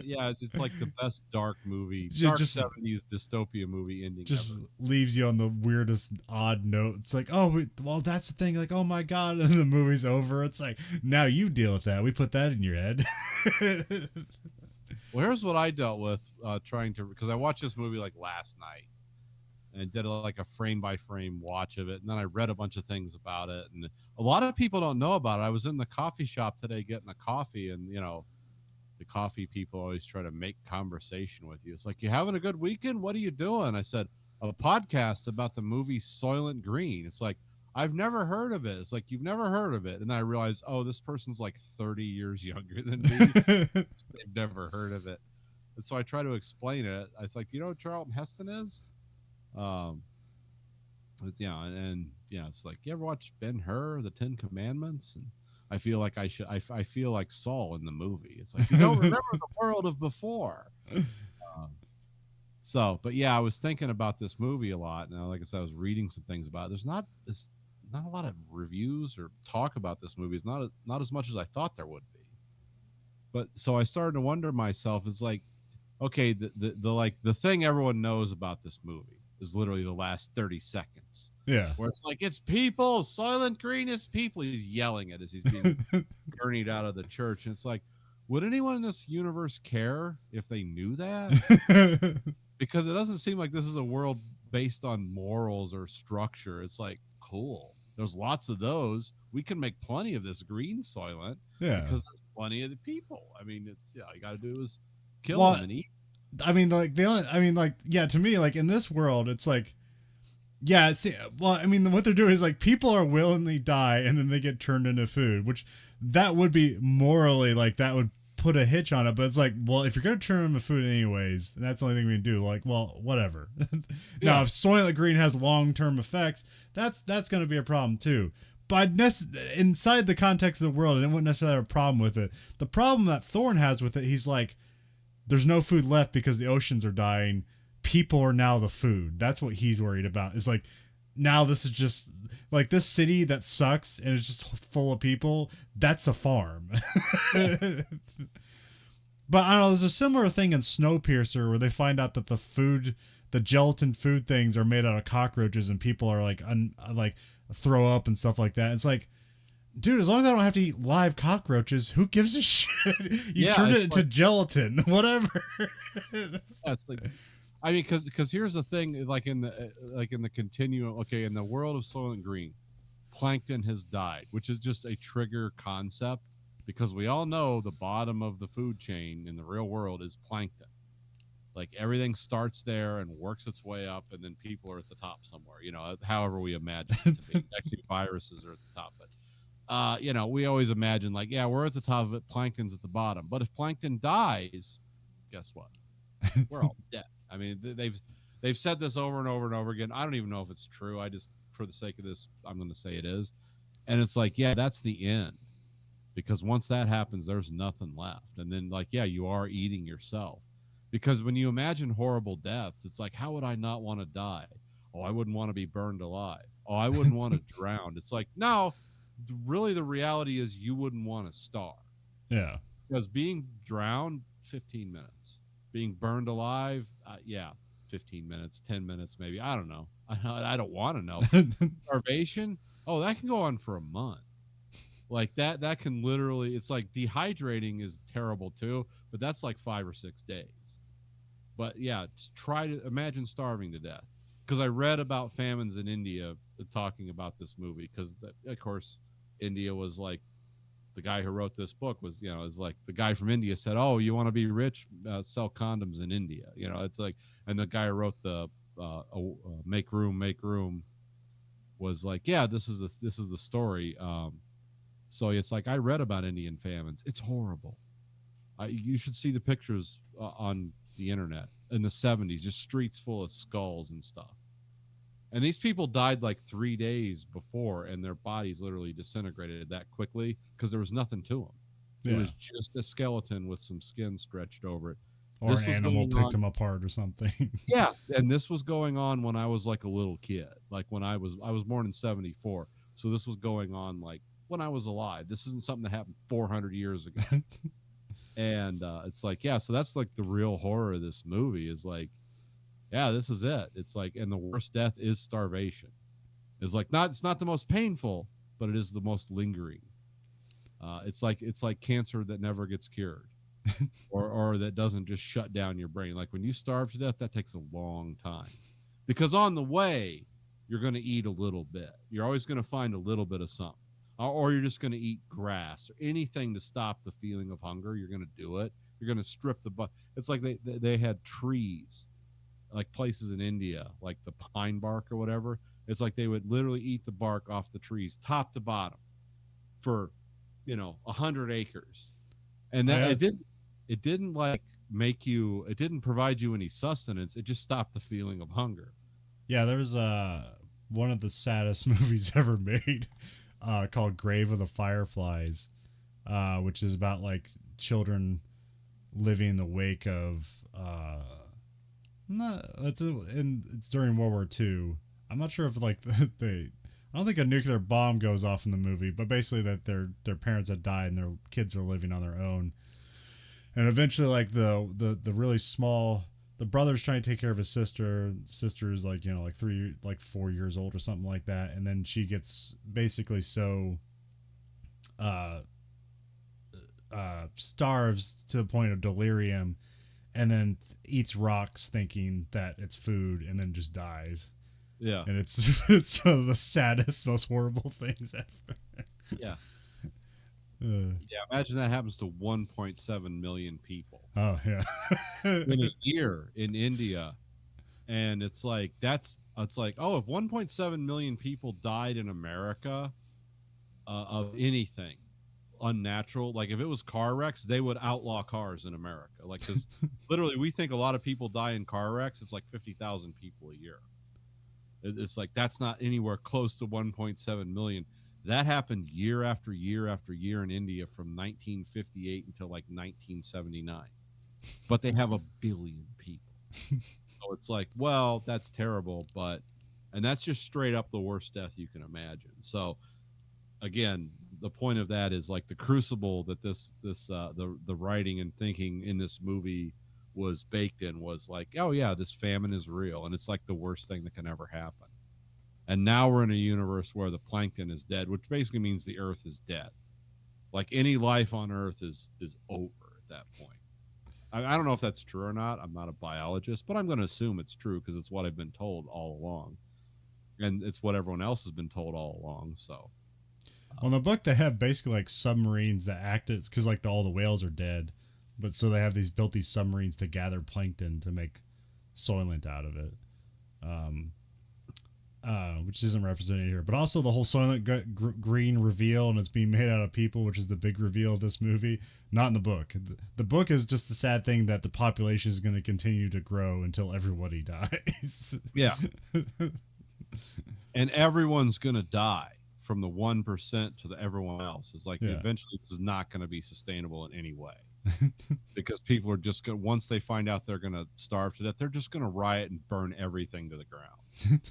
Yeah, it's like the best dark movie, Just 70s dystopia movie ending. Just ever. leaves you on the weirdest odd note. It's like, oh, well, that's the thing. Like, oh my god, and the movie's over. It's like, now you deal with that. We put that in your head. Well, here's what I dealt with trying to, because I watched this movie like last night and did like a frame by frame watch of it, and then I read a bunch of things about it, and a lot of people don't know about it. I was in the coffee shop today getting a coffee, and the coffee people always try to make conversation with you. It's like, you having a good weekend? What are you doing? I said, a podcast about the movie Soylent Green. It's like, I've never heard of it. It's like, you've never heard of it. And I realized, oh, this person's like 30 years younger than me. They've never heard of it. And so I try to explain it. I was like, you know what Charlton Heston is? It's like, you ever watch Ben-Hur, The Ten Commandments? And I feel like I feel like Saul in the movie. It's like, you don't remember the world of before. But yeah, I was thinking about this movie a lot. Now, like I said, I was reading some things about it. There's not a lot of reviews or talk about this movie. It's not as much as I thought there would be. But so I started to wonder myself, it's like, okay, the thing everyone knows about this movie is literally the last 30 seconds. Yeah. Where it's like, it's people, Soylent Green is people. He's yelling it as he's being gurneyed out of the church. And it's like, would anyone in this universe care if they knew that? Because it doesn't seem like this is a world based on morals or structure. It's like, cool. There's lots of those. We can make plenty of this green Soylent. Yeah. Because there's plenty of the people. I mean, all you got to do is kill them and eat. I mean, to me, like in this world, it's like, yeah, what they're doing is like people are willingly die and then they get turned into food, which that would be morally like that would put a hitch on it. But it's like, well, if you're going to turn them into food anyways, that's the only thing we can do. Like, well, whatever. Now, if Soylent Green has long-term effects, that's going to be a problem too. But inside the context of the world, I didn't necessarily have a problem with it. The problem that Thorne has with it, he's like, there's no food left because the oceans are dying. People are now the food. That's what he's worried about. It's like, now this is just like this city that sucks and it's just full of people. That's a farm. But I don't know, there's a similar thing in Snowpiercer where they find out that the gelatin food things are made out of cockroaches and people are like, throw up and stuff like that. It's like, dude, as long as I don't have to eat live cockroaches, who gives a shit? You turned it into gelatin, whatever. It's like, I mean, because here's the thing, like in the continuum. Okay, in the world of Soylent Green, plankton has died, which is just a trigger concept because we all know the bottom of the food chain in the real world is plankton. Like everything starts there and works its way up, and then people are at the top somewhere. However we imagine it to be. Actually, viruses are at the top, but we always imagine like, yeah, we're at the top of it, plankton's at the bottom. But if plankton dies, guess what? We're all dead. I mean, they've said this over and over and over again. I don't even know if it's true. I just, for the sake of this, I'm going to say it is. And it's like, yeah, that's the end. Because once that happens, there's nothing left. And then like, yeah, you are eating yourself. Because when you imagine horrible deaths, it's like, how would I not want to die? Oh, I wouldn't want to be burned alive. Oh, I wouldn't want to drown. It's like, no, really the reality is you wouldn't want to starve. Yeah. Because being drowned, 15 minutes. Being burned alive, 15 minutes, 10 minutes, maybe. I don't know. I don't want to know. Starvation, that can go on for a month. Like that can literally, it's like dehydrating is terrible too, but that's like 5 or 6 days. But yeah, try to imagine starving to death. Because I read about famines in India talking about this movie. Because of course, India was like the guy who wrote this book was, is like the guy from India said, "Oh, you want to be rich? Sell condoms in India." It's like, and the guy who wrote the Make Room was like, "Yeah, this is the story." So it's like I read about Indian famines. It's horrible. You should see the pictures on the internet in the 70s, just streets full of skulls and stuff. And these people died like 3 days before, and their bodies literally disintegrated that quickly because there was nothing to them. It Yeah. was just a skeleton with some skin stretched over it. Or This an was animal going picked on. them apart or something. Yeah, and this was going on when I was like a little kid. Like when I was born in 74. So this was going on like when I was alive. This isn't something that happened 400 years ago. And it's like, yeah, so that's like the real horror of this movie is like, yeah, this is it. It's like, and the worst death is starvation. It's not the most painful, but it is the most lingering. It's like cancer that never gets cured, or that doesn't just shut down your brain. Like when you starve to death, that takes a long time, because on the way you're going to eat a little bit. You're always going to find a little bit of something, or you're just going to eat grass or anything to stop the feeling of hunger. You're going to do it. You're going to strip the butt. It's like they had trees, like places in India, like the pine bark or whatever. It's like they would literally eat the bark off the trees, top to bottom, for 100 acres, and I that had, it didn't like make you. It didn't provide you any sustenance. It just stopped the feeling of hunger. yeah, there was one of the saddest movies ever made, called Grave of the Fireflies, which is about like children living in the wake of no, it's during World War II. I'm not sure if like they. I don't think a nuclear bomb goes off in the movie, but basically that their parents had died and their kids are living on their own, and eventually like the really small the brother's trying to take care of his sister. Sister's like like 4 years old or something like that, and then she gets basically so uh starves to the point of delirium, and then eats rocks thinking that it's food, and then just dies. Yeah, And it's one of the saddest, most horrible things ever. yeah, Uh, yeah. Imagine that happens to 1.7 million people oh yeah. in a year in India, and it's like, oh, if 1.7 million people died in America of anything unnatural, like if it was car wrecks, they would outlaw cars in America, like because literally we think a lot of people die in car wrecks. It's like 50,000 people a year. It's like that's not anywhere close to 1.7 million. That happened year after year after year in India from 1958 until like 1979. But they have a billion people. So it's like, well, that's terrible, and that's just straight up the worst death you can imagine. So again, the point of that is like the crucible that the writing and thinking in this movie was baked in was like, oh yeah, this famine is real, and it's like the worst thing that can ever happen. And now we're in a universe where the plankton is dead, which basically means the earth is dead. Like any life on earth is over at that point. I don't know if that's true or not. I'm not a biologist, but I'm going to assume it's true because it's what I've been told all along, and it's what everyone else has been told all along. So Well, in the book, they have basically like submarines that act as because like all the whales are dead, but so they have built these submarines to gather plankton to make Soylent out of it, um, which isn't represented here. But also the whole Soylent green reveal, and it's being made out of people, which is the big reveal of this movie. Not in the book. The book is just the sad thing that the population is going to continue to grow until everybody dies. yeah, and everyone's going to die from the 1% to the everyone else. It's like Yeah. eventually this is not going to be sustainable in any way because people are just going, once they find out they're going to starve to death, they're just going to riot and burn everything to the ground.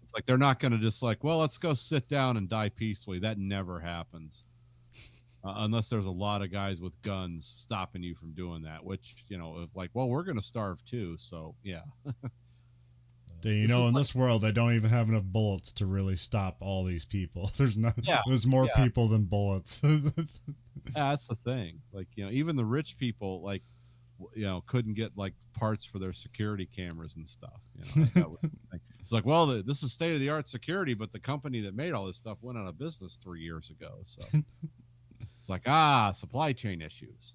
It's like they're not going to just like, well, let's go sit down and die peacefully. That never happens. Unless there's a lot of guys with guns stopping you from doing that, which, if like, well, we're going to starve too. So yeah. In this world, they don't even have enough bullets to really stop all these people. Yeah, There's more yeah. people than bullets. That's the thing. Like, even the rich people, like couldn't get like parts for their security cameras and stuff. That was the thing. It's like, well, this is state of the art security, but the company that made all this stuff went out of business 3 years ago. So it's like, supply chain issues.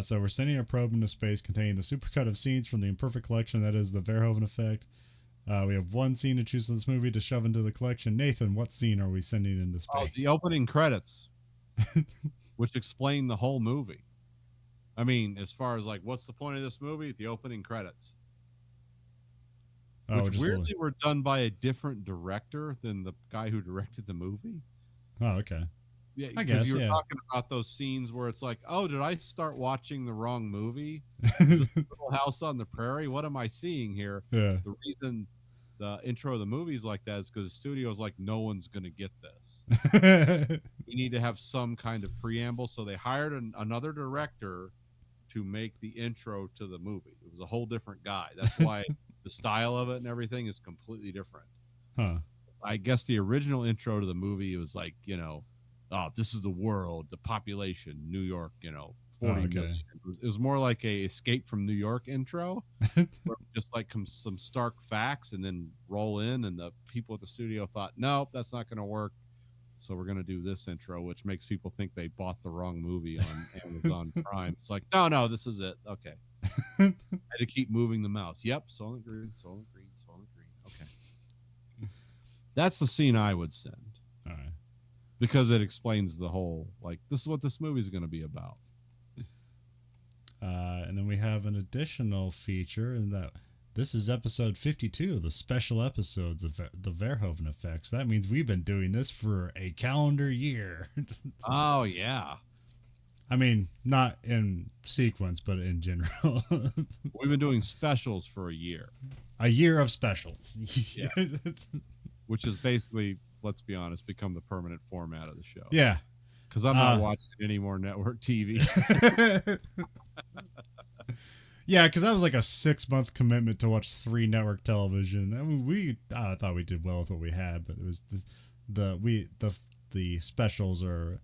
So we're sending a probe into space containing the supercut of scenes from the imperfect collection that is the Verhoeven Effect. We have one scene to choose in this movie to shove into the collection. Nathan, what scene are we sending into space? Oh, the opening credits, which explain the whole movie. I mean, as far as like, what's the point of this movie? The opening credits. Which weirdly were done by a different director than the guy who directed the movie. Oh, okay. Yeah, I guess you were talking about those scenes where it's like, oh, did I start watching the wrong movie? This Little House on the Prairie. What am I seeing here? Yeah. The reason the intro of the movie is like that is because the studio is like, no one's gonna get this. We need to have some kind of preamble, so they hired another director to make the intro to the movie. It was a whole different guy. That's why the style of it and everything is completely different. Huh. I guess the original intro to the movie was like, oh, this is the world, the population, New York, 40 million. It was more like a Escape from New York intro, where just like some stark facts and then roll in, and the people at the studio thought, nope, that's not going to work. So we're going to do this intro, which makes people think they bought the wrong movie on Amazon Prime. It's like, no, this is it. Okay. I had to keep moving the mouse. Yep, Soylent Green. Okay. That's the scene I would send. All right. Because it explains the whole, like, this is what this movie is going to be about. And then we have an additional feature in that this is episode 52 of the special episodes of the Verhoeven Effects. That means we've been doing this for a calendar year. Oh, yeah. I mean, not in sequence, but in general. We've been doing specials for a year. A year of specials. Yeah. Which is basically, let's be honest, become the permanent format of the show. Yeah. Because I'm not watching any more network TV. Yeah, because that was like a 6-month commitment to watch 3 network television. I mean, I thought we did well with what we had, but it was the specials are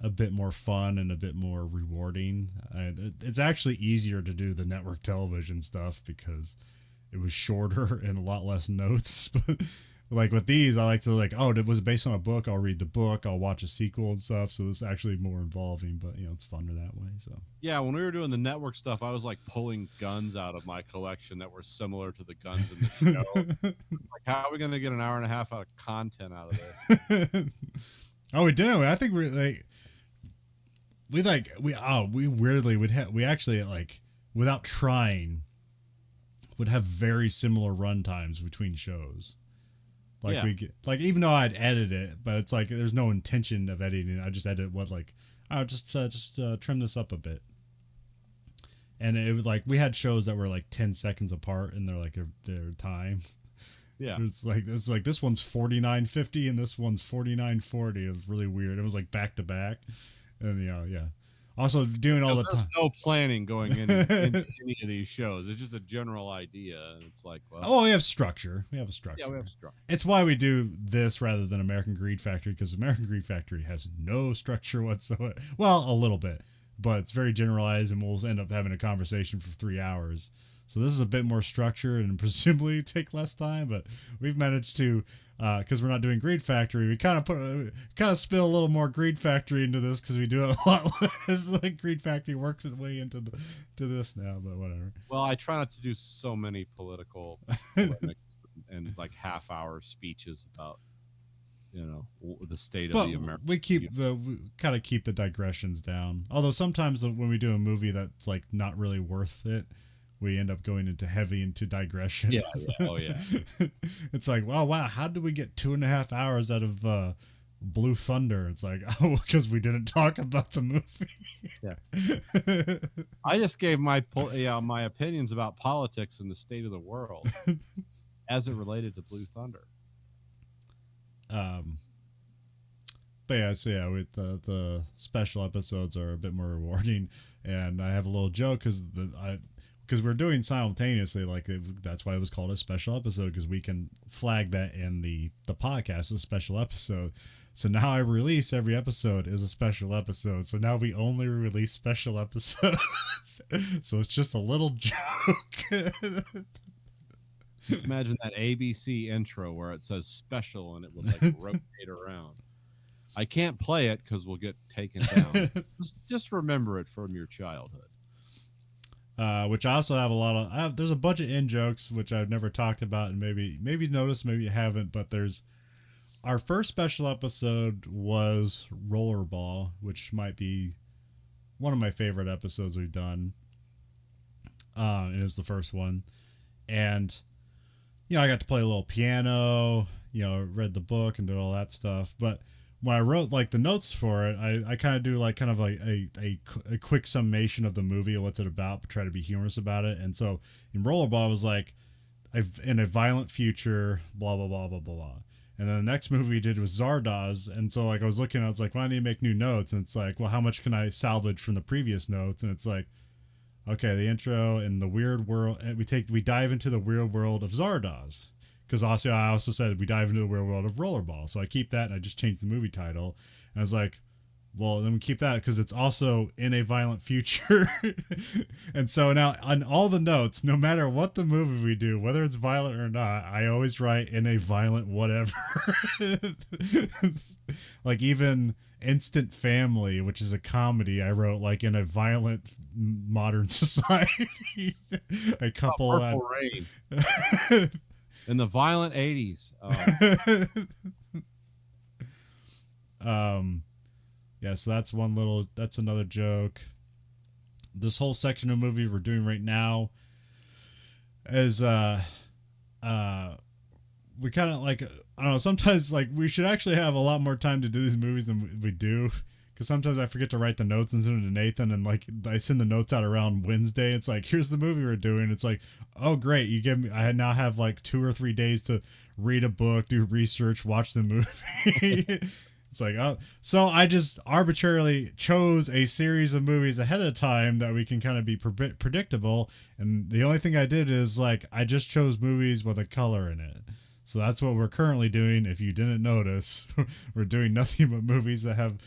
a bit more fun and a bit more rewarding. It's actually easier to do the network television stuff because it was shorter and a lot less notes. But like with these, I like to was it based on a book? I'll read the book. I'll watch a sequel and stuff. So it's actually more involving, but it's funner that way. So yeah, when we were doing the network stuff, I was like pulling guns out of my collection that were similar to the guns in the show. Like, how are we going to get an hour and a half out of content out of this? Oh, we did. I think we actually like without trying would have very similar run times between shows. Like we get even though I'd edit it, but it's like there's no intention of editing. I just edit just trim this up a bit. And it was like we had shows that were like 10 seconds apart in their time. Yeah. It's like this one's 49:50 and this one's 49:40. It was really weird. It was like back to back. And yeah. Also doing all the time. No planning going into any of these shows. It's just a general idea. And it's like, we have structure. Yeah, we have structure. It's why we do this rather than American Greed Factory, because American Greed Factory has no structure whatsoever. Well, a little bit, but it's very generalized, and we'll end up having a conversation for 3 hours. So this is a bit more structured and presumably take less time, but we've managed to, because we're not doing Greed Factory, we kind of spill a little more Greed Factory into this because we do it a lot less. Like Greed Factory works its way into this now, but whatever. Well, I try not to do so many political polemics and like half-hour speeches about the state of the American. We kind of keep the digressions down. Although sometimes when we do a movie that's like not really worth it, we end up going into digression. Yeah. Oh, yeah. It's like, wow, how did we get 2.5 hours out of Blue Thunder? It's like, because we didn't talk about the movie. Yeah. I just gave my opinions about politics and the state of the world as it related to Blue Thunder. But yeah, so with the special episodes are a bit more rewarding, and I have a little joke because we're doing simultaneously, that's why it was called a special episode, because we can flag that in the podcast as a special episode. So now I release every episode is a special episode. So now we only release special episodes. So it's just a little joke. Just imagine that ABC intro where it says special and it would like rotate around. I can't play it because we'll get taken down. Just remember it from your childhood. Which I also have a lot of. There's a bunch of in jokes which I've never talked about, and maybe noticed, maybe you haven't. But there's our first special episode was Rollerball, which might be one of my favorite episodes we've done. It was the first one, and I got to play a little piano. Read the book and did all that stuff, but when I wrote like the notes for it, I kind of do like kind of like a quick summation of the movie, what's it about, but try to be humorous about it. And so in Rollerball, I was like, in a violent future, blah blah blah blah blah blah. And then the next movie we did was Zardoz, and so like I was looking, I was like, well, I need to make new notes, and it's like, well, how much can I salvage from the previous notes? And it's like, okay, the intro and the weird world, and we dive into the weird world of Zardoz. Because I also said we dive into the real world of Rollerball. So I keep that and I just changed the movie title. And I was like, well, then we keep that because it's also in a violent future. And so now on all the notes, no matter what the movie we do, whether it's violent or not, I always write in a violent whatever. Like even Instant Family, which is a comedy, I wrote like in a violent modern society. A couple Purple Rain. In the violent 80s. Yeah, so that's another joke. This whole section of movie we're doing right now is we kind of like, I don't know, sometimes like we should actually have a lot more time to do these movies than we do. Because sometimes I forget to write the notes and send them to Nathan, and like I send the notes out around Wednesday. It's like, here's the movie we're doing. It's like, oh great, you give me. I now have like 2 or 3 days to read a book, do research, watch the movie. It's like, oh, so I just arbitrarily chose a series of movies ahead of time that we can kind of be predictable. And the only thing I did is like I just chose movies with a color in it. So that's what we're currently doing. If you didn't notice, we're doing nothing but movies that have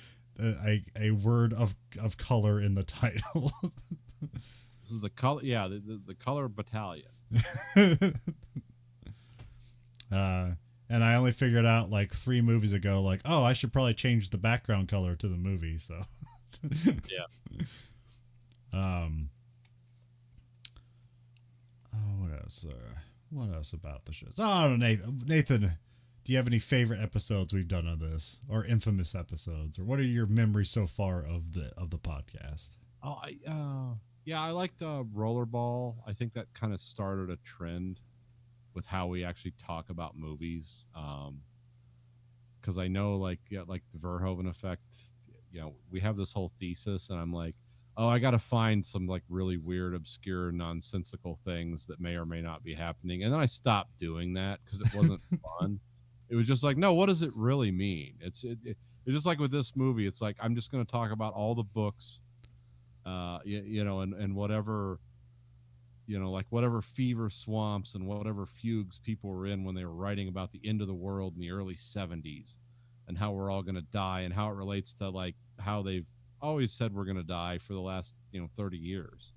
a word of color in the title. This is the color, yeah, the color battalion. And I only figured out like 3 movies ago, like, oh, I should probably change the background color to the movie. So, yeah. Oh, what else? What else about the show? Oh, I don't know, Nathan. Do you have any favorite episodes we've done of this, or infamous episodes, or what are your memories so far of the podcast? Oh, I liked Rollerball. I think that kind of started a trend with how we actually talk about movies. Because I know, like the Verhoeven Effect. We have this whole thesis, and I'm like, oh, I got to find some like really weird, obscure, nonsensical things that may or may not be happening, and then I stopped doing that because it wasn't fun. It was just like, no, what does it really mean? It's just like with this movie. It's like, I'm just going to talk about all the books, and whatever, like whatever fever swamps and whatever fugues people were in when they were writing about the end of the world in the early 70s and how we're all going to die and how it relates to like how they've always said we're going to die for the last, 30 years.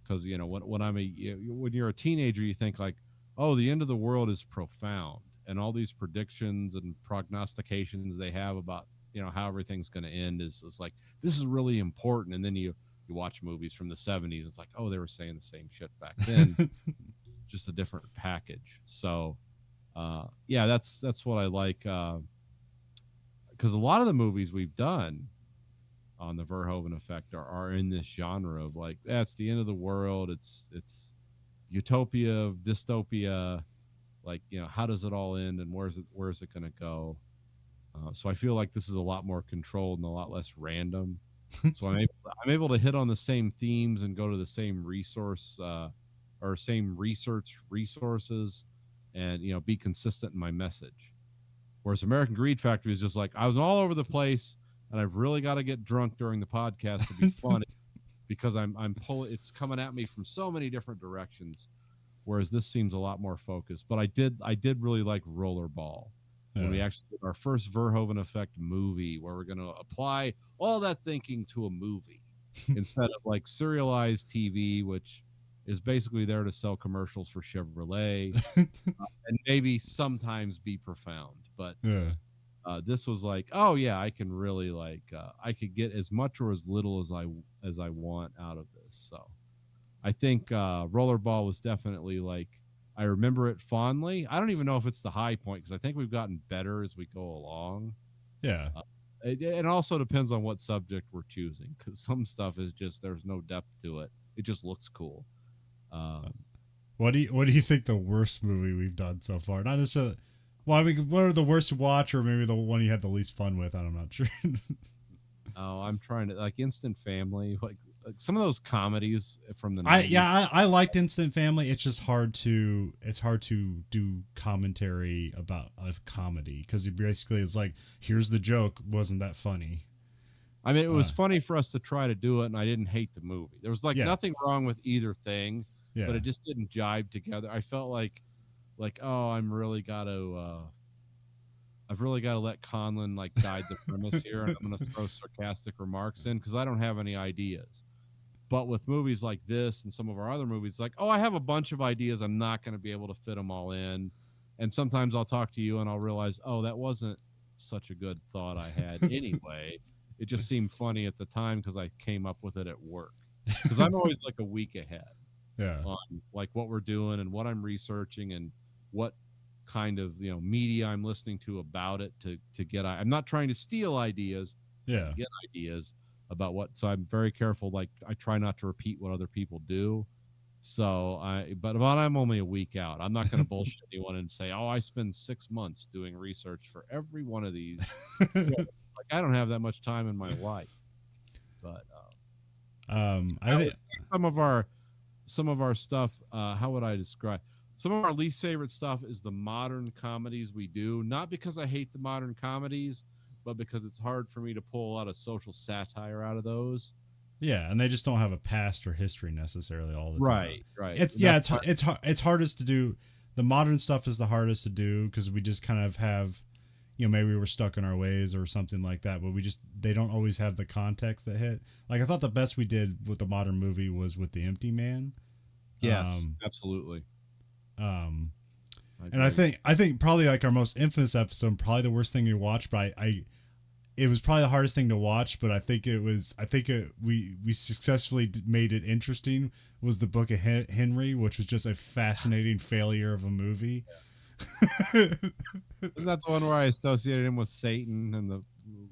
Because, when you're a teenager, you think like, oh, the end of the world is profound. And all these predictions and prognostications they have about, how everything's going to end is like, this is really important. And then you watch movies from the 70s. It's like, oh, they were saying the same shit back then, just a different package. So, that's what I like. Because a lot of the movies we've done on the Verhoeven Effect are in this genre of like, it's the end of the world. It's utopia, dystopia. Like, how does it all end and where's it going to go? So I feel like this is a lot more controlled and a lot less random. So I'm able to hit on the same themes and go to the same resource or same research resources and, be consistent in my message. Whereas American Greed Factory is just like, I was all over the place and I've really got to get drunk during the podcast to be funny because I'm pulling, it's coming at me from so many different directions. Whereas this seems a lot more focused. But I did really like Rollerball. when we Yeah. actually did our first Verhoeven Effect movie, where we're going to apply all that thinking to a movie instead of like serialized TV, which is basically there to sell commercials for Chevrolet and maybe sometimes be profound. But Yeah. this was like, oh yeah, I can really like I could get as much or as little as I want out of this. So I think Rollerball was definitely like, I remember it fondly. I don't even know if it's the high point because I think we've gotten better as we go along. Yeah. It also depends on what subject we're choosing because some stuff is just there's no depth to it. It just looks cool. Um, What do you think the worst movie we've done so far? Not necessarily. Well, I mean, what are the worst to watch, or maybe the one you had the least fun with? I'm not sure. oh, I'm trying to like Instant Family, like some of those comedies from the I 90s. yeah, I liked Instant Family. It's just hard to do commentary about a comedy because basically it's like, here's the joke, wasn't that funny? I mean, it was Uh, funny for us to try to do it, and I didn't hate the movie. There was like yeah, nothing wrong with either thing, but yeah, it just didn't jive together. I felt like oh, I've really got to let Conlon like guide the premise here, and I'm going to throw sarcastic remarks in because I don't have any ideas. But with movies like this and some of our other movies, like, oh, I have a bunch of ideas. I'm not going to be able to fit them all in. And sometimes I'll talk to you and I'll realize, oh, that wasn't such a good thought I had anyway. It just seemed funny at the time because I came up with it at work. Because I'm always like a week ahead yeah, on like what we're doing and what I'm researching and what kind of media I'm listening to about it to get. I'm not trying to steal ideas, yeah. get ideas about what. So I'm very careful. Like I try not to repeat what other people do. So but I'm only a week out. I'm not going to bullshit anyone and say, oh, I spend 6 months doing research for every one of these. Like I don't have that much time in my life. But I I think would say some of our stuff. How would I describe? Some of our least favorite stuff is the modern comedies we do. Not because I hate the modern comedies, but because it's hard for me to pull a lot of social satire out of those. yeah, and they just don't have a past or history necessarily all the time. Right. It's And yeah, that's it's hardest to do. The modern stuff is the hardest to do because we just kind of have, maybe we're stuck in our ways or something like that, but they don't always have the context that hit. Like I thought the best we did with the modern movie was with The Empty Man. yes, Um, absolutely. um, I and I agree. think probably like our most infamous episode, probably the worst thing we watched, but it was probably the hardest thing to watch, but we successfully made it interesting. Was the Book of Henry, which was just a fascinating failure of a movie. Isn't that the one where I associated him with Satan and the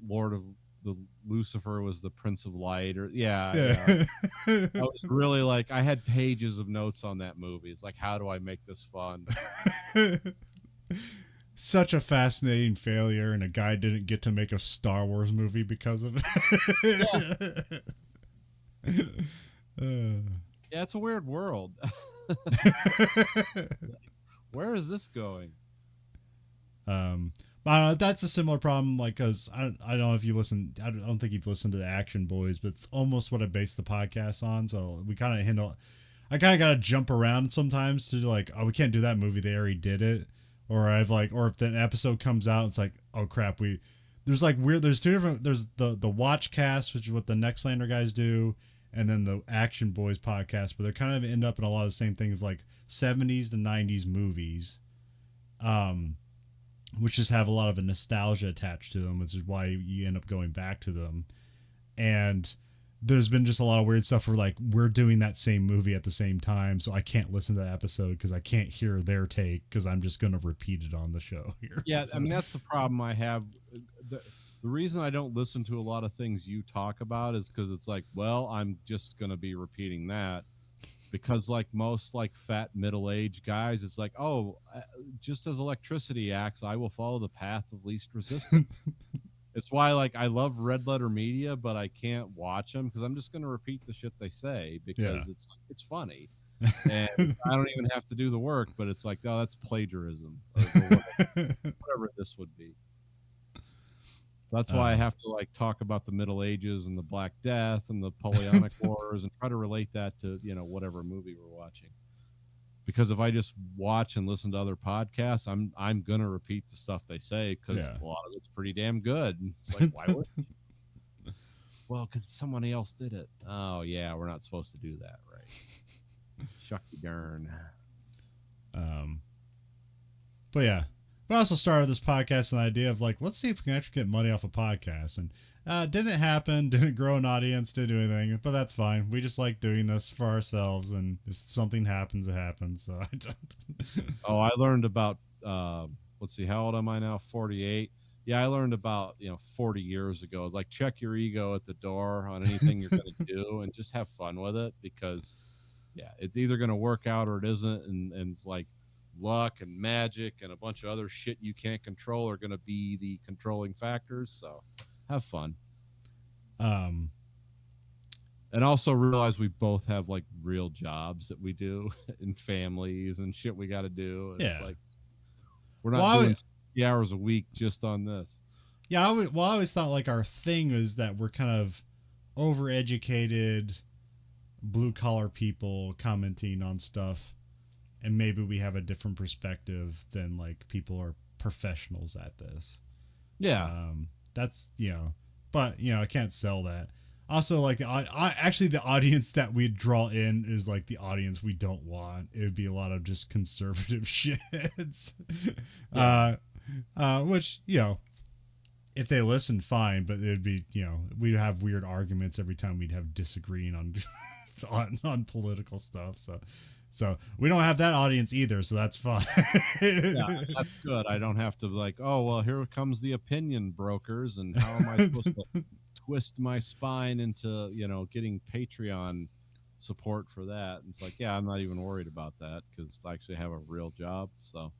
Lord of the Lucifer was the Prince of Light? Or yeah. Yeah. I was really like I had pages of notes on that movie. It's like, how do I make this fun? Such a fascinating failure, and a guy didn't get to make a Star Wars movie because of it. Yeah, it's a weird world. Where is this going? But I don't know, that's a similar problem. Like, cause I don't know if you listen. I don't think you've listened to the Action Boys, but it's almost what I base the podcast on. So we kind of handle. I kind of got to jump around sometimes to like, oh, we can't do that movie. They already did it. Or or if an episode comes out, it's like, oh crap, there's like weird. There's two different. There's the Watch Cast, which is what the Nextlander guys do, and then the Action Boys podcast. But they kind of end up in a lot of the same things, like 70s to 90s movies. Which just have a lot of a nostalgia attached to them, which is why you end up going back to them. And there's been just a lot of weird stuff where like we're doing that same movie at the same time, so I can't listen to that episode because I can't hear their take because I'm just going to repeat it on the show here. Yeah, So, I mean that's the problem I have. The reason I don't listen to a lot of things you talk about is because it's like, well, I'm just going to be repeating that. Because like most like fat middle-aged guys, it's like, oh, just as electricity acts, I will follow the path of least resistance. It's why like I love Red Letter Media, but I can't watch them because I'm just going to repeat the shit they say yeah. because it's funny, and I don't even have to do the work. But it's like, oh, that's plagiarism or whatever this would be. That's why I have to like talk about the Middle Ages and the Black Death and the Napoleonic Wars and try to relate that to whatever movie we're watching. because if I just watch and listen to other podcasts, I'm gonna repeat the stuff they say because Yeah. a lot of it's pretty damn good. And it's like, why would? Well, because somebody else did it. Oh yeah, we're not supposed to do that, right? Shucky darn. But yeah, we also started this podcast with an idea of like, let's see if we can actually get money off a podcast, and didn't happen. Didn't grow an audience. Didn't do anything, but that's fine. We just like doing this for ourselves, and if something happens, it happens. So I don't. Oh, I learned about. Let's see, how old am I now? 48. Yeah, I learned about 40 years ago. Like, check your ego at the door on anything you're going to do, and just have fun with it because, yeah, it's either going to work out or it isn't, and it's like luck and magic and a bunch of other shit you can't control are going to be the controlling factors. So, have fun. Um, And also realize we both have like real jobs that we do and families and shit we got to do. And it's like we're not doing 60 hours a week just on this. Yeah, I always thought like our thing is that we're kind of overeducated blue collar people commenting on stuff, and maybe we have a different perspective than like people are professionals at this. Yeah. That's but I can't sell that. Also, like actually the audience that we draw in is like the audience we don't want. It would be a lot of just conservative shits. Yeah. Which if they listen, fine, but it'd be we'd have weird arguments every time we'd have disagreeing on political stuff. So we don't have that audience either, so that's fine. Yeah, that's good. I don't have to like, oh well, here comes the opinion brokers, and how am I supposed to twist my spine into getting Patreon support for that? And it's like, yeah, I'm not even worried about that because I actually have a real job. So,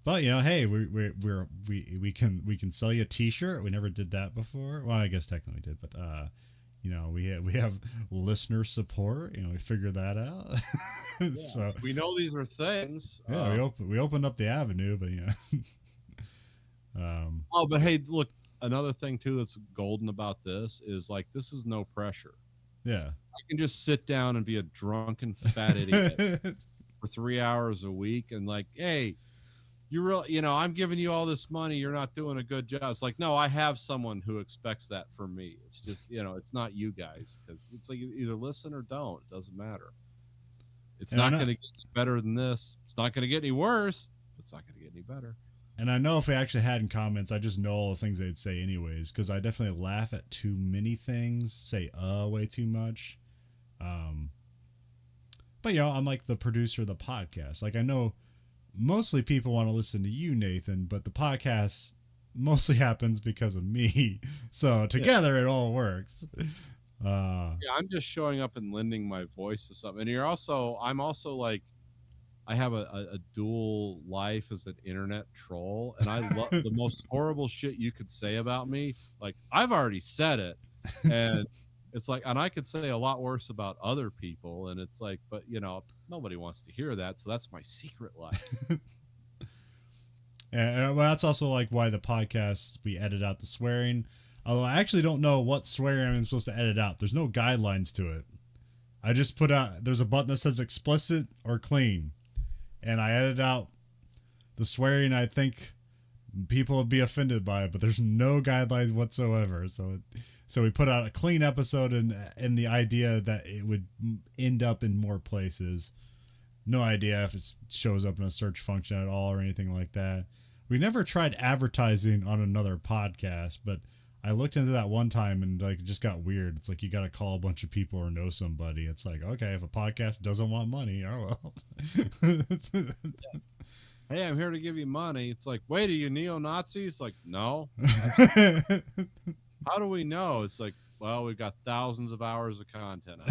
but hey, we can sell you a T-shirt. We never did that before. Well, I guess technically we did, but we have listener support. We figured that out. Yeah, so we know these are things. Yeah, we opened up the avenue, but oh, but hey, look, another thing too that's golden about this is like this is no pressure. Yeah, I can just sit down and be a drunken fat idiot for 3 hours a week, and like, hey, I'm giving you all this money, you're not doing a good job. It's like, no, I have someone who expects that from me. It's just it's not you guys, because it's like you either listen or don't. It doesn't matter. It's not going to get any better than this. It's not going to get any worse. It's not going to get any better. And I know if we actually had in comments, I just know all the things they'd say anyways, because I definitely laugh at too many things, say way too much. But I'm like the producer of the podcast. Like I know mostly people want to listen to you, Nathan, but the podcast mostly happens because of me. So together it all works. Yeah, I'm just showing up and lending my voice to something. And I'm also like, I have a dual life as an internet troll, and I love the most horrible shit you could say about me. Like, I've already said it, and it's like, and I could say a lot worse about other people, and it's like, but nobody wants to hear that, so that's my secret life. And well, that's also like why the podcast, we edit out the swearing. Although I actually don't know what swearing I'm supposed to edit out. There's no guidelines to it. I just put out, there's a button that says explicit or clean. And I edit out the swearing I think people would be offended by it, but there's no guidelines whatsoever. So we put out a clean episode in the idea that it would end up in more places. No idea if it shows up in a search function at all or anything like that. We never tried advertising on another podcast, but I looked into that one time and like it just got weird. It's like you got to call a bunch of people or know somebody. It's like, okay, if a podcast doesn't want money, oh well. Hey, I'm here to give you money. It's like, wait, are you neo-Nazis? Like, no. How do we know? It's like, well, we've got thousands of hours of content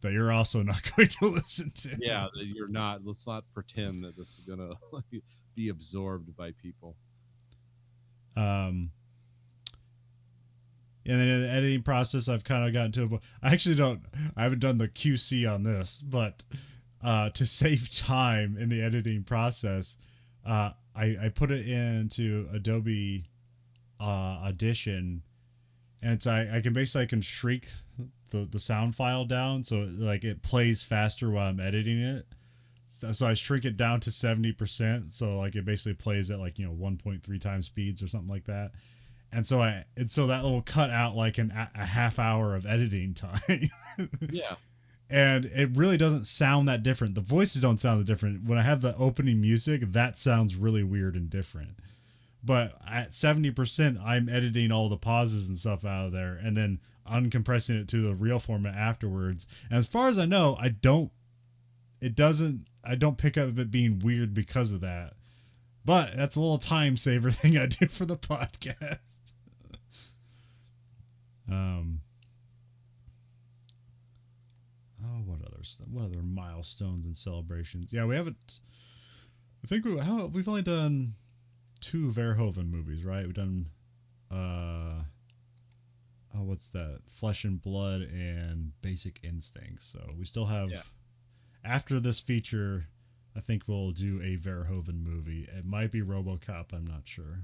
that you're also not going to listen to. Yeah, that you're not. Let's not pretend that this is going to be absorbed by people. And then in the editing process, I've kind of gotten to I haven't done the QC on this, but to save time in the editing process, I put it into Adobe Audition, and it's I can shrink the sound file down, so like it plays faster while I'm editing it. So I shrink it down to 70%, so like it basically plays at like 1.3 times speeds or something like that. And so that will cut out like a half hour of editing time. Yeah. And it really doesn't sound that different. The voices don't sound that different. When I have the opening music, that sounds really weird and different. But at 70%, I'm editing all the pauses and stuff out of there and then uncompressing it to the real format afterwards. And as far as I know, I don't pick up it being weird because of that. But that's a little time saver thing I do for the podcast. What other milestones and celebrations? Yeah, we haven't. I think we've only done 2 Verhoeven movies, right? We've done what's that? Flesh and Blood and Basic Instincts. So we still have after this feature, I think we'll do a Verhoeven movie. It might be RoboCop, I'm not sure.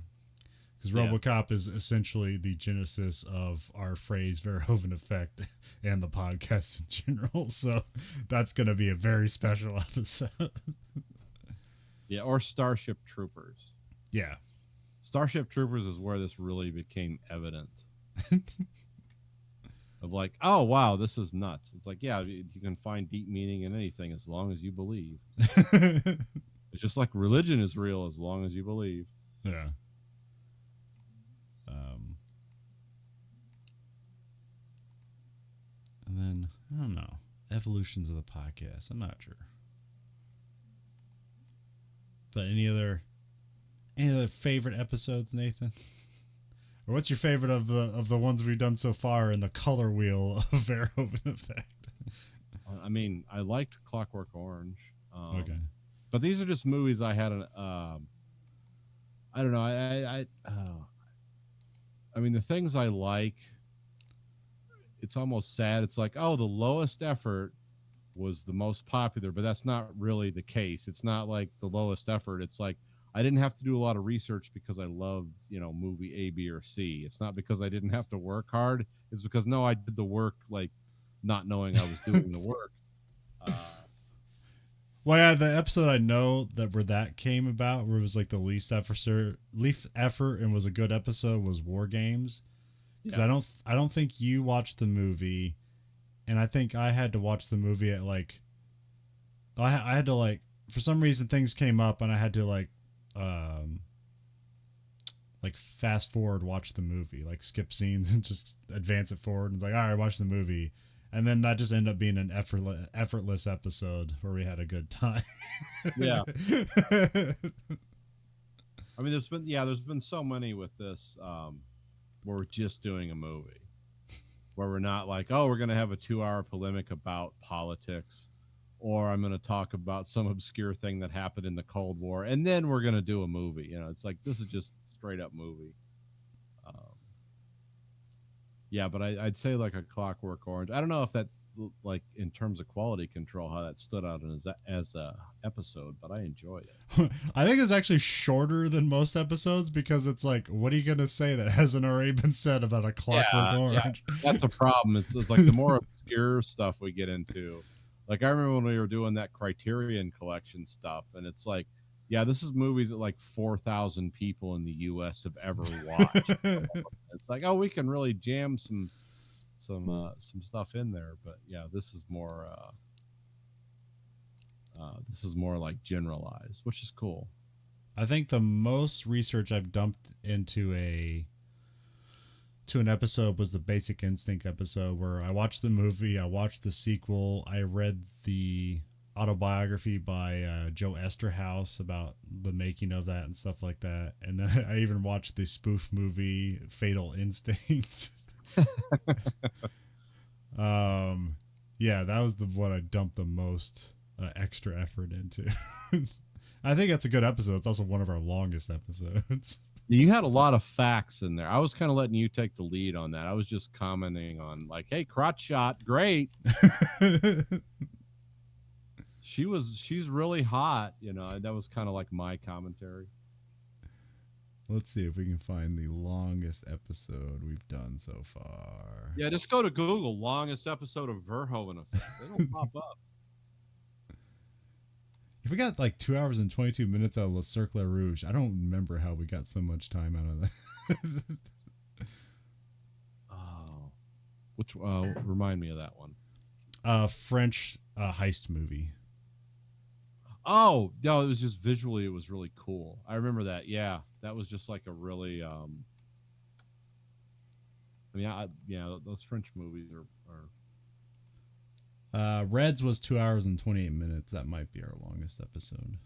Because RoboCop is essentially the genesis of our phrase Verhoeven Effect and the podcast in general. So that's going to be a very special episode. Yeah, or Starship Troopers. Yeah. Starship Troopers is where this really became evident. Of like, oh, wow, this is nuts. It's like, yeah, you can find deep meaning in anything as long as you believe. It's just like religion is real as long as you believe. Yeah. And then, I don't know, evolutions of the podcast. I'm not sure. But any other favorite episodes, Nathan? Or what's your favorite of the ones we've done so far in the color wheel of Verhoeven Effect? I mean, I liked Clockwork Orange. Okay. But these are just movies I had I don't know. I mean, the things I like, it's almost sad. It's like, oh, the lowest effort was the most popular, but that's not really the case. It's not like the lowest effort. It's like I didn't have to do a lot of research because I loved, movie A, B, or C. It's not because I didn't have to work hard. It's because, no, I did the work, like, not knowing I was doing the work. Well, yeah, the episode I know that came about, where it was like the least effort and was a good episode, was War Games. Because I don't think you watched the movie, and I think I had to watch the movie at like, I had to like, for some reason things came up and I had to like fast forward, watch the movie, like skip scenes and just advance it forward. And it's like, all right, watch the movie. And then that just ended up being an effortless episode where we had a good time. Yeah. I mean, there's been so many with this, where we're just doing a movie, where we're not like, oh, we're going to have a 2-hour polemic about politics, or I'm going to talk about some obscure thing that happened in the Cold War, and then we're going to do a movie. It's like, this is just straight up movie. Yeah, but I'd say like a Clockwork Orange. I don't know if that, like, in terms of quality control, how that stood out as a episode, but I enjoyed it. I think it's actually shorter than most episodes because it's like, what are you gonna say that hasn't already been said about a Clockwork Orange? Yeah, that's a problem. It's like the more obscure stuff we get into. Like, I remember when we were doing that Criterion Collection stuff, and it's like, yeah, this is movies that like 4,000 people in the U.S. have ever watched. It's like, oh, we can really jam some stuff in there, but yeah, this is more like generalized, which is cool. I think the most research I've dumped into an episode was the Basic Instinct episode, where I watched the movie, I watched the sequel, I read the autobiography by Joe Esterhaus about the making of that and stuff like that, and then I even watched the spoof movie Fatal Instinct. Yeah, that was the one I dumped the most extra effort into. I think that's a good episode. It's also one of our longest episodes. You had a lot of facts in there. I was kind of letting you take the lead on that. I was just commenting on like, hey, crotch shot, great. She's really hot, that was kind of like my commentary. Let's see if we can find the longest episode we've done so far. Yeah, just go to Google, longest episode of Verhoeven Effect. It'll pop up. If we got like 2 hours and 22 minutes out of Le Cercle Rouge, I don't remember how we got so much time out of that. Oh, which remind me of that one. French heist movie. Oh, no, it was just visually, it was really cool. I remember that. Yeah, that was just like a really. I mean, yeah, those French movies are. Reds was 2 hours and 28 minutes. That might be our longest episode.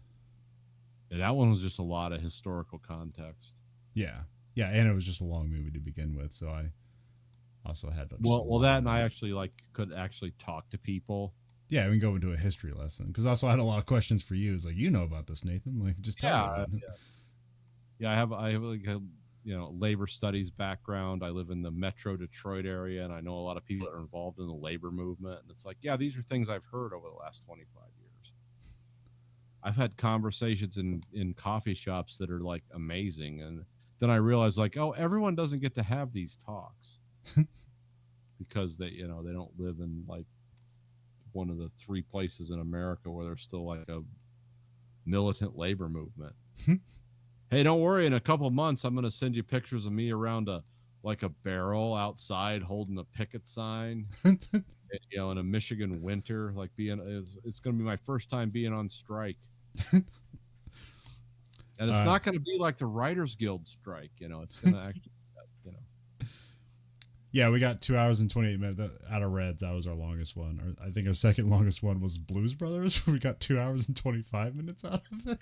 Yeah, that one was just a lot of historical context. Yeah, and it was just a long movie to begin with, so I also had to. Well, that and I actually could actually talk to people. Yeah, we can go into a history lesson because I also had a lot of questions for you. It's like, you know about this, Nathan? Like, just tell me about it. Yeah, I have like a labor studies background. I live in the Metro Detroit area, and I know a lot of people that are involved in the labor movement. And it's like, yeah, these are things I've heard over the last 25 years. I've had conversations in coffee shops that are like amazing, and then I realized like, oh, everyone doesn't get to have these talks because they don't live in like one of the 3 places in America where there's still like a militant labor movement. Hey, don't worry. In a couple of months, I'm going to send you pictures of me around a barrel outside holding a picket sign. In a Michigan winter, like it's going to be my first time being on strike, and it's not going to be like the Writers Guild strike. It's going to actually, Yeah, we got 2 hours and 28 minutes out of Reds. That was our longest one. Or I think our second longest one was Blues Brothers. We got 2 hours and 25 minutes out of it.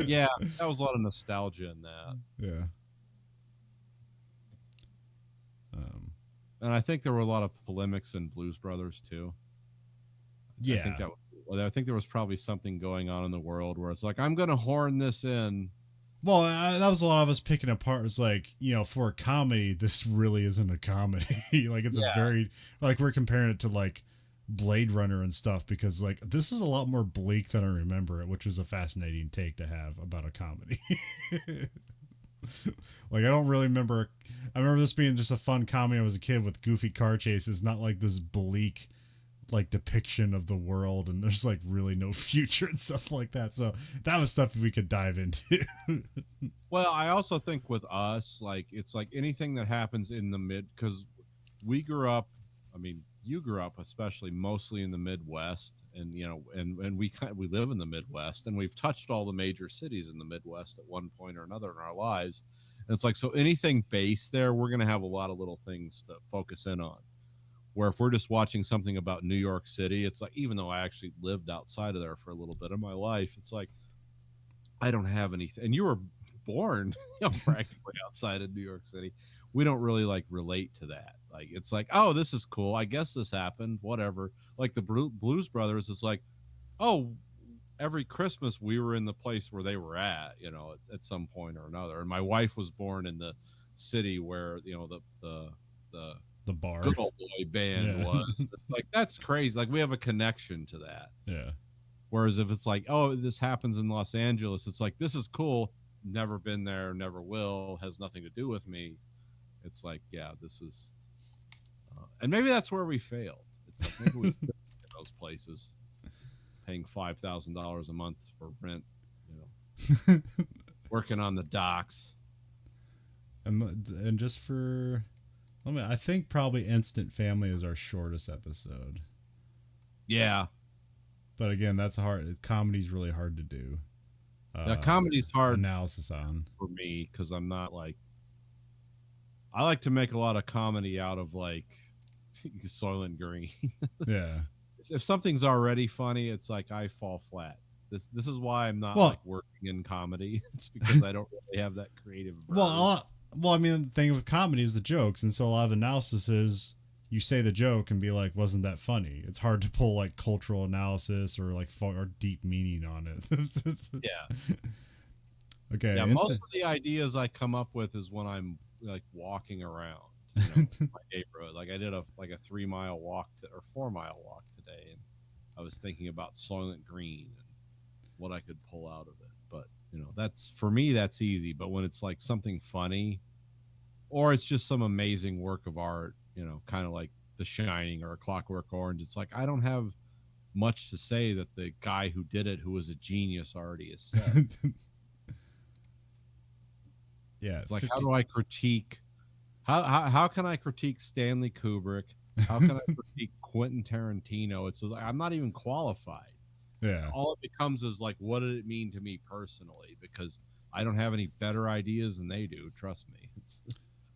Yeah, that was a lot of nostalgia in that. Yeah. And I think there were a lot of polemics in Blues Brothers too. Yeah. I think there was probably something going on in the world where it's like, I'm going to horn this in. Well, that was a lot of us picking apart. It's like, for a comedy, this really isn't a comedy. Like, it's a very, like, we're comparing it to like Blade Runner and stuff because like this is a lot more bleak than I remember it, which was a fascinating take to have about a comedy. Like, I don't really remember. I remember this being just a fun comedy when I was a kid with goofy car chases, not like this bleak like depiction of the world and there's like really no future and stuff like that. So that was stuff we could dive into. Well, I also think with us, like, it's like anything that happens in the because we grew up, I mean, you grew up especially mostly in the Midwest, and and we live in the Midwest, and we've touched all the major cities in the Midwest at one point or another in our lives. And it's like, so anything based there, we're going to have a lot of little things to focus in on. Where if we're just watching something about New York City, it's like, even though I actually lived outside of there for a little bit of my life, it's like, I don't have anything. And you were born practically outside of New York City. We don't really like relate to that. Like, it's like, oh, this is cool. I guess this happened. Whatever. Like the Blues Brothers is like, oh, every Christmas we were in the place where they were at, at some point or another. And my wife was born in the city where, the bar Good Old Boy band was. It's like, that's crazy. Like, we have a connection to that. Yeah. Whereas if it's like, oh, this happens in Los Angeles, it's like, this is cool. Never been there, never will, has nothing to do with me. It's like, yeah, this is, and maybe that's where we failed. It's like, maybe we in those places, paying $5,000 a month for rent, working on the docks, and just for, I think probably Instant Family is our shortest episode. Yeah, but again, that's hard. Comedy's really hard to do. Comedy's hard analysis on for me because I'm not like, I like to make a lot of comedy out of like Soylent Green. Yeah. If something's already funny, it's like I fall flat. This is why I'm not like working in comedy. It's because I don't really have that creative verve. Well, I mean, the thing with comedy is the jokes, and so a lot of analysis is you say the joke and be like, wasn't that funny? It's hard to pull like cultural analysis or like or deep meaning on it. Yeah. Okay. Yeah, most of the ideas I come up with is when I'm like walking around my neighborhood. Like, I did a 3-mile walk or 4-mile walk today, and I was thinking about Soylent Green and what I could pull out of it. But That's for me, that's easy. But when it's like something funny, or it's just some amazing work of art, kind of like The Shining or A Clockwork Orange, it's like I don't have much to say that the guy who did it, who was a genius, already has said. Yeah, It's like, how 50. do I critique? How can I critique Stanley Kubrick? How can I critique Quentin Tarantino? It's just, like, I'm not even qualified. Yeah. All it becomes is like, what did it mean to me personally? Because I don't have any better ideas than they do. Trust me.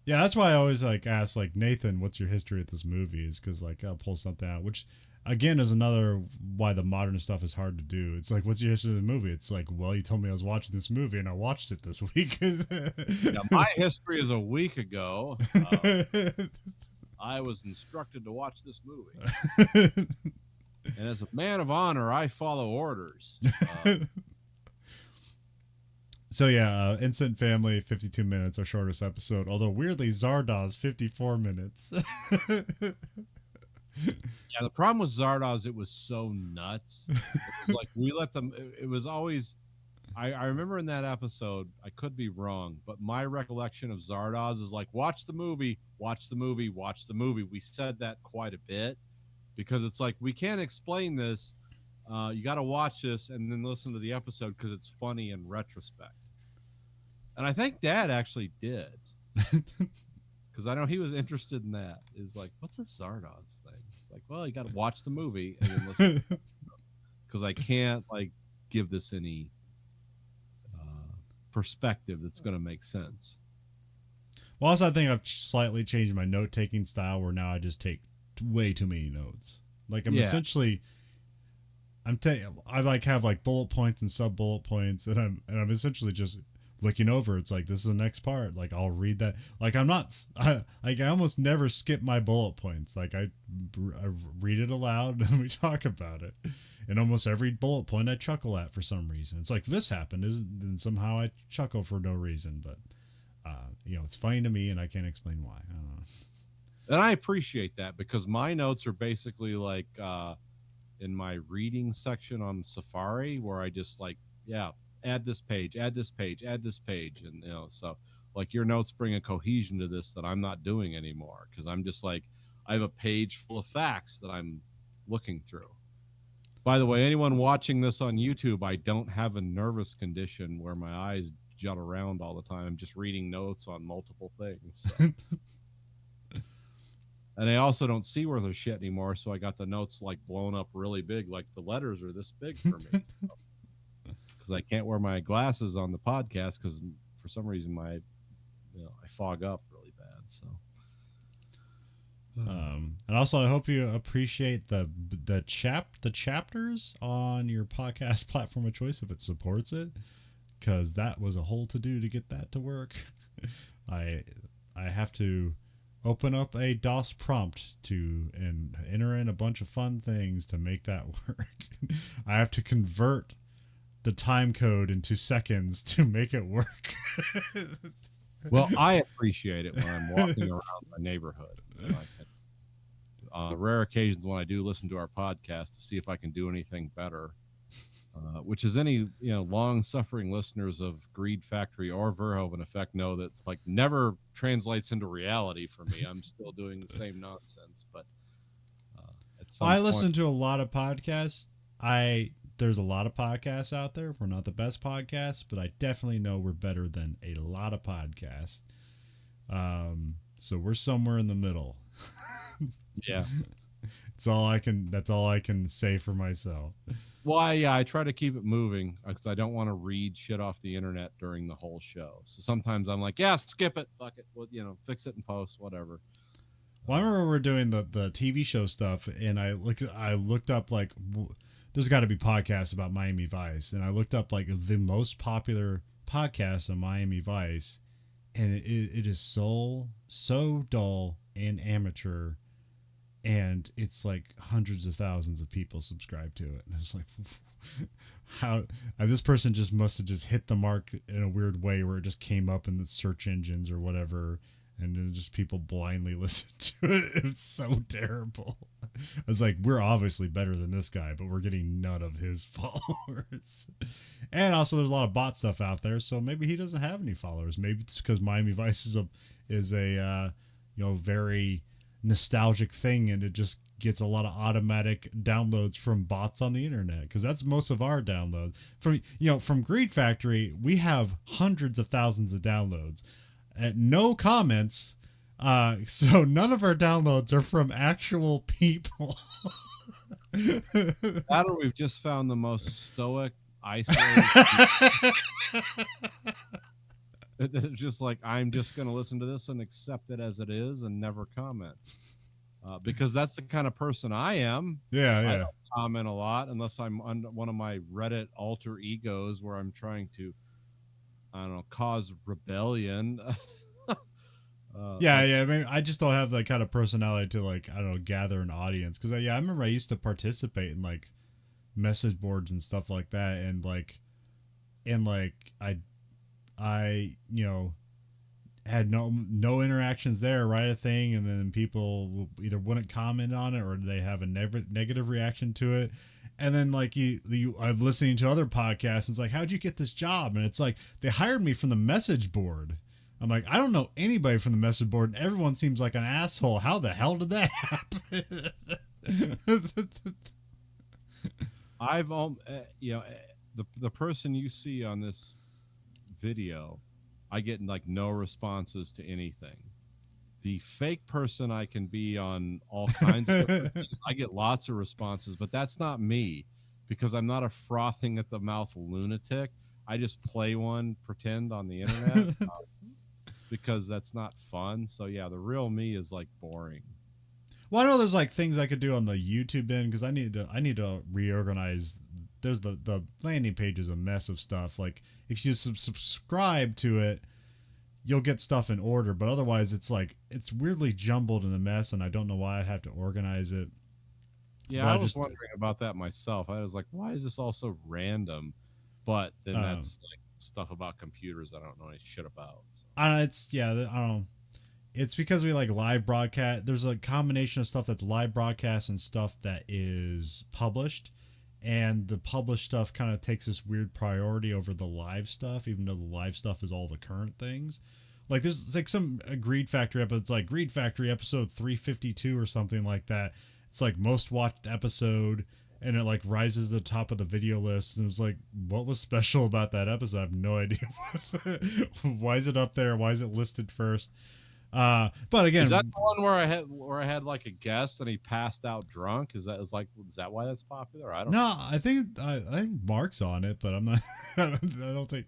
Yeah, that's why I always like ask like Nathan, what's your history with this movie? Is because like I'll pull something out, which again is another why the modern stuff is hard to do. It's like, what's your history of the movie? It's like, well, you told me I was watching this movie and I watched it this week. Yeah, my history is a week ago. I was instructed to watch this movie, and as a man of honor, I follow orders. So yeah, Instant Family, 52 minutes, our shortest episode. Although weirdly, Zardoz, 54 minutes. Yeah, the problem with Zardoz, it was so nuts. It was like we let them. It was always. I remember in that episode, I could be wrong, but my recollection of Zardoz is like, watch the movie, watch the movie, watch the movie. We said that quite a bit because it's like we can't explain this. You got to watch this and then listen to the episode because it's funny in retrospect. And I think Dad actually did, because I know he was interested in that. Is like, what's a Zardoz thing? It's like, well, you got to watch the movie and then listen, because I can't like give this any perspective that's going to make sense. Well, also I think I've slightly changed my note taking style, where now I just take way too many notes. Like I'm essentially, I like have like bullet points and sub bullet points, and I'm essentially just looking over. It's like, this is the next part. Like I'll read that. Like I almost never skip my bullet points. Like I read it aloud and we talk about it. And almost every bullet point I chuckle at for some reason. It's like, this happened, and somehow I chuckle for no reason. But it's funny to me, and I can't explain why. I don't know. And I appreciate that, because my notes are basically like in my reading section on Safari, where I just like, add this page, add this page, add this page, and so like your notes bring a cohesion to this that I'm not doing anymore, because I'm just like, I have a page full of facts that I'm looking through. By the way, anyone watching this on YouTube, I don't have a nervous condition where my eyes jut around all the time. I'm just reading notes on multiple things. So. And I also don't see where there's shit anymore, so I got the notes like blown up really big, like the letters are this big for me. Because I can't wear my glasses on the podcast because for some reason I fog up really bad. So. And also I hope you appreciate the chapters on your podcast platform of choice if it supports it, because that was a whole to do to get that to work. I have to open up a DOS prompt and enter in a bunch of fun things to make that work. I have to convert the time code into seconds to make it work. Well, I appreciate it when I'm walking around my neighborhood. On rare occasions when I do listen to our podcast to see if I can do anything better, which is any long-suffering listeners of Greed Factory or Verhoeven Effect know that's like never translates into reality for me. I'm still doing the same nonsense, but I listen to a lot of podcasts. There's a lot of podcasts out there. We're not the best podcasts, but I definitely know we're better than a lot of podcasts. So we're somewhere in the middle. Yeah. That's all I can say for myself. Well, I try to keep it moving because I don't want to read shit off the internet during the whole show. So sometimes I'm like, skip it, fuck it, well, fix it in post, whatever. Well, I remember we're doing the TV show stuff, and I looked up like, there's got to be podcasts about Miami Vice, and I looked up like the most popular podcasts on Miami Vice, and it is so dull and amateur, and it's like hundreds of thousands of people subscribe to it, and I was like, how this person just must have just hit the mark in a weird way where it just came up in the search engines or whatever, and then just people blindly listen to it. It was so terrible. I was like, we're obviously better than this guy, but we're getting none of his followers. And also, there's a lot of bot stuff out there, so maybe he doesn't have any followers. Maybe it's because Miami Vice is a very nostalgic thing, and it just gets a lot of automatic downloads from bots on the internet, because that's most of our downloads. From Greed Factory, we have hundreds of thousands of downloads, no comments. So none of our downloads are from actual people. That, or we've just found the most stoic, isolated. It's just like, I'm just going to listen to this and accept it as it is and never comment. Because that's the kind of person I am. Yeah. I don't comment a lot unless I'm on one of my Reddit alter egos where I'm trying to, I don't know, cause rebellion. I mean, I just don't have that kind of personality to, like, I don't know, gather an audience. Because I remember I used to participate in, like, message boards and stuff like that, and I had no interactions there, write a thing, and then people either wouldn't comment on it or they have a negative reaction to it. And then, like, I'm listening to other podcasts, and it's like, how'd you get this job? And it's like, they hired me from the message board. I'm like, I don't know anybody from the message board, and everyone seems like an asshole. How the hell did that happen? I've the person you see on this video, I get like no responses to anything. The fake person I can be on all kinds of things, I get lots of responses, but that's not me, because I'm not a frothing at the mouth lunatic. I just play one pretend on the internet because that's not fun. So yeah, the real me is like boring. Well, I know there's like things I could do on the YouTube end, because I need to reorganize. There's the landing page is a mess of stuff. Like, if you subscribe to it, you'll get stuff in order, but otherwise it's like, it's weirdly jumbled in a mess, and I don't know why I'd have to organize it. Yeah, I was wondering about that myself. I was like, why is this all so random? But then that's like stuff about computers I don't know any shit about. So. I don't know. It's because we like live broadcast. There's a combination of stuff that's live broadcast and stuff that is published. And the published stuff kind of takes this weird priority over the live stuff, even though the live stuff is all the current things. Like, there's like some Greed Factory episode. It's like Greed Factory episode 352 or something like that. It's like most watched episode, and it like rises to the top of the video list. And it was like, what was special about that episode? I have no idea. Why is it up there? Why is it listed first? But again, is that the one where I had like a guest and he passed out drunk? Is that why that's popular? I don't know. No, I think Mark's on it, but I'm not. I don't think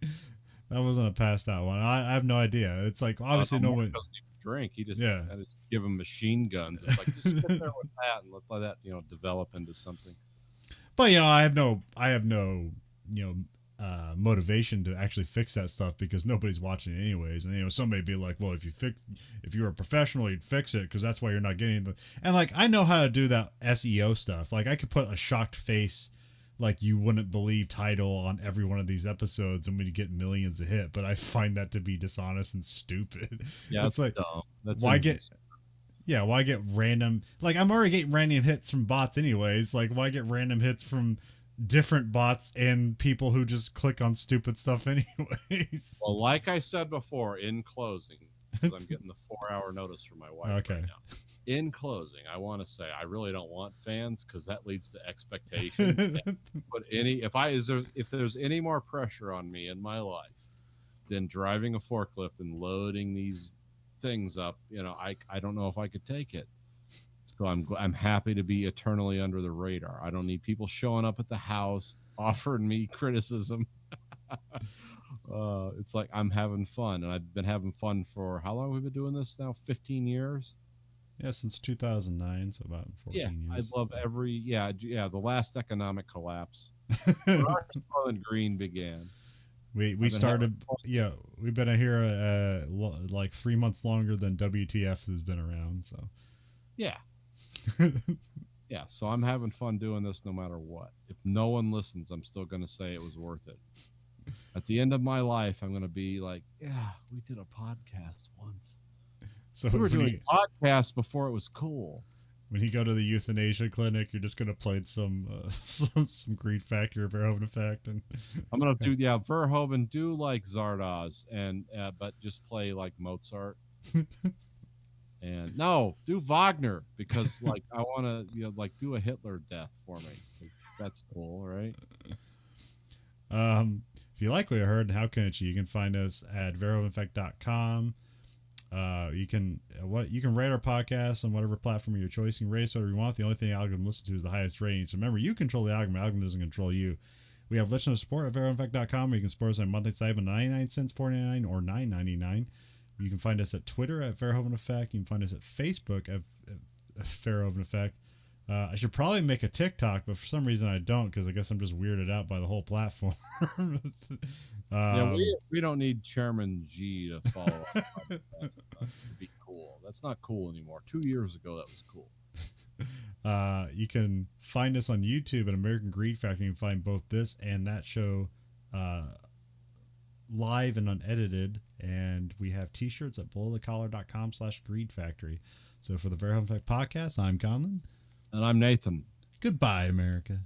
that wasn't a passed out one. I have no idea. It's like, obviously no one doesn't even drink. He just I just give him machine guns. It's like, just sit there with that and let that develop into something. But I have no motivation to actually fix that stuff, because nobody's watching it anyways. And somebody be like, well, if you were a professional, you'd fix it, because that's why you're not getting and like, I know how to do that SEO stuff. Like, I could put a shocked face, like, you wouldn't believe title on every one of these episodes, and we'd get millions of hit. But I find that to be dishonest and stupid. Yeah, it's like, dumb. Why get random? Like, I'm already getting random hits from bots anyways. Like, why get random hits from different bots and people who just click on stupid stuff anyways? Well, like I said before, in closing, because I'm getting the 4-hour notice from my wife right now. In closing, I want to say I really don't want fans, because that leads to expectation. But if there's any more pressure on me in my life than driving a forklift and loading these things up, I don't know if I could take it. So I'm happy to be eternally under the radar. I don't need people showing up at the house offering me criticism. It's like, I'm having fun, and I've been having fun for, how long have we been doing this now? 15 years. Yeah, since 2009, so about 14 years. I love the last economic collapse. Soylent Green began. We started, we've been here like 3 months longer than WTF has been around, so. Yeah. Yeah, so I'm having fun doing this no matter what. If no one listens, I'm still going to say it was worth it. At the end of my life, I'm going to be like, yeah, we did a podcast once. So We were when doing podcasts before it was cool. when you go to the euthanasia clinic, you're just gonna play some some Greed Factory or Verhoeven Effect, and I'm gonna do Verhoeven, do like Zardoz, and but just play like Mozart. And no, do Wagner because like I want to like do a Hitler death for me. That's cool, right? If you like what you heard, how can you can find us at verhoeveneffect.com. You can rate our podcast on whatever platform of your choice. You can rate us whatever you want. The only thing the algorithm listens to is the highest rating. So remember, you control the algorithm. The algorithm doesn't control you. We have listener support at verhoeveneffect.com, where you can support us on a monthly site of 99 cents, $4.99, or $9.99. You can find us at Twitter at Verhoeven Effect. You can find us at Facebook at Verhoeven Effect. I should probably make a TikTok, but for some reason I don't, because I guess I'm just weirded out by the whole platform. We don't need Chairman G to follow up. To be cool. That's not cool anymore. 2 years ago, that was cool. You can find us on YouTube at American Greed Factory. You can find both this and that show live and unedited, and we have t-shirts at belowthecollar.com/Greed Factory. So for the Verhoeven Effect podcast, I'm Conlon. And I'm Nathan. Goodbye, America.